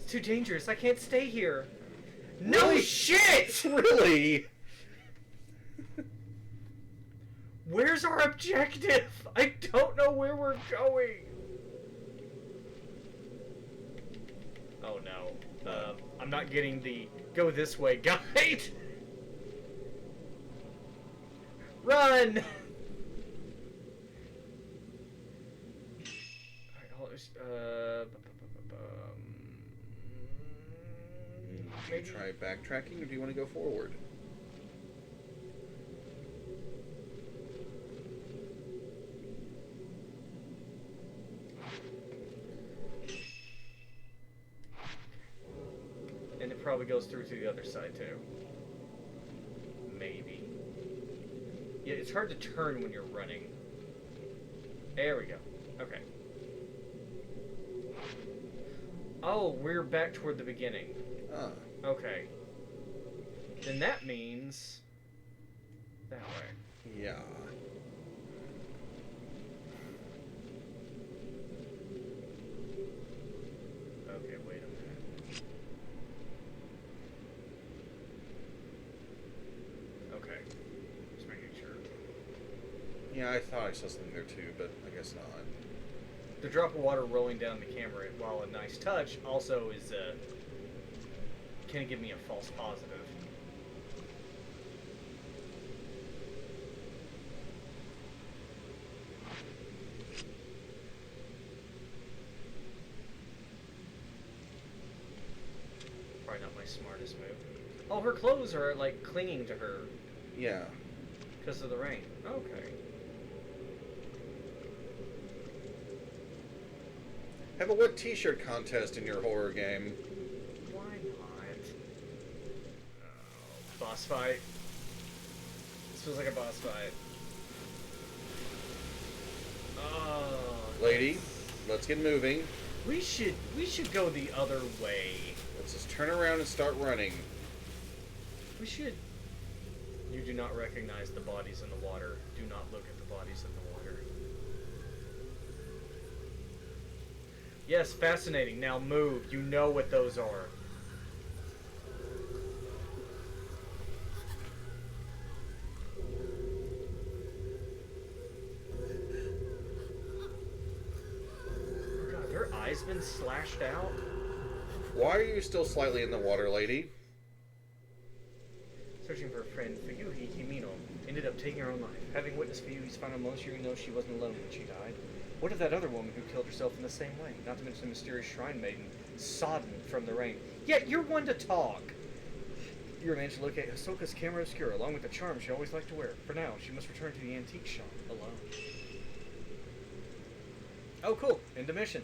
too dangerous. I can't stay here. No Really? shit! Really? Where's our objective? I don't know where we're going. Oh no. I'm not getting the go this way guide. Run! Maybe try backtracking, or do you want to go forward? And it probably goes through to the other side too. Maybe. Yeah, it's hard to turn when you're running. There we go. Okay. Oh, we're back toward the beginning. Ah. Okay. Then that means... that way. Yeah. Okay, wait a minute. Okay. Just making sure. Yeah, I thought I saw something there too, but I guess not. The drop of water rolling down the camera, while a nice touch, also is, can give me a false positive. Probably not my smartest move. Oh, her clothes are, like, clinging to her Yeah. because of the rain. Okay. Have a wet t-shirt contest in your horror game. Why not? Oh, boss fight. This feels like a boss fight. Oh. Lady, let's get moving. We should go the other way. Let's just turn around and start running. We should. You do not recognize the bodies in the water. Do not look at the bodies in the water. Yes, fascinating. Now move. You know what those are. Oh God, their eyes been slashed out. Why are you still slightly in the water, lady? Searching for a friend, Fuyuhi Himino ended up taking her own life. Having witnessed Fuyuhi's final moments, you know she wasn't alone when she died. What of that other woman who killed herself in the same way? Not to mention the mysterious shrine maiden, sodden from the rain. Yet you're one to talk! You managed to locate Hisoka's camera obscura, along with the charm she always liked to wear. For now, she must return to the antique shop alone. Oh, cool. End of mission.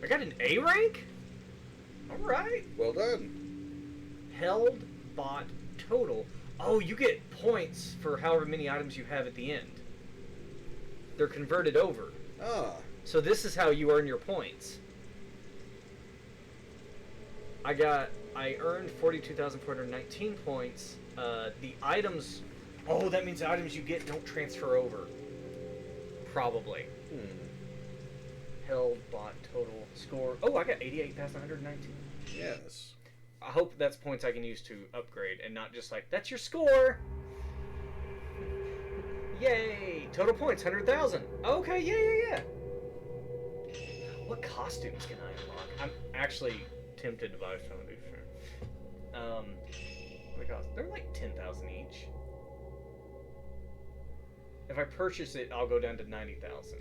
I got an A rank? Alright. Well done. Held, bought, total. Oh, you get points for however many items you have at the end. They're converted over. Ah. So this is how you earn your points. I earned 42,419 points. The items... Oh, that means the items you get don't transfer over. Probably. held, bought, total, score. Oh, I got 88 past 119. Yes. I hope that's points I can use to upgrade and not just like, that's your score! Yay! Total points, 100,000. Okay, yeah. What costumes can I unlock? I'm actually tempted to buy some of these. What cost? They're like 10,000 each. If I purchase it, I'll go down to 90,000.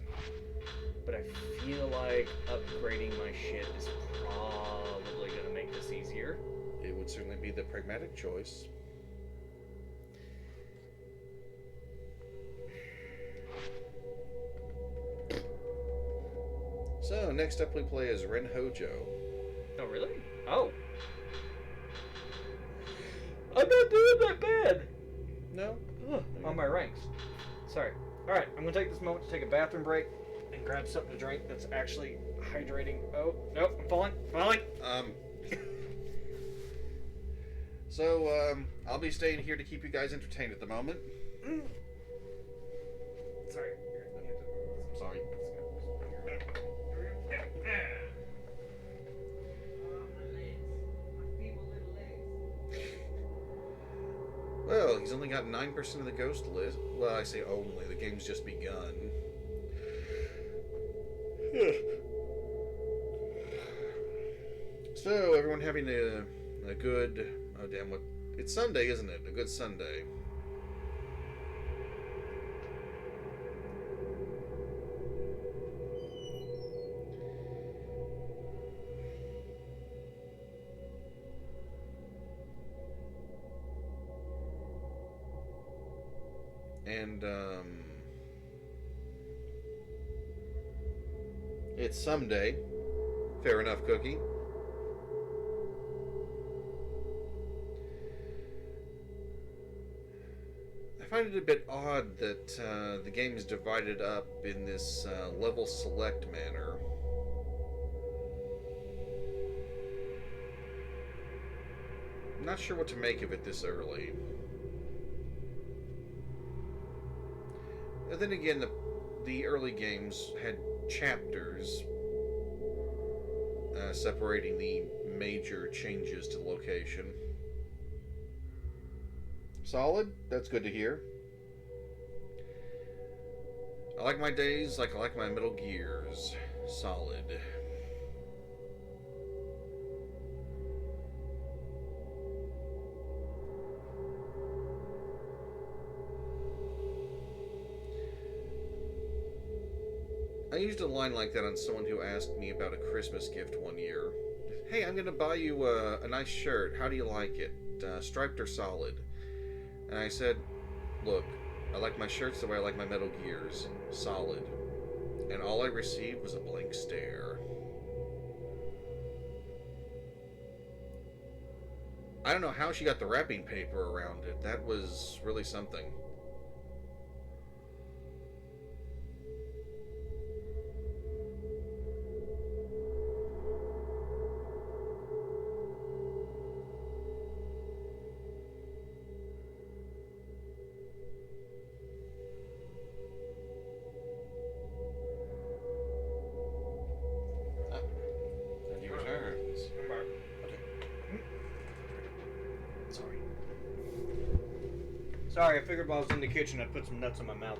But I feel like upgrading my shit is probably going to make this easier. It would certainly be the pragmatic choice. So, next up we play as Ren Hojo. Oh, really? Oh. I'm not doing that bad! No? Ugh, on my ranks. Sorry. Alright, I'm going to take this moment to take a bathroom break and grab something to drink that's actually hydrating. Oh, nope, I'm falling. So, I'll be staying here to keep you guys entertained at the moment. Sorry. I'm sorry. Well, he's only got 9% of the ghost list. Well, I say only. The game's just begun. So, everyone having a good... Oh, damn, what... It's Sunday, isn't it? A good Sunday. And, it's someday. Fair enough, Cookie. I find it a bit odd that the game is divided up in this level select manner. I'm not sure what to make of it this early. And then again, the early games had chapters separating the major changes to the location. Solid? That's good to hear. I like my days like I like my Metal Gears. Solid. I used a line like that on someone who asked me about a Christmas gift one year. Hey, I'm going to buy you a nice shirt. How do you like it? Striped or solid? And I said, look, I like my shirts the way I like my Metal Gears. Solid. And all I received was a blank stare. I don't know how she got the wrapping paper around it. That was really something. Sorry, I figured while I was in the kitchen I'd put some nuts in my mouth.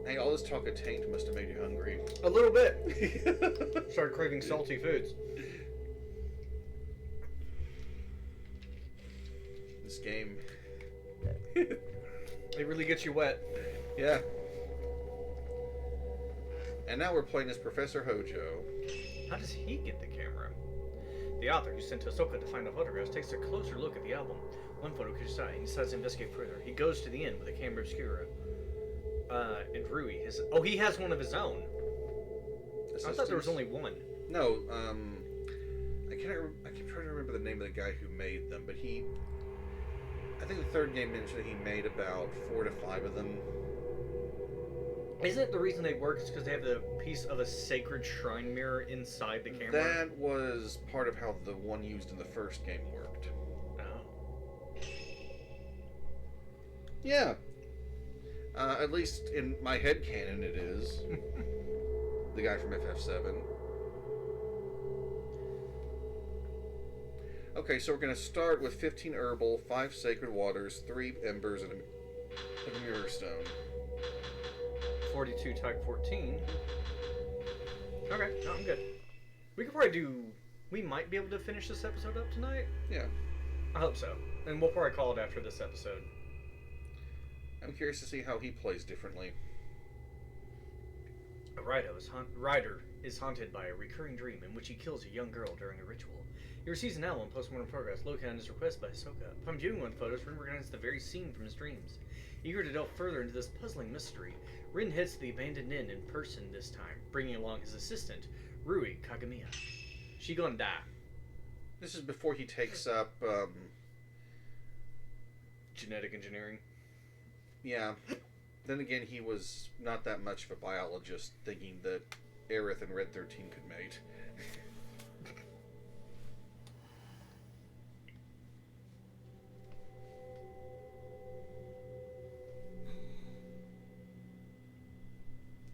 Hey, all this talk of taint must have made you hungry. A little bit. Started craving salty foods. This game. It really gets you wet. Yeah. And now we're playing as Professor Hojo. How does he get the camera? The author, who sent to Ahsoka to find the photographs, takes a closer look at the album. One photo catches his eye, and he decides to investigate further. He goes to the end with a camera obscura. And Rui, he has one of his own. I thought there was only one. No, I keep trying to remember the name of the guy who made them, but I think the third game mentioned that he made about 4 to 5 of them. Isn't it the reason they work is because they have the piece of a sacred shrine mirror inside the camera? That was part of how the one used in the first game worked. Oh. Yeah. At least in my head canon, it is. The guy from FF7. Okay, so we're going to start with 15 herbal, 5 sacred waters, 3 embers, and a mirror stone. 42 type 14. Okay, no, I'm good. We could probably do... We might be able to finish this episode up tonight. Yeah. I hope so. And we'll probably call it after this episode. I'm curious to see how he plays differently. A Ryder is haunted by a recurring dream in which he kills a young girl during a ritual. He receives an album post-mortem photographs located on his request by Ahsoka. Upon viewing one of the photos, Rin recognizes the very scene from his dreams. Eager to delve further into this puzzling mystery, Rin heads to the abandoned inn in person this time, bringing along his assistant, Rui Kagamiya. She gonna die. This is before he takes up, Genetic engineering. Yeah. Then again, he was not that much of a biologist, thinking that Aerith and Red 13 could mate.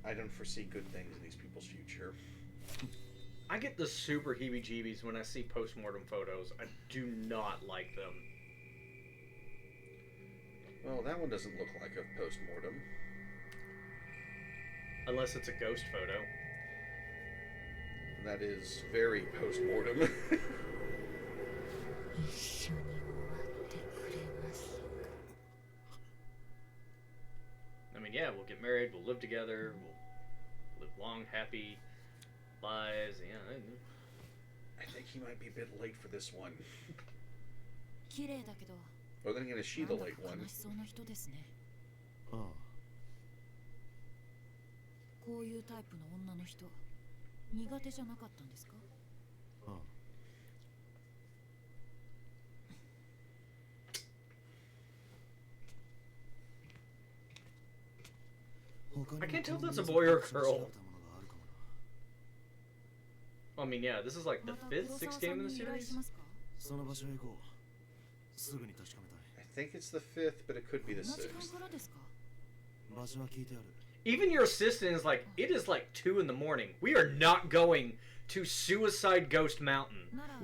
I don't foresee good things in these people's future. I get the super heebie-jeebies when I see post-mortem photos. I do not like them. Well, that one doesn't look like a post-mortem. Unless it's a ghost photo. That is very post-mortem. I mean, yeah, we'll get married, we'll live together, we'll live long, happy lives. Yeah. I think he might be a bit late for this one. 綺麗だけど Or then again, is she the なんだ late か one? 悲しそうな人ですね。あこういうタイプの女の人苦手じゃなかったんですか？ああ I can't tell if that's a boy or a girl. I mean, yeah, this is like the 5th, 6th game in the series. その場所へ行こう。すぐに確かめたい。 I think it's the 5th, but it could be the 同じ 6th. 間からですか？場所は聞いてある。 Even your assistant is like, it is like 2 in the morning. We are not going to Suicide Ghost Mountain. なら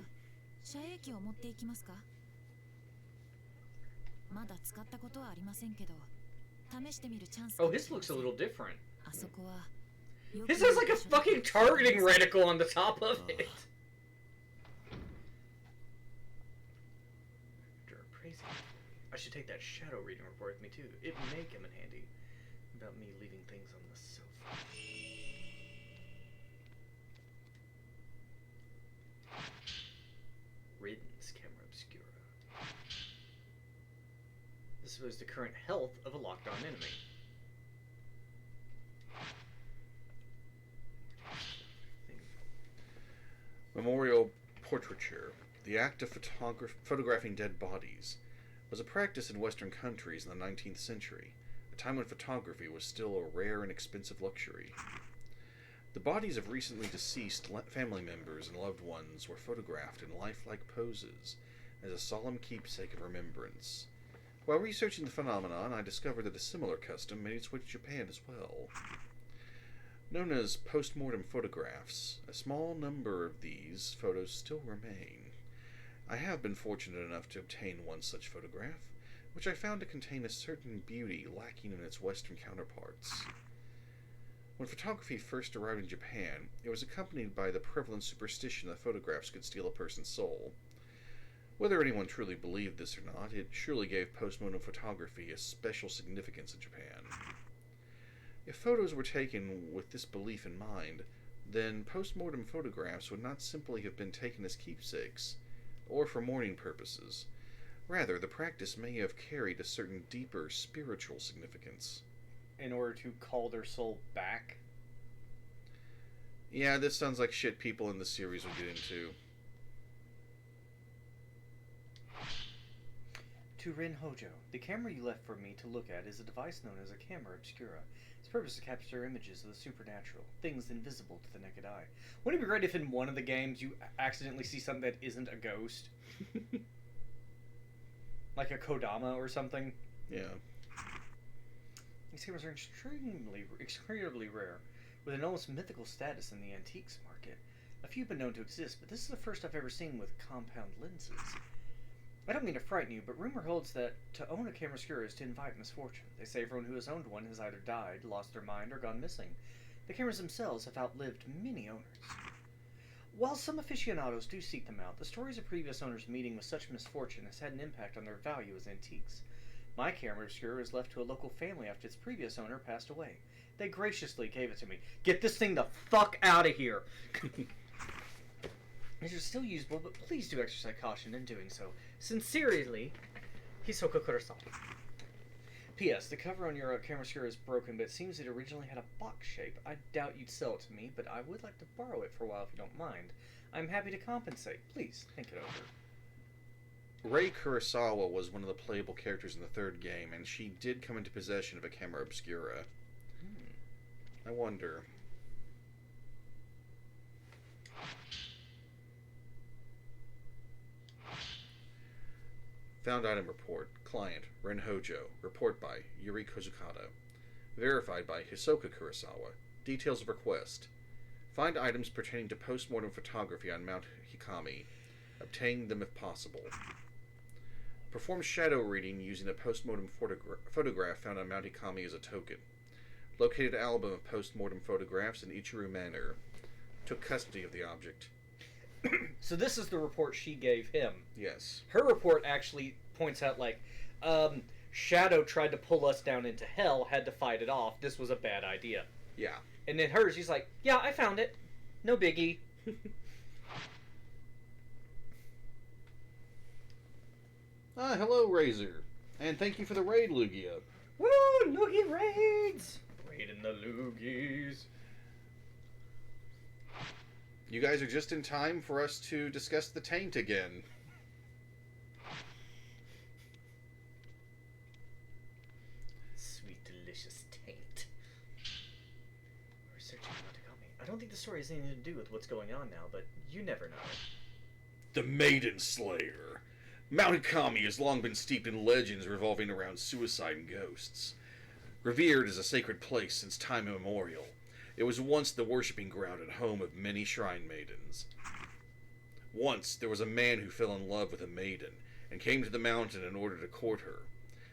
遮影機を持っていきますか？まだ使ったことはありませんけど、試してみるチャンス。 Oh, his looks a little different. あそこは。 His has like a fucking targeting reticle on the top of it. I should take that shadow reading report with me too. It may come in handy. About me leaving things on the sofa. Ridden's camera obscura. This was the current health of a locked on enemy. Memorial portraiture. The act of photographing dead bodies was a practice in Western countries in the 19th century, a time when photography was still a rare and expensive luxury. The bodies of recently deceased family members and loved ones were photographed in lifelike poses as a solemn keepsake of remembrance. While researching the phenomenon, I discovered that a similar custom made its way to Japan as well. Known as post-mortem photographs, a small number of these photos still remain. I have been fortunate enough to obtain one such photograph, which I found to contain a certain beauty lacking in its Western counterparts. When photography first arrived in Japan, it was accompanied by the prevalent superstition that photographs could steal a person's soul. Whether anyone truly believed this or not, it surely gave post-mortem photography a special significance in Japan. If photos were taken with this belief in mind, then post-mortem photographs would not simply have been taken as keepsakes, or for mourning purposes. Rather, the practice may have carried a certain deeper spiritual significance. In order to call their soul back? Yeah, this sounds like shit people in the series would get into. To Rin Hojo, the camera you left for me to look at is a device known as a camera obscura. Its purpose is to capture images of the supernatural, things invisible to the naked eye. Wouldn't it be great if in one of the games you accidentally see something that isn't a ghost? Like a Kodama or something? Yeah. These cameras are extremely rare, with an almost mythical status in the antiques market. A few have been known to exist, but this is the first I've ever seen with compound lenses. I don't mean to frighten you, but rumor holds that to own a camera obscura is to invite misfortune. They say everyone who has owned one has either died, lost their mind, or gone missing. The cameras themselves have outlived many owners. While some aficionados do seek them out, the stories of previous owners meeting with such misfortune has had an impact on their value as antiques. My camera obscura was left to a local family after its previous owner passed away. They graciously gave it to me. Get this thing the fuck out of here! It is still usable, but please do exercise caution in doing so. Sincerely, Hisoka Kurosawa. P.S. The cover on your camera obscura is broken, but it seems it originally had a box shape. I doubt you'd sell it to me, but I would like to borrow it for a while if you don't mind. I'm happy to compensate. Please, think it over. Rei Kurosawa was one of the playable characters in the third game, and she did come into possession of a camera obscura. I wonder. Found item report. Client, Ren Hojo. Report by Yuri Kozukata. Verified by Hisoka Kurosawa. Details of request. Find items pertaining to post-mortem photography on Mount Hikami. Obtain them if possible. Perform shadow reading using a post-mortem photograph found on Mount Hikami as a token. Located album of post-mortem photographs in Ichiru Manor. Took custody of the object. So this is the report she gave him. Yes. Her report actually points out, like, Shadow tried to pull us down into hell, had to fight it off. This was a bad idea. Yeah. And then hers, she's like, yeah, I found it. No biggie. Hello, Razor. And thank you for the raid, Lugia. Woo! Loogie raids! Raiding the Loogies. You guys are just in time for us to discuss the taint again. Sweet, delicious taint. Researching Matakami. I don't think the story has anything to do with what's going on now, but you never know. The Maiden Slayer. Mount Hikami has long been steeped in legends revolving around suicide and ghosts. Revered as a sacred place since time immemorial, it was once the worshipping ground and home of many shrine maidens. Once, there was a man who fell in love with a maiden and came to the mountain in order to court her.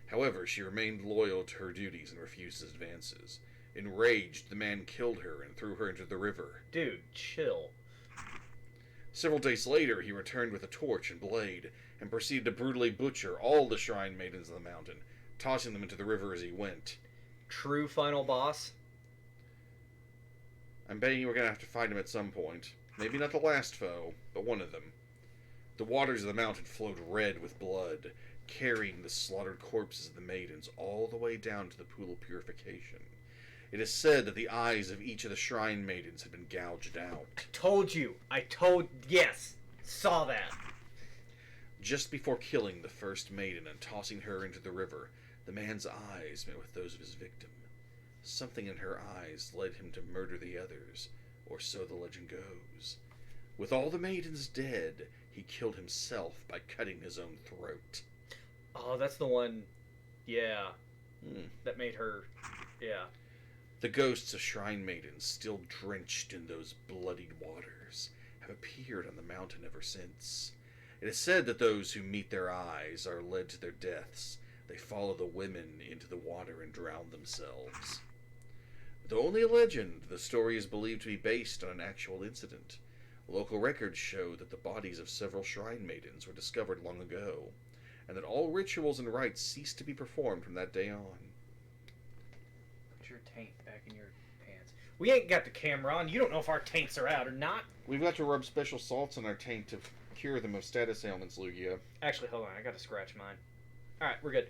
However, she remained loyal to her duties and refused his advances. Enraged, the man killed her and threw her into the river. Dude, chill. Several days later, he returned with a torch and blade and proceeded to brutally butcher all the shrine maidens of the mountain, tossing them into the river as he went. True final boss? I'm betting you we're going to have to fight him at some point. Maybe not the last foe, but one of them. The waters of the mountain flowed red with blood, carrying the slaughtered corpses of the maidens all the way down to the pool of purification. It is said that the eyes of each of the shrine maidens had been gouged out. Yes, saw that. Just before killing the first maiden and tossing her into the river, the man's eyes met with those of his victim. Something in her eyes led him to murder the others, or so the legend goes. With all the maidens dead, he killed himself by cutting his own throat. Oh, that's the one, yeah, that made her, yeah. The ghosts of shrine maidens, still drenched in those bloodied waters, have appeared on the mountain ever since. It is said that those who meet their eyes are led to their deaths. They follow the women into the water and drown themselves. Though only a legend, the story is believed to be based on an actual incident. Local records show that the bodies of several shrine maidens were discovered long ago, and that all rituals and rites ceased to be performed from that day on. Put your taint back in your pants. We ain't got the camera on. You don't know if our taints are out or not. We've got to rub special salts on our taint to cure them of status ailments, Lugia. Actually, hold on. I gotta scratch mine. Alright, we're good.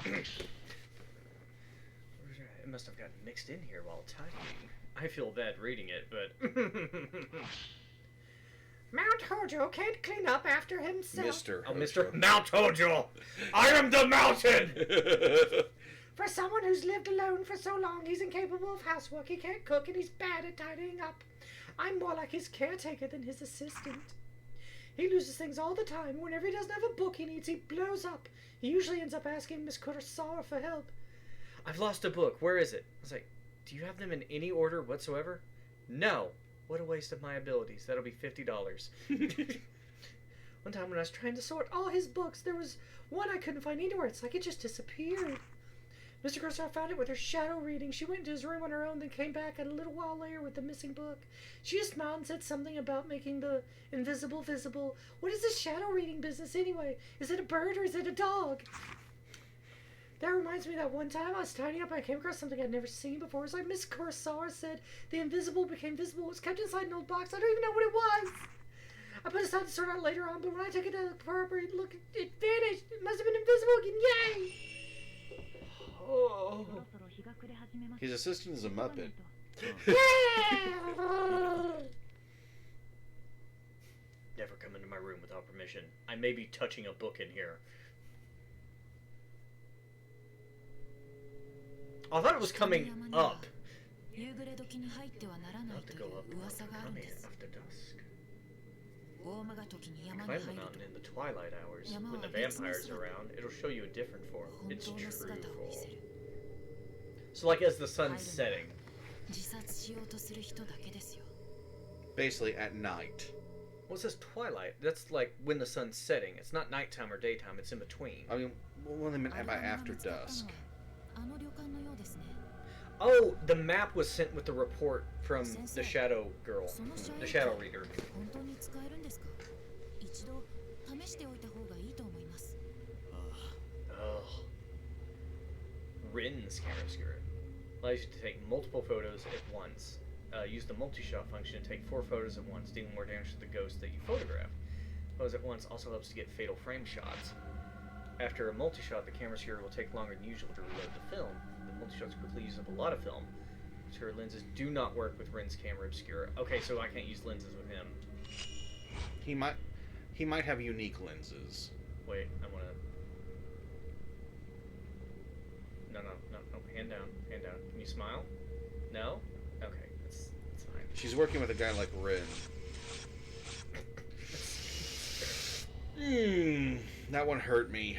It must have gotten mixed in here while tidying. I feel bad reading it, but... Mount Hojo can't clean up after himself. Mr. Oh, Hojo. Mr. Mount Hojo! I am the mountain! For someone who's lived alone for so long, he's incapable of housework, he can't cook, and he's bad at tidying up. I'm more like his caretaker than his assistant. He loses things all the time. Whenever he doesn't have a book he needs, he blows up. He usually ends up asking Miss Kurosawa for help. I've lost a book. Where is it? I was like, do you have them in any order whatsoever? No. What a waste of my abilities. That'll be $50. One time when I was trying to sort all his books, there was one I couldn't find anywhere. It's like it just disappeared. Mr. Crosstown found it with her shadow reading. She went into his room on her own, then came back a little while later with the missing book. She just smiled and said something about making the invisible visible. What is this shadow reading business anyway? Is it a bird or is it a dog? That reminds me that one time I was tidying up and I came across something I'd never seen before. It's like Miss Kurosawa said, the invisible became visible. It was kept inside an old box. I don't even know what it was. I put it aside to sort out later on, but when I took it to the appropriate look, it vanished. It must have been invisible again. Yay! Oh. His assistant is a Muppet. Never come into my room without permission. I may be touching a book in here. I thought it was coming up. I'll have to go up after dusk. Climb the mountain in the twilight hours. When the vampires are around, it'll show you a different form. Its true form. So like as the sun's setting. Basically at night. Well, it says twilight. That's like when the sun's setting. It's not nighttime or daytime. It's in between. I mean, what they meant by after dusk. Oh, the map was sent with the report from the Shadow Girl, the Shadow Reader. Ugh. Rin's camera obscura allows you to take multiple photos at once. Use the multi-shot function to take 4 photos at once, dealing more damage to the ghost that you photograph. Photos at once also helps to get fatal frame shots. After a multi-shot, the camera obscura will take longer than usual to reload the film. The multi-shots quickly use up a lot of film. Obscura lenses do not work with Rin's camera obscura. Okay, so I can't use lenses with him. He might have unique lenses. Wait, I wanna... No, hand down. Can you smile? No? Okay, that's fine. She's working with a guy like Rin. That one hurt me.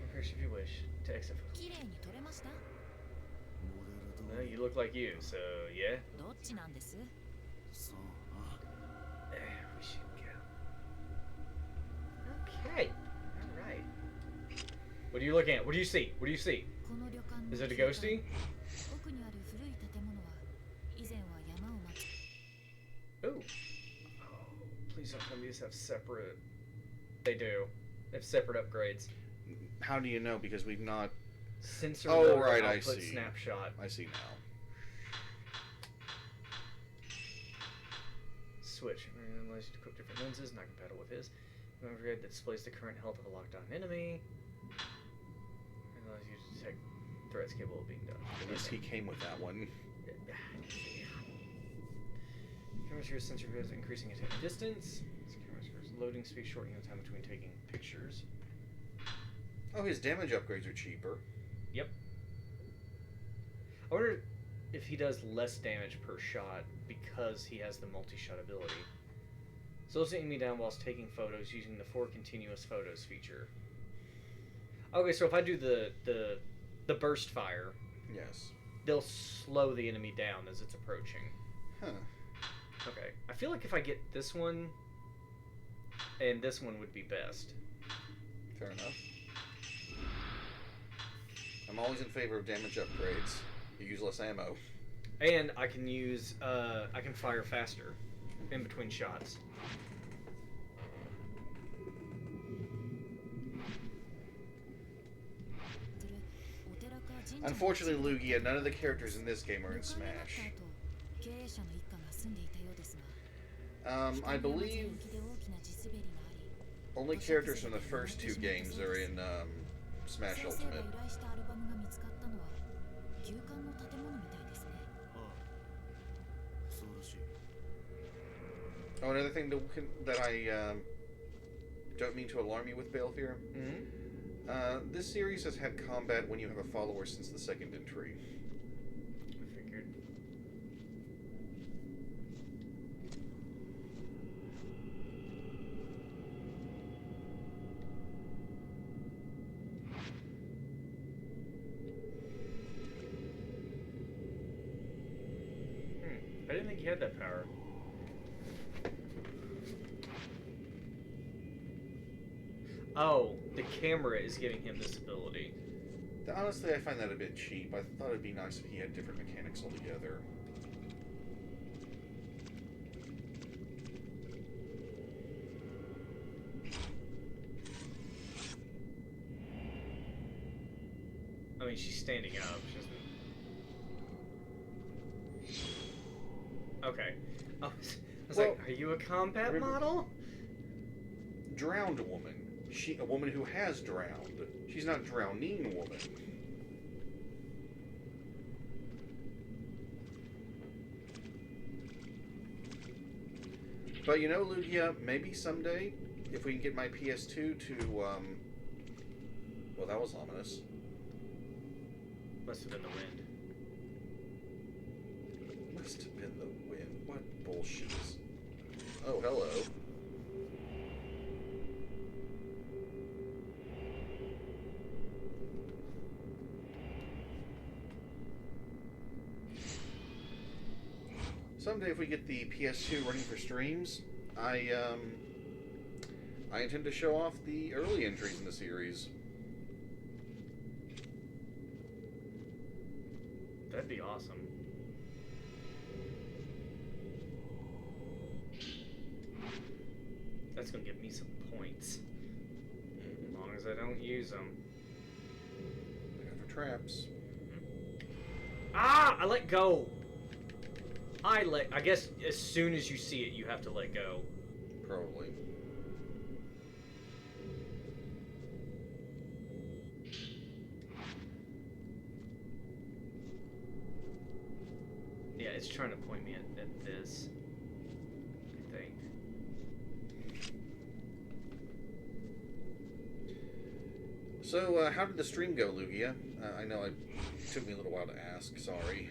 Rehearse if you wish. To exit. You look like you, so yeah. We should go. Okay. All right. What are you looking at? What do you see? What do you see? Is it a ghosty? Ooh. Oh, please don't tell me these have separate... They do. They have separate upgrades. How do you know? Because we've not... Sensor oh, loader, right, output, I see. Snapshot. I see now. Switch. It allows you to equip different lenses, not compatible with his. Memory grid that displays the current health of a locked-on enemy. It allows you to detect threats capable of being done. At least he came with that one. Camera series sensor grids increasing attack distance. Camera series loading speed shortening the time between taking pictures. Oh, his damage upgrades are cheaper. Yep. I wonder if he does less damage per shot because he has the multi-shot ability. Slows the enemy down whilst taking photos using the 4 continuous photos feature. Okay, so if I do the burst fire, Yes. they'll slow the enemy down as it's approaching. Huh. Okay. I feel like if I get this one and this one would be best. Fair enough. I'm always in favor of damage upgrades. You use less ammo. And I can use, I can fire faster in between shots. Unfortunately, Lugia, none of the characters in this game are in Smash. I believe only characters from the first 2 games are in Smash Ultimate. Oh, another thing that I don't mean to alarm you with, Baelfyr. Mm-hmm. This series has had combat when you have a follower since the second entry. I figured. didn't think he had that power. Oh, the camera is giving him this ability. Honestly, I find that a bit cheap. I thought it'd be nice if he had different mechanics altogether. I mean, she's standing up. She doesn't... Okay. I was Well, like, are you a combat remember- model? Drowned woman. A woman who has drowned. She's not drowning woman. But you know, Lugia, maybe someday, if we can get my PS2 to, well, that was ominous. Must have been the wind. Must have been the wind. What bullshit. Oh, hello. Someday, if we get the PS2 running for streams, I intend to show off the early entries in the series. That'd be awesome. That's gonna give me some points. As long as I don't use them. Look out for traps. Ah! I let go! I guess as soon as you see it, you have to let go. Probably. Yeah, it's trying to point me at this. I think. So, how did the stream go, Lugia? I know it took me a little while to ask. Sorry.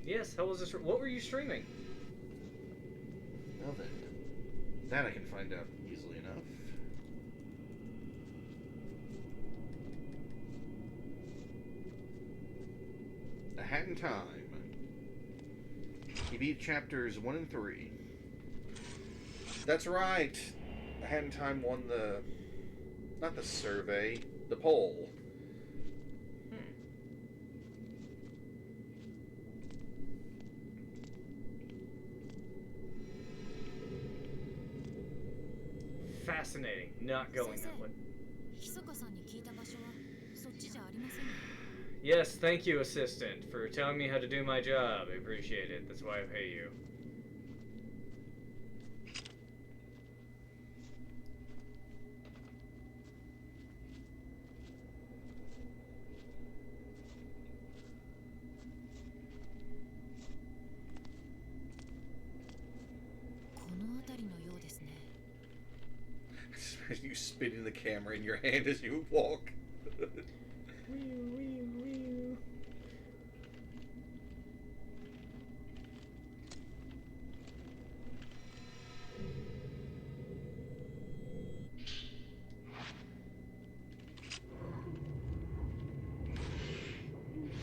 Yes, how was this? What were you streaming? Well then, that I can find out easily enough. A Hat in Time. He beat chapters 1 and 3. That's right. A Hat in Time won the... not the survey, the poll. Fascinating. Not going that way. 密かさんに聞いた場所はそっちじゃありませんね。 Yes, thank you, assistant, for telling me how to do my job. I appreciate it. That's why I pay you. You spinning the camera in your hand as you walk.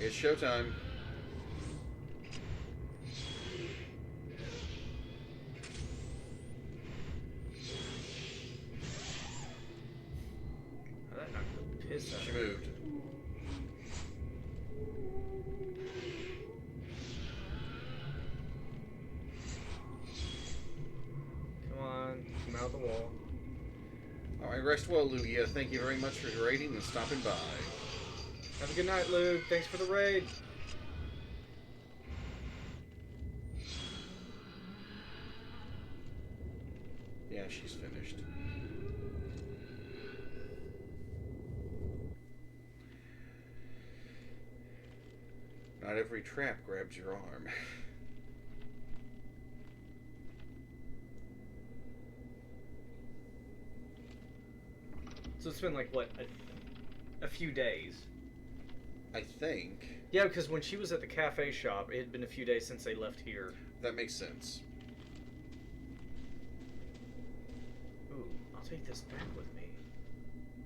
It's showtime. That knocked the piss out She of me. moved. Come on, come out the wall. Alright, rest well, Lugia. Thank you very much for raiding and stopping by. Have a good night, Luke. Thanks for the raid. Yeah, she's finished. Not every trap grabs your arm. So it's been like, what, a few days? I think. Yeah, because when she was at the cafe shop, it had been a few days since they left here. That makes sense. Ooh, I'll take this back with me.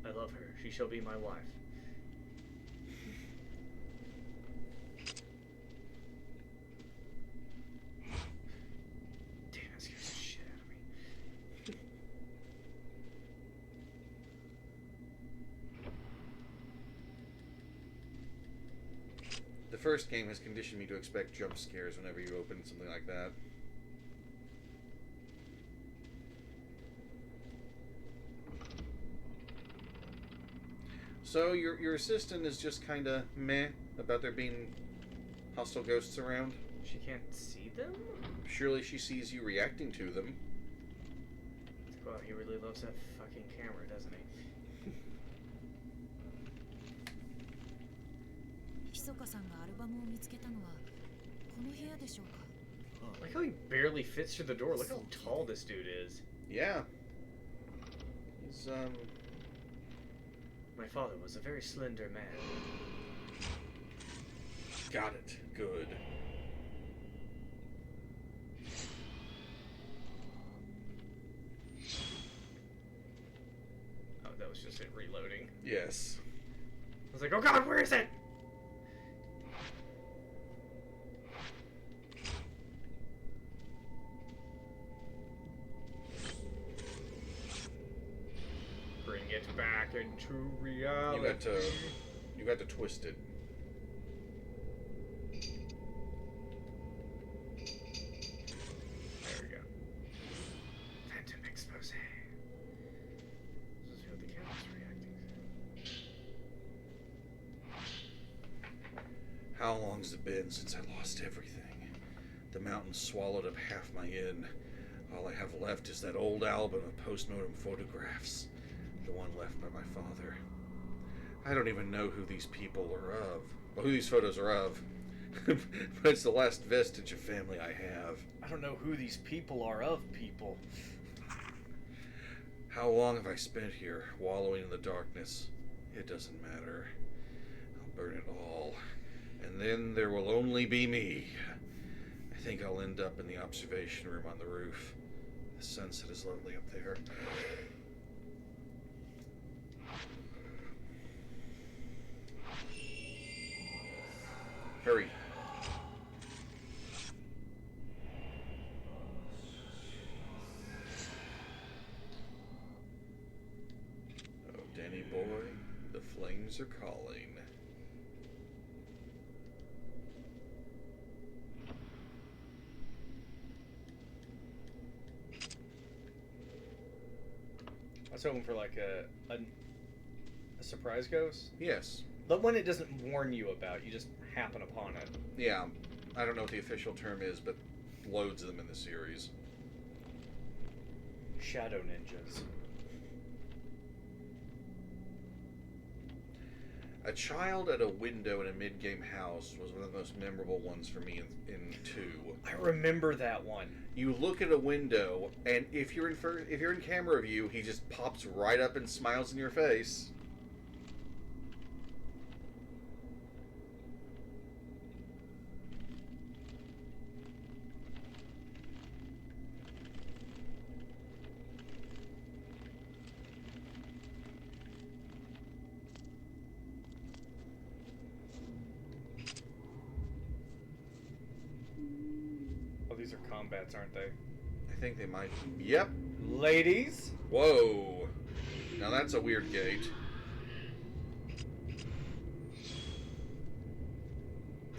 I love her. She shall be my wife. first game has conditioned me to expect jump scares whenever you open something like that. So your assistant is just kind of meh about there being hostile ghosts around? She can't see them? Surely she sees you reacting to them. Well, he really loves that fucking camera, doesn't he? ひそかさんがアルバムを見つけたのはこの部屋でしょうか。 Like how he barely fits through the door. Look how tall this dude is. Yeah. He's, My father was a very slender man. got it. Good. Oh, that was just it reloading. Yes. I was like, oh god, where is it? Bring it back into reality. You got to twist it. There we go. Phantom expose. This is what the camera's reacting to. How long's it been since I lost everything? The mountain swallowed up half my inn. All I have left is that old album of post-mortem photographs. The one left by my father. I don't even know who these people are of. Well, who these photos are of. But it's the last vestige of family I have. I don't know who these people are of people. How long have I spent here, wallowing in the darkness? It doesn't matter. I'll burn it all. And then there will only be me. I think I'll end up in the observation room on the roof. The sunset is lovely up there. Hurry. Oh, Danny boy, the flames are calling. I was hoping for like a surprise ghost. Yes. But one it doesn't warn you about, you just happen upon it. Yeah. I don't know what the official term is, but loads of them in the series. Shadow ninjas. A child at a window in a mid-game house was one of the most memorable ones for me in 2. I remember that one. You look at a window, and if you're in camera view, he just pops right up and smiles in your face. Oh, these are combats, aren't they? I think they might. Yep. Ladies? Whoa. Now that's a weird gate.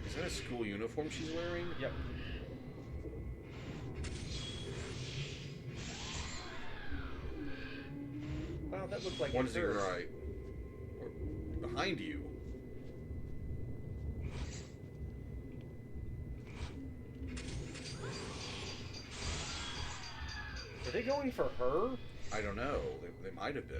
Is that a school uniform she's wearing? Yep. Wow, that looked like One's to your hers. right. Or behind you. Are they going for her? I don't know. They might have been.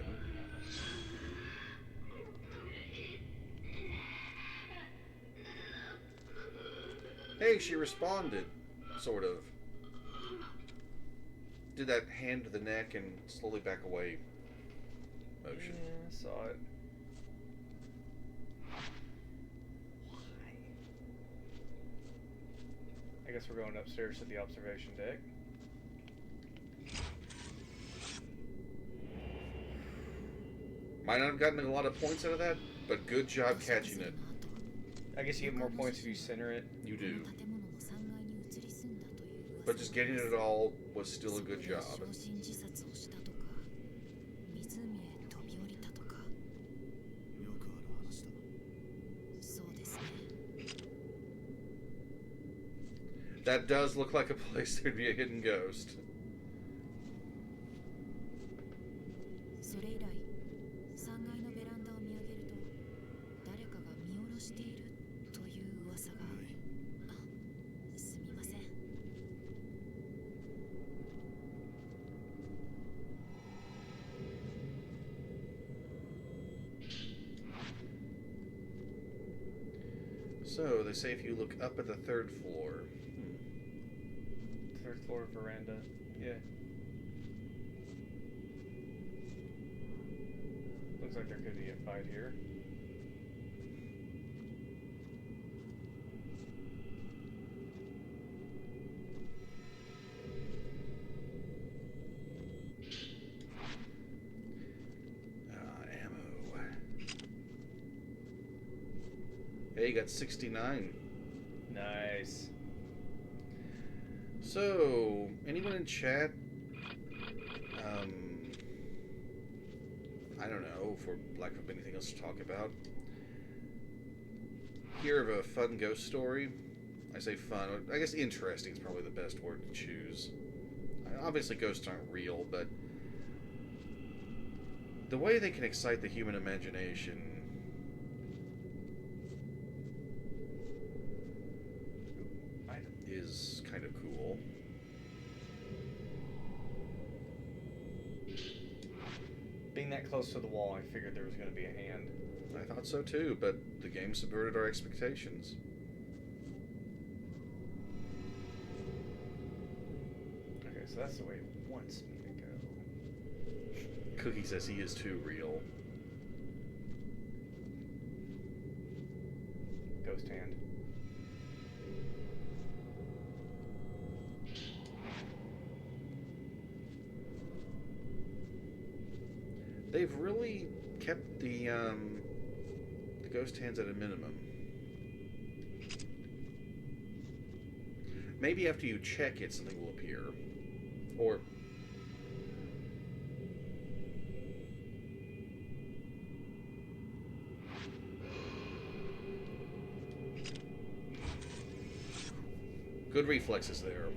Hey, she responded. Sort of. Did that hand to the neck and slowly back away motion. Yeah, I saw it. Why? I guess we're going upstairs to the observation deck. Might not have gotten a lot of points out of that, but good job catching it. I guess you get more points if you center it. You do. 建物の3階に移り住んだという噂 But just getting it all was still a good job. 焼身自殺をしたとか湖へ飛び降りたとかよくある話だ。そうですね That does look like a place there'd be a hidden ghost. それ以来3階のベランダを見上げると誰かが見下ろしているという噂が。あ、すみません。So, they say if you look up at the 3rd floor. Third floor veranda. Yeah. Looks like there could be a fight here. Ammo. Hey, you got 69. Nice. So, anyone in chat, I don't know, for lack of anything else to talk about, hear of a fun ghost story? I say fun, I guess interesting is probably the best word to choose. Obviously ghosts aren't real, but the way they can excite the human imagination is kind of cool. Being that close to the wall, I figured there was going to be a hand. I thought so too, but the game subverted our expectations. Okay, so that's the way it wants me to go. Cookie says he is too real. Ghost hand. They've really kept the ghost hands at a minimum. Maybe after you check it, something will appear. Or... good reflexes there.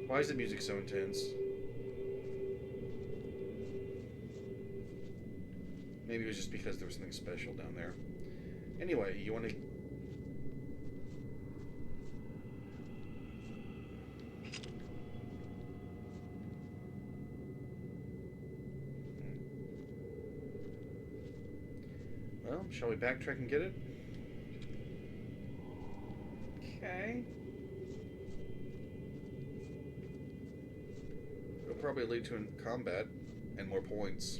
Why is the music so intense? Maybe it was just because there was something special down there. Anyway, you want to... Well, shall we backtrack and get it? Okay. It'll probably lead to combat and more points.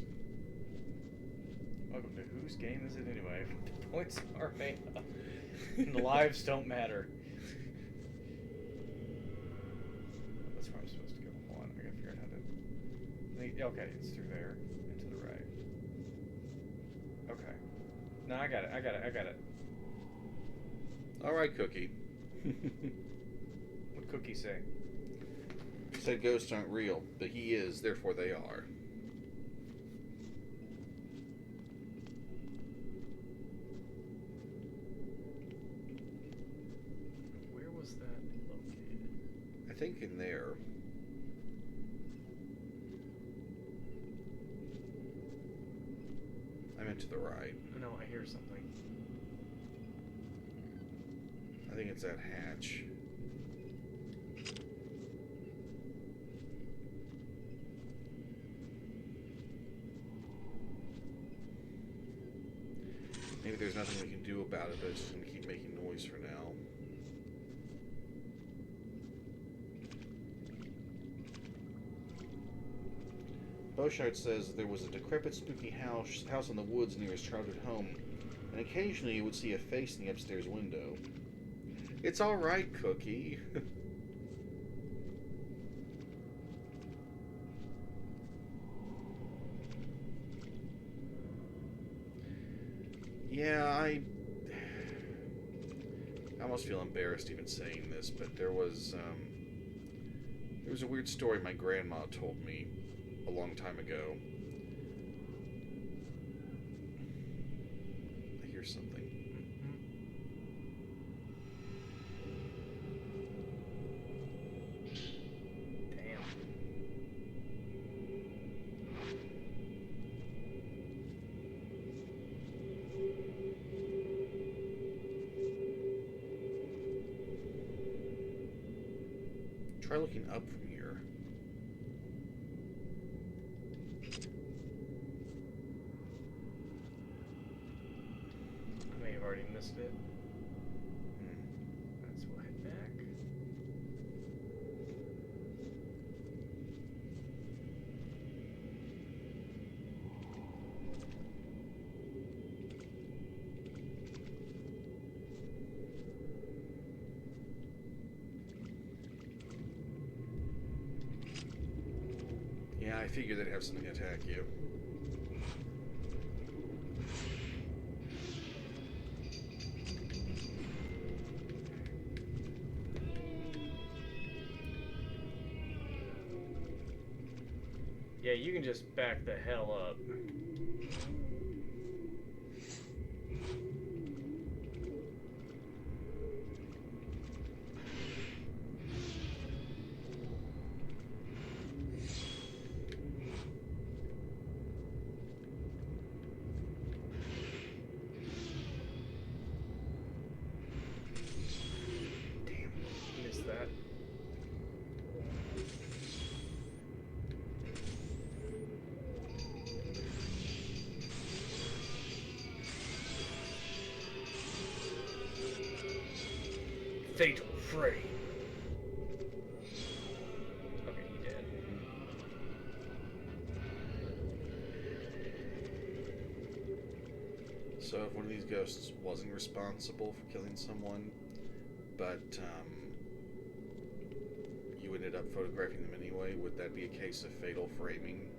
Welcome to whose game is it anyway? The points are made up. And the lives don't matter. That's where I'm supposed to go. Hold on, I gotta figure out how to... Okay, it's through there and to the right. Okay. No, I got it. Alright, Cookie. What'd Cookie say? He said ghosts aren't real, but he is, therefore they are. Where was that located? I think in there. I meant to the right. No, I hear something. I think it's that hatch. Maybe there's nothing we can do about it, but it's just going to keep making noise for now. Beauchart says there was a decrepit, spooky house in the woods near his childhood home, and occasionally you would see a face in the upstairs window. It's all right, Cookie. Yeah, I almost feel embarrassed even saying this, but there was a weird story my grandma told me a long time ago. something. Damn. Try looking up from here. I may have already missed it. Hmm. That's we'll head back. Yeah, I figured they'd have something attack you. Yeah, you can just back the hell up. Damn, missed that. Fatal Frame. Okay, he dead. So if one of these ghosts wasn't responsible for killing someone, but you ended up photographing them anyway, would that be a case of fatal framing?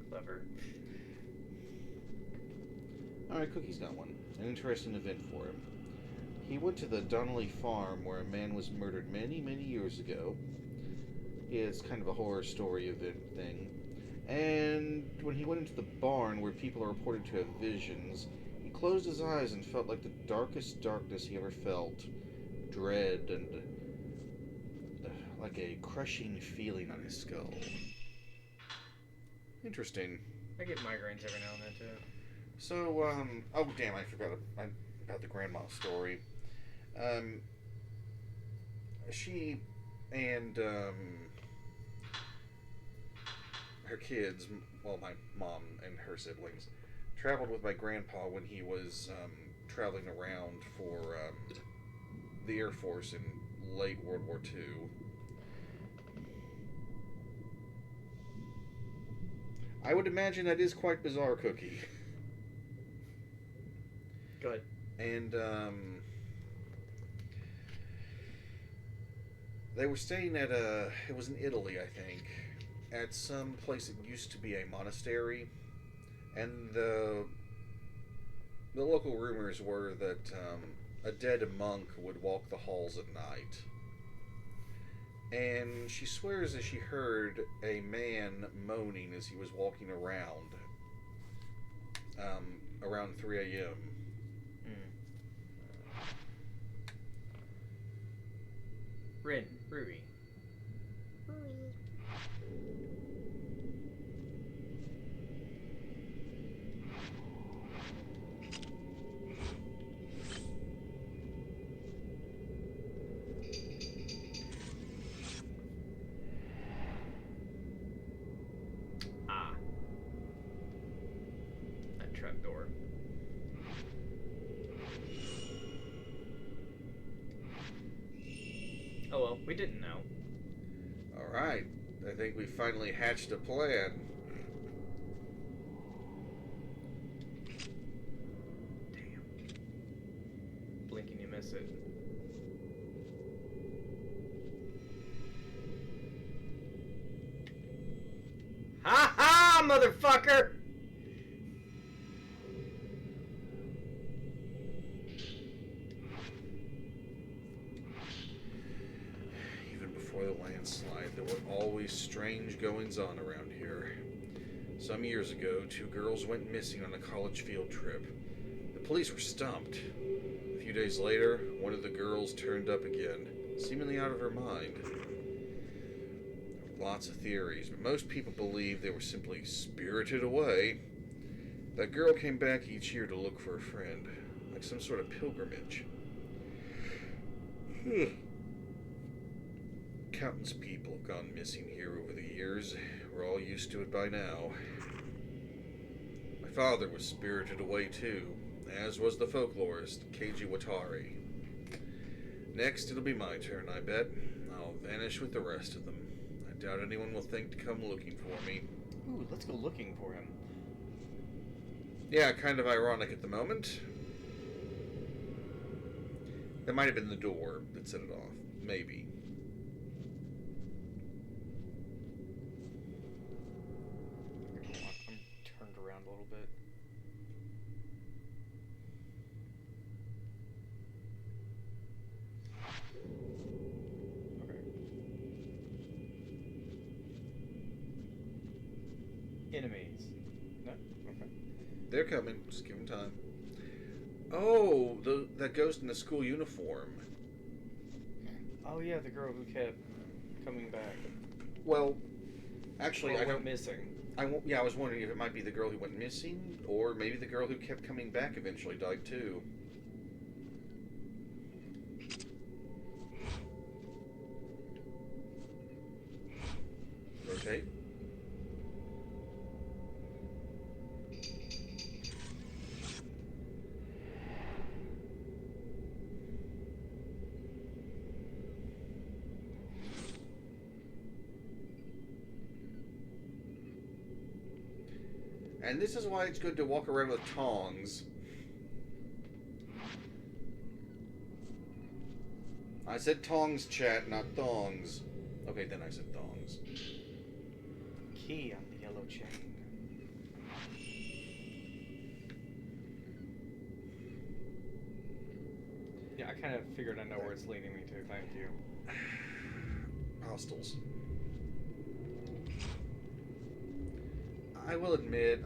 Clever. Alright, Cookie's got one. An interesting event for him. He went to the Donnelly farm where a man was murdered many, many years ago. It's kind of a horror story event thing. And when he went into the barn where people are reported to have visions, he closed his eyes and felt like the darkest darkness he ever felt. Dread and like a crushing feeling on his skull. Interesting. I get migraines every now and then too. So, oh damn, I forgot about the grandma story. She and, her kids, well, my mom and her siblings, traveled with my grandpa when he was, traveling around for, the Air Force in late World War II. I would imagine that is quite bizarre, Cookie. Good. And they were staying at it was in Italy, I think, at some place that used to be a monastery, and the local rumors were that a dead monk would walk the halls at night. And she swears that she heard a man moaning as he was walking around, around 3 a.m. Rin, Rui. Ah. That trapdoor. Oh well, we didn't know. Alright, I think we finally hatched a plan. Damn. Blink and you miss it. Ha ha, motherfucker! Even before the landslide, there were always strange goings on around here. Some years ago, 2 girls went missing on a college field trip. The police were stumped. A few days later, one of the girls turned up again, seemingly out of her mind. There were lots of theories, but most people believe they were simply spirited away. That girl came back each year to look for a friend, like some sort of pilgrimage. Countless people have gone missing here over the years. We're all used to it by now. My father was spirited away too, as was the folklorist Keiji Watari. Next, it'll be my turn, I bet. I'll vanish with the rest of them. I doubt anyone will think to come looking for me. Ooh, let's go looking for him. Yeah, kind of ironic at the moment. That might have been the door that set it off. Maybe. I'm turned around a little bit. Okay. Enemies. No? Okay. They're coming. Just give them time. Oh, that ghost in the school uniform. Oh yeah, the girl who kept coming back. Well, actually, Or I went don't. missing. I was wondering if it might be the girl who went missing, or maybe the girl who kept coming back eventually died too. Rotate. And this is why it's good to walk around with tongs. I said tongs, chat, not thongs. Okay, then I said thongs. Key on the yellow chain. Yeah, I kind of figured I know where it's leading me to. Thank you. Hostels. I will admit,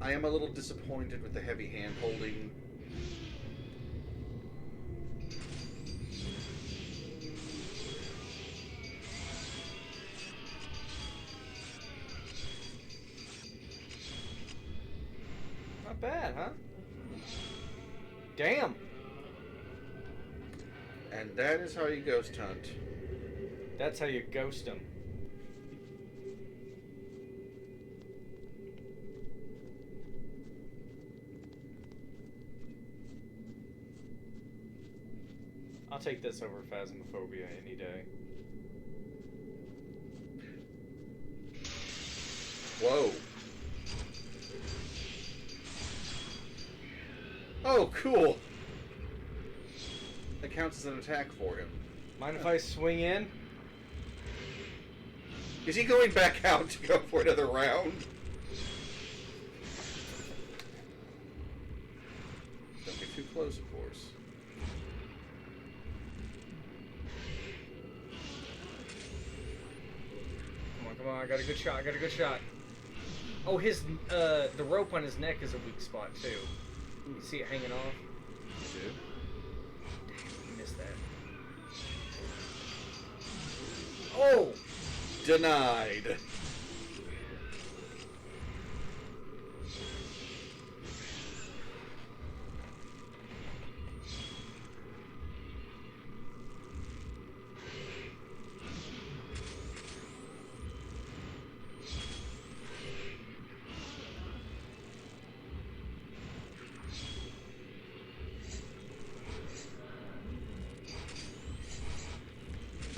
I am a little disappointed with the heavy hand holding. Not bad, huh? Damn! And that is how you ghost hunt. That's how you ghost them. I'll take this over Phasmophobia any day. Whoa. Oh, cool. That counts as an attack for him. Mind if I swing in? Is he going back out to go for another round? Don't get too close, of course. Come on, I got a good shot, Oh, the rope on his neck is a weak spot, too. You see it hanging off? I do. Damn, you missed that. Oh! Denied.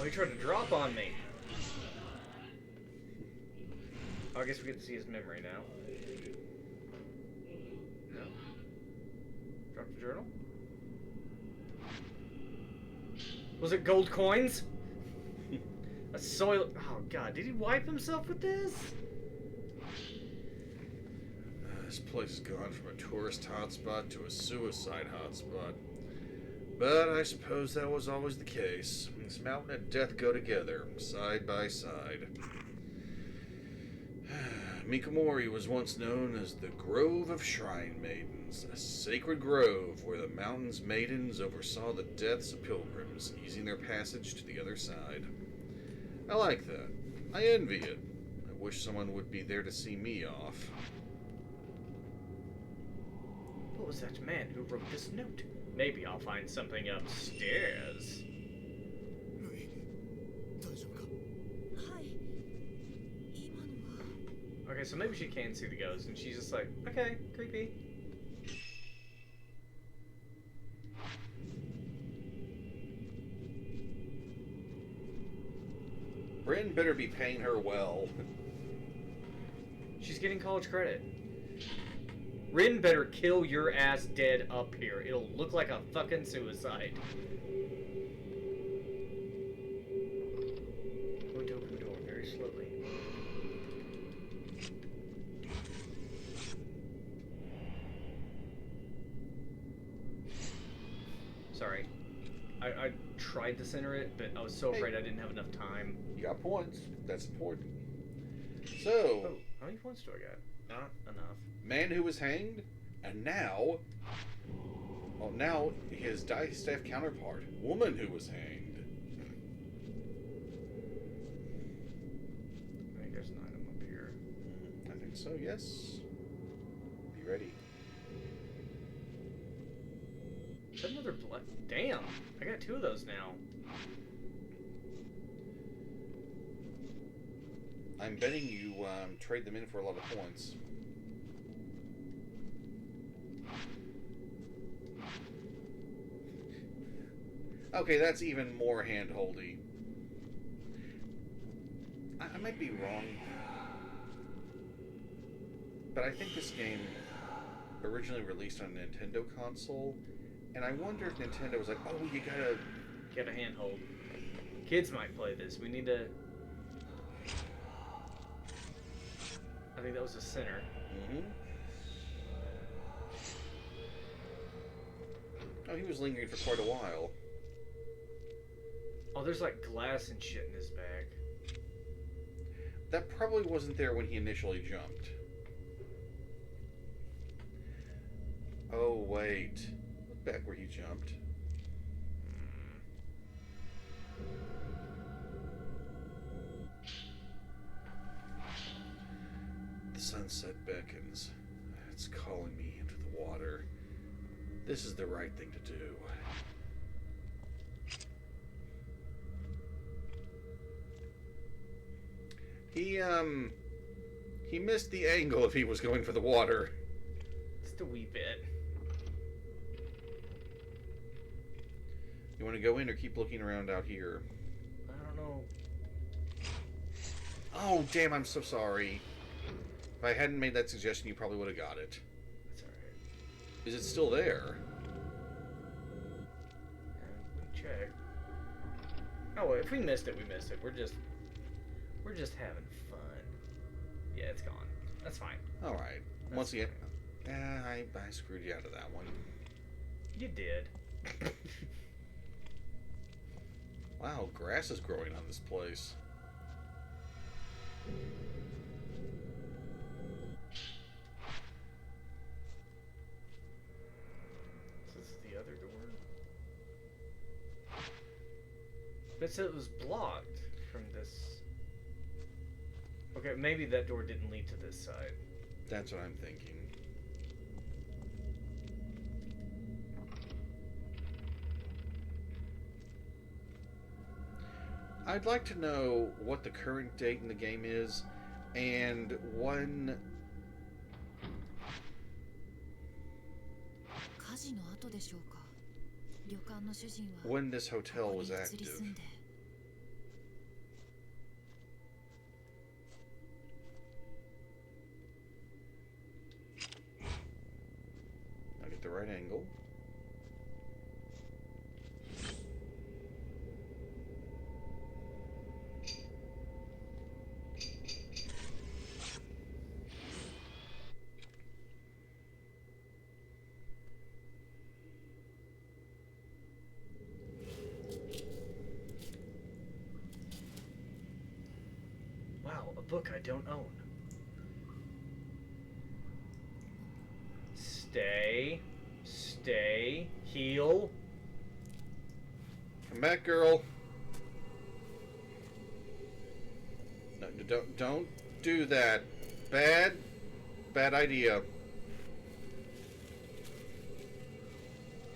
Oh, he tried to drop on me. Oh, I guess we get to see his memory now. No? Drop the journal? Was it gold coins? A soil... Oh, God. Did he wipe himself with this? This place has gone from a tourist hotspot to a suicide hotspot. But I suppose that was always the case. This mountain and death go together, side by side. Mikamori was once known as the Grove of Shrine Maidens, a sacred grove where the mountain's maidens oversaw the deaths of pilgrims, easing their passage to the other side. I like that. I envy it. I wish someone would be there to see me off. What was that man who wrote this note? Maybe I'll find something upstairs. ルイ大丈夫か。はい。今のは Okay, so maybe she can see the ghost, and she's just like, okay, creepy. Bryn better be paying her well. She's getting college credit. Rin better kill your ass dead up here. It'll look like a fucking suicide. Going to open the door very slowly. Sorry. I tried to center it, but I was so afraid I didn't have enough time. You got points. That's important. So, Oh, how many points do I got? Not enough. man who was hanged, and now, well, now his distaff counterpart, woman who was hanged. I think there's an item up here. I think so, yes. Be ready. Is that another blood? Damn! I got 2 of those now. I'm betting you trade them in for a lot of points. Okay, that's even more hand-holdy. I might be wrong, but I think this game originally released on a Nintendo console, and I wonder if Nintendo was like, oh, you gotta... Get a handhold. Kids might play this. We need to... I think that was a center. Mm-hmm. Oh, he was lingering for quite a while. Oh, there's like glass and shit in his bag. That probably wasn't there when he initially jumped. Oh, wait. Look back where he jumped. The sunset beckons. It's calling me into the water. This is the right thing to do. He missed the angle if he was going for the water. Just a wee bit. You want to go in or keep looking around out here? I don't know. Oh, damn, I'm so sorry. If I hadn't made that suggestion, you probably would have got it. That's alright. Is it still there? We check. Oh, well, if we missed it, we missed it. We're just having fun. Yeah, it's gone. That's fine. All right. That's Once again, I screwed you out of that one. You did. Wow, grass is growing on this place. This is the other door. But it said it was blocked from this. Okay, maybe that door didn't lead to this side. That's what I'm thinking. I'd like to know what the current date in the game is, and when 火事の後でしょうか。旅館の主人は when this こ hotel こ was に移り active. 住んで I'll get the right angle. Wow, a book I don't own. Stay. Stay. Heal. Come back, girl. No, don't do that. Bad idea.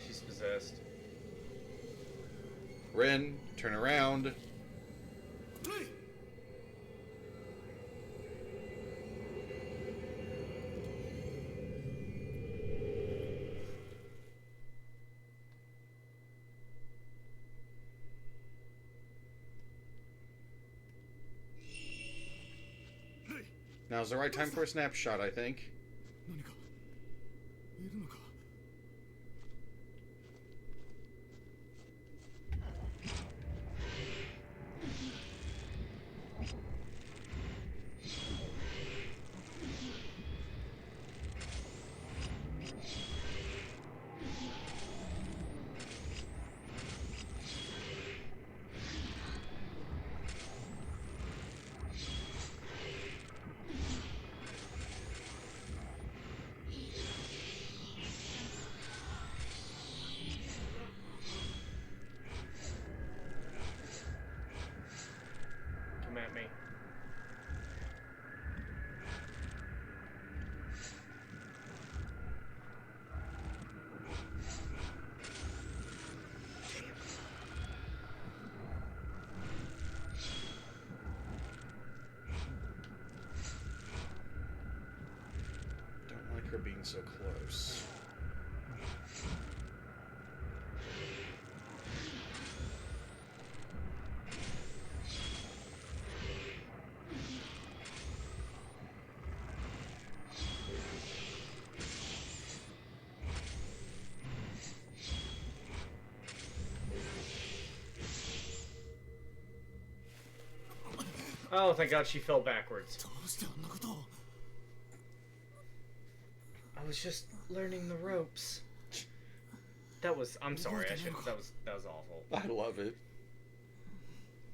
She's possessed. Ren, turn around. Now's the right time for a snapshot, I think. 何かいるのか。 Come at me. Don't like her being so close. Oh, thank God she fell backwards. どうしてあんなことを。 I was just learning the ropes. I'm sorry, I shouldn't. That was awful. I love it.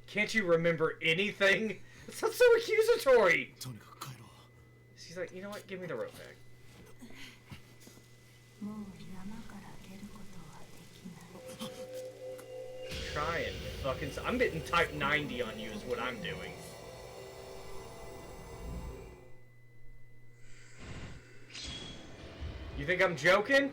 Can't you remember anything? It sounds so accusatory. とにかく帰ろう。 She's like, you know what? Give me the rope back. もう山から出ることはできない。 Try and fucking. I'm getting type 90 on you is what I'm doing. You think I'm joking?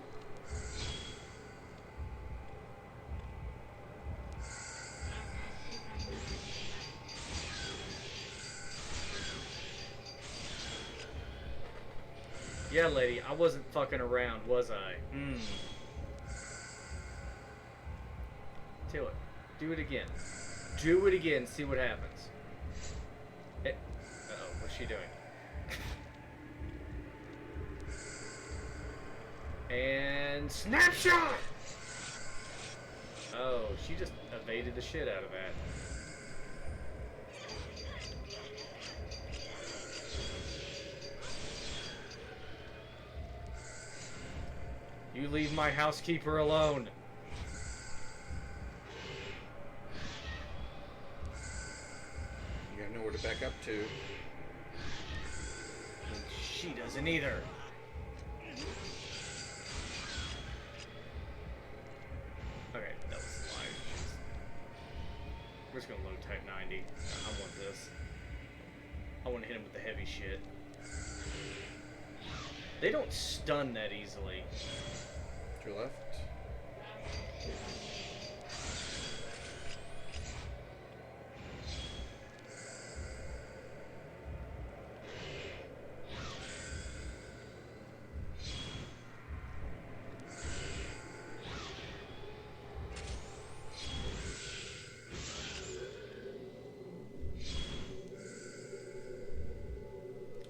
Yeah, lady, I wasn't fucking around, was I? Do it. Do it again. Do it again, see what happens. Uh-oh, what's she doing? And snapshot! Oh, she just evaded the shit out of that. You leave my housekeeper alone. You got nowhere to back up to. And she doesn't either. Okay, that was a lie. We're just gonna load type 90. I want this. I want to hit him with the heavy shit. They don't stun that easily. To your left.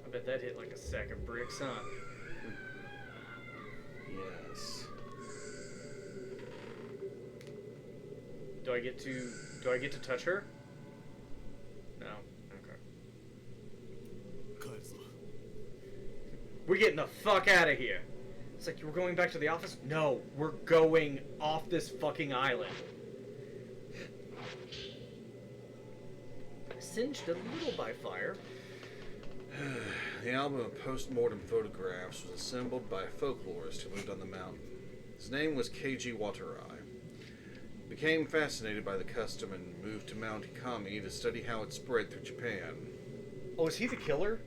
I bet that hit like a sack of bricks, huh? Yes. Do I get to touch her? No. Okay. 帰るぞ。 We're getting the fuck out of here. It's like, we're going back to the office? No, we're going off this fucking island. Singed a little by fire. The album of post-mortem photographs was assembled by a folklorist who lived on the mountain. His name was Keiji Watarai. He became fascinated by the custom and moved to Mount Hikami to study how it spread through Japan. Oh, is he the killer?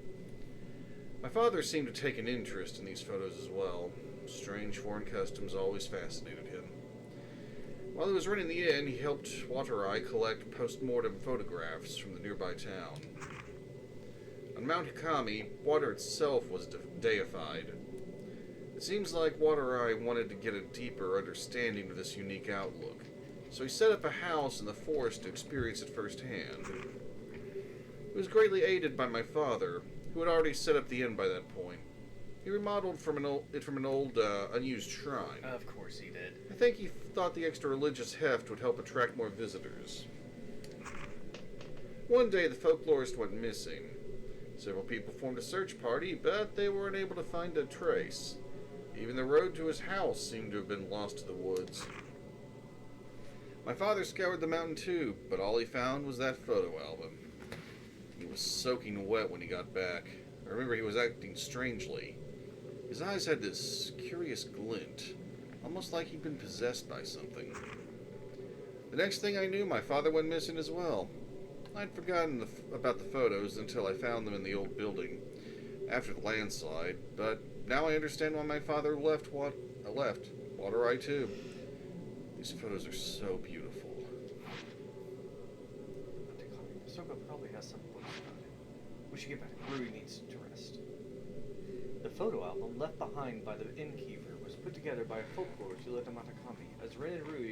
My father seemed to take an interest in these photos as well. Strange foreign customs always fascinated him. While he was running the inn, he helped Watarai collect post-mortem photographs from the nearby town. On Mount Hikami, water itself was deified. It seems like Watarai wanted to get a deeper understanding of this unique outlook, so he set up a house in the forest to experience it firsthand. He was greatly aided by my father, who had already set up the inn by that point. He remodeled from an old, unused shrine. Of course he did. I think he thought the extra religious heft would help attract more visitors. One day, the folklorist went missing. Several people formed a search party, but they were unable to find a trace. Even the road to his house seemed to have been lost to the woods. My father scoured the mountain too, but all he found was that photo album. He was soaking wet when he got back. I remember he was acting strangely. His eyes had this curious glint, almost like he'd been possessed by something. The next thing I knew, my father went missing as well. I'd forgotten about the photos until I found them in the old building after the landslide, but now I understand why my father left Watarai too. These photos are so beautiful. Soko probably has some books about it. We should get back. Rui needs to rest. The photo album left behind by the innkeeper was put together by a folklorist who lived in Matakami. As Ren and Rui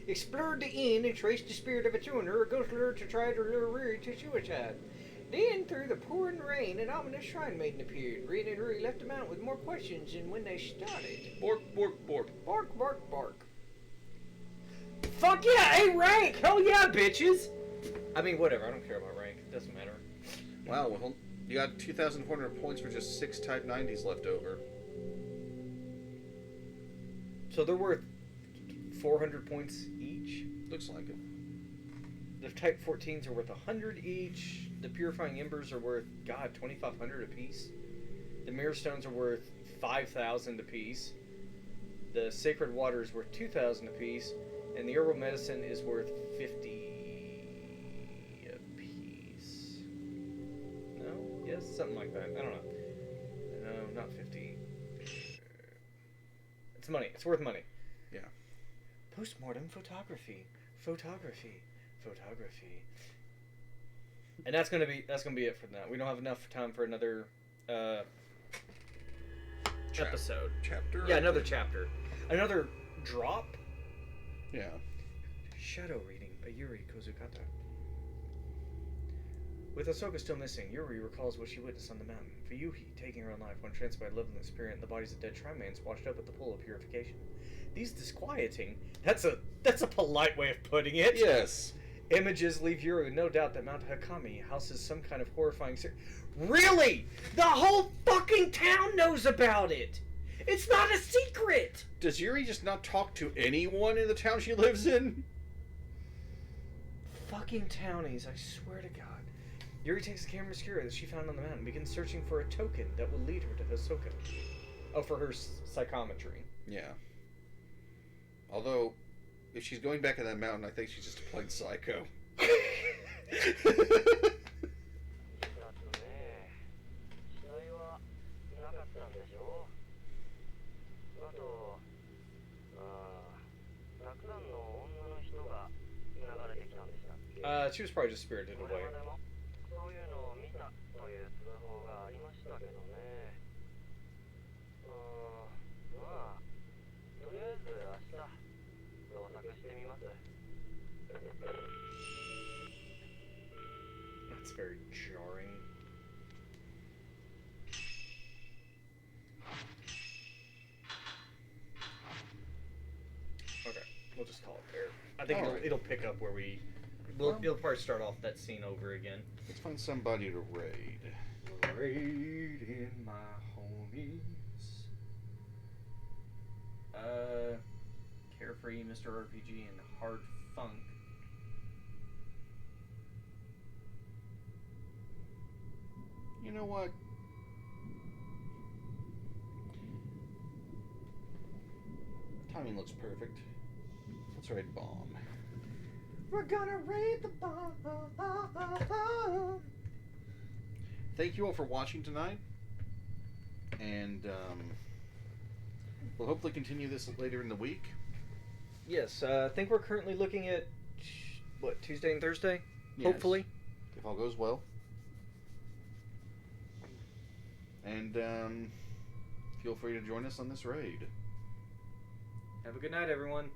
explored the inn and traced the spirit of its owner, a ghost lured to try to lure Rui to suicide. Then, through the pouring rain, an ominous shrine maiden appeared. Ren and Rui left the mountain with more questions than when they started. Bork, bork, bork. Bark, bark, bark. Fuck yeah, A rank! Hell yeah, bitches! I mean, whatever, I don't care about rank. It doesn't matter. Wow, well, you got 2,400 points for just 6 Type 90s left over. So they're worth 400 points each. Looks like it. The Type 14s are worth 100 each. The Purifying Embers are worth, God, 2,500 apiece. The Mirror Stones are worth 5,000 apiece. The Sacred Water is worth 2,000 apiece. And the Herbal Medicine is worth 50 apiece. No? Yes? Something like that. I don't know. No, not 50. It's money. It's worth money. Yeah. Postmortem photography. Photography. And that's gonna be it for that. We don't have enough time for another episode. Chapter? Yeah, another chapter. Another drop. Yeah. Shadow reading by Yuri Kozukata. With Ahsoka still missing, Yuri recalls what she witnessed on the mountain. Fuyuhi taking her own life when tranced by a loveless spirit, and the bodies of dead Tri-Mains washed up at the pool of purification. These disquieting. That's a polite way of putting it. Yes. Images leave Yuri with no doubt that Mount Hikami houses some kind of horrifying Really? The whole fucking town knows about it! It's not a secret! Does Yuri just not talk to anyone in the town she lives in? Fucking townies, I swear to God. Yuri takes the camera obscura that she found on the mountain and begins searching for a token that will lead her to Ahsoka. Oh, for her psychometry. Yeah. Although, if she's going back in that mountain, I think she's just a plain psycho. She was probably just spirited away. That's very jarring. Okay, we'll just call it there. I think it'll pick up where we... It'll probably start off that scene over again. Let's find somebody to raid. Raiding my homies. Carefree, Mr. RPG, and Hard Funk. know what? Timing looks perfect. Let's raid bomb. We're gonna raid the bomb. Thank you all for watching tonight. And we'll hopefully continue this later in the week. Yes, I think we're currently looking at, what, Tuesday and Thursday? Yes. Hopefully. If all goes well. And feel free to join us on this raid. Have a good night, everyone.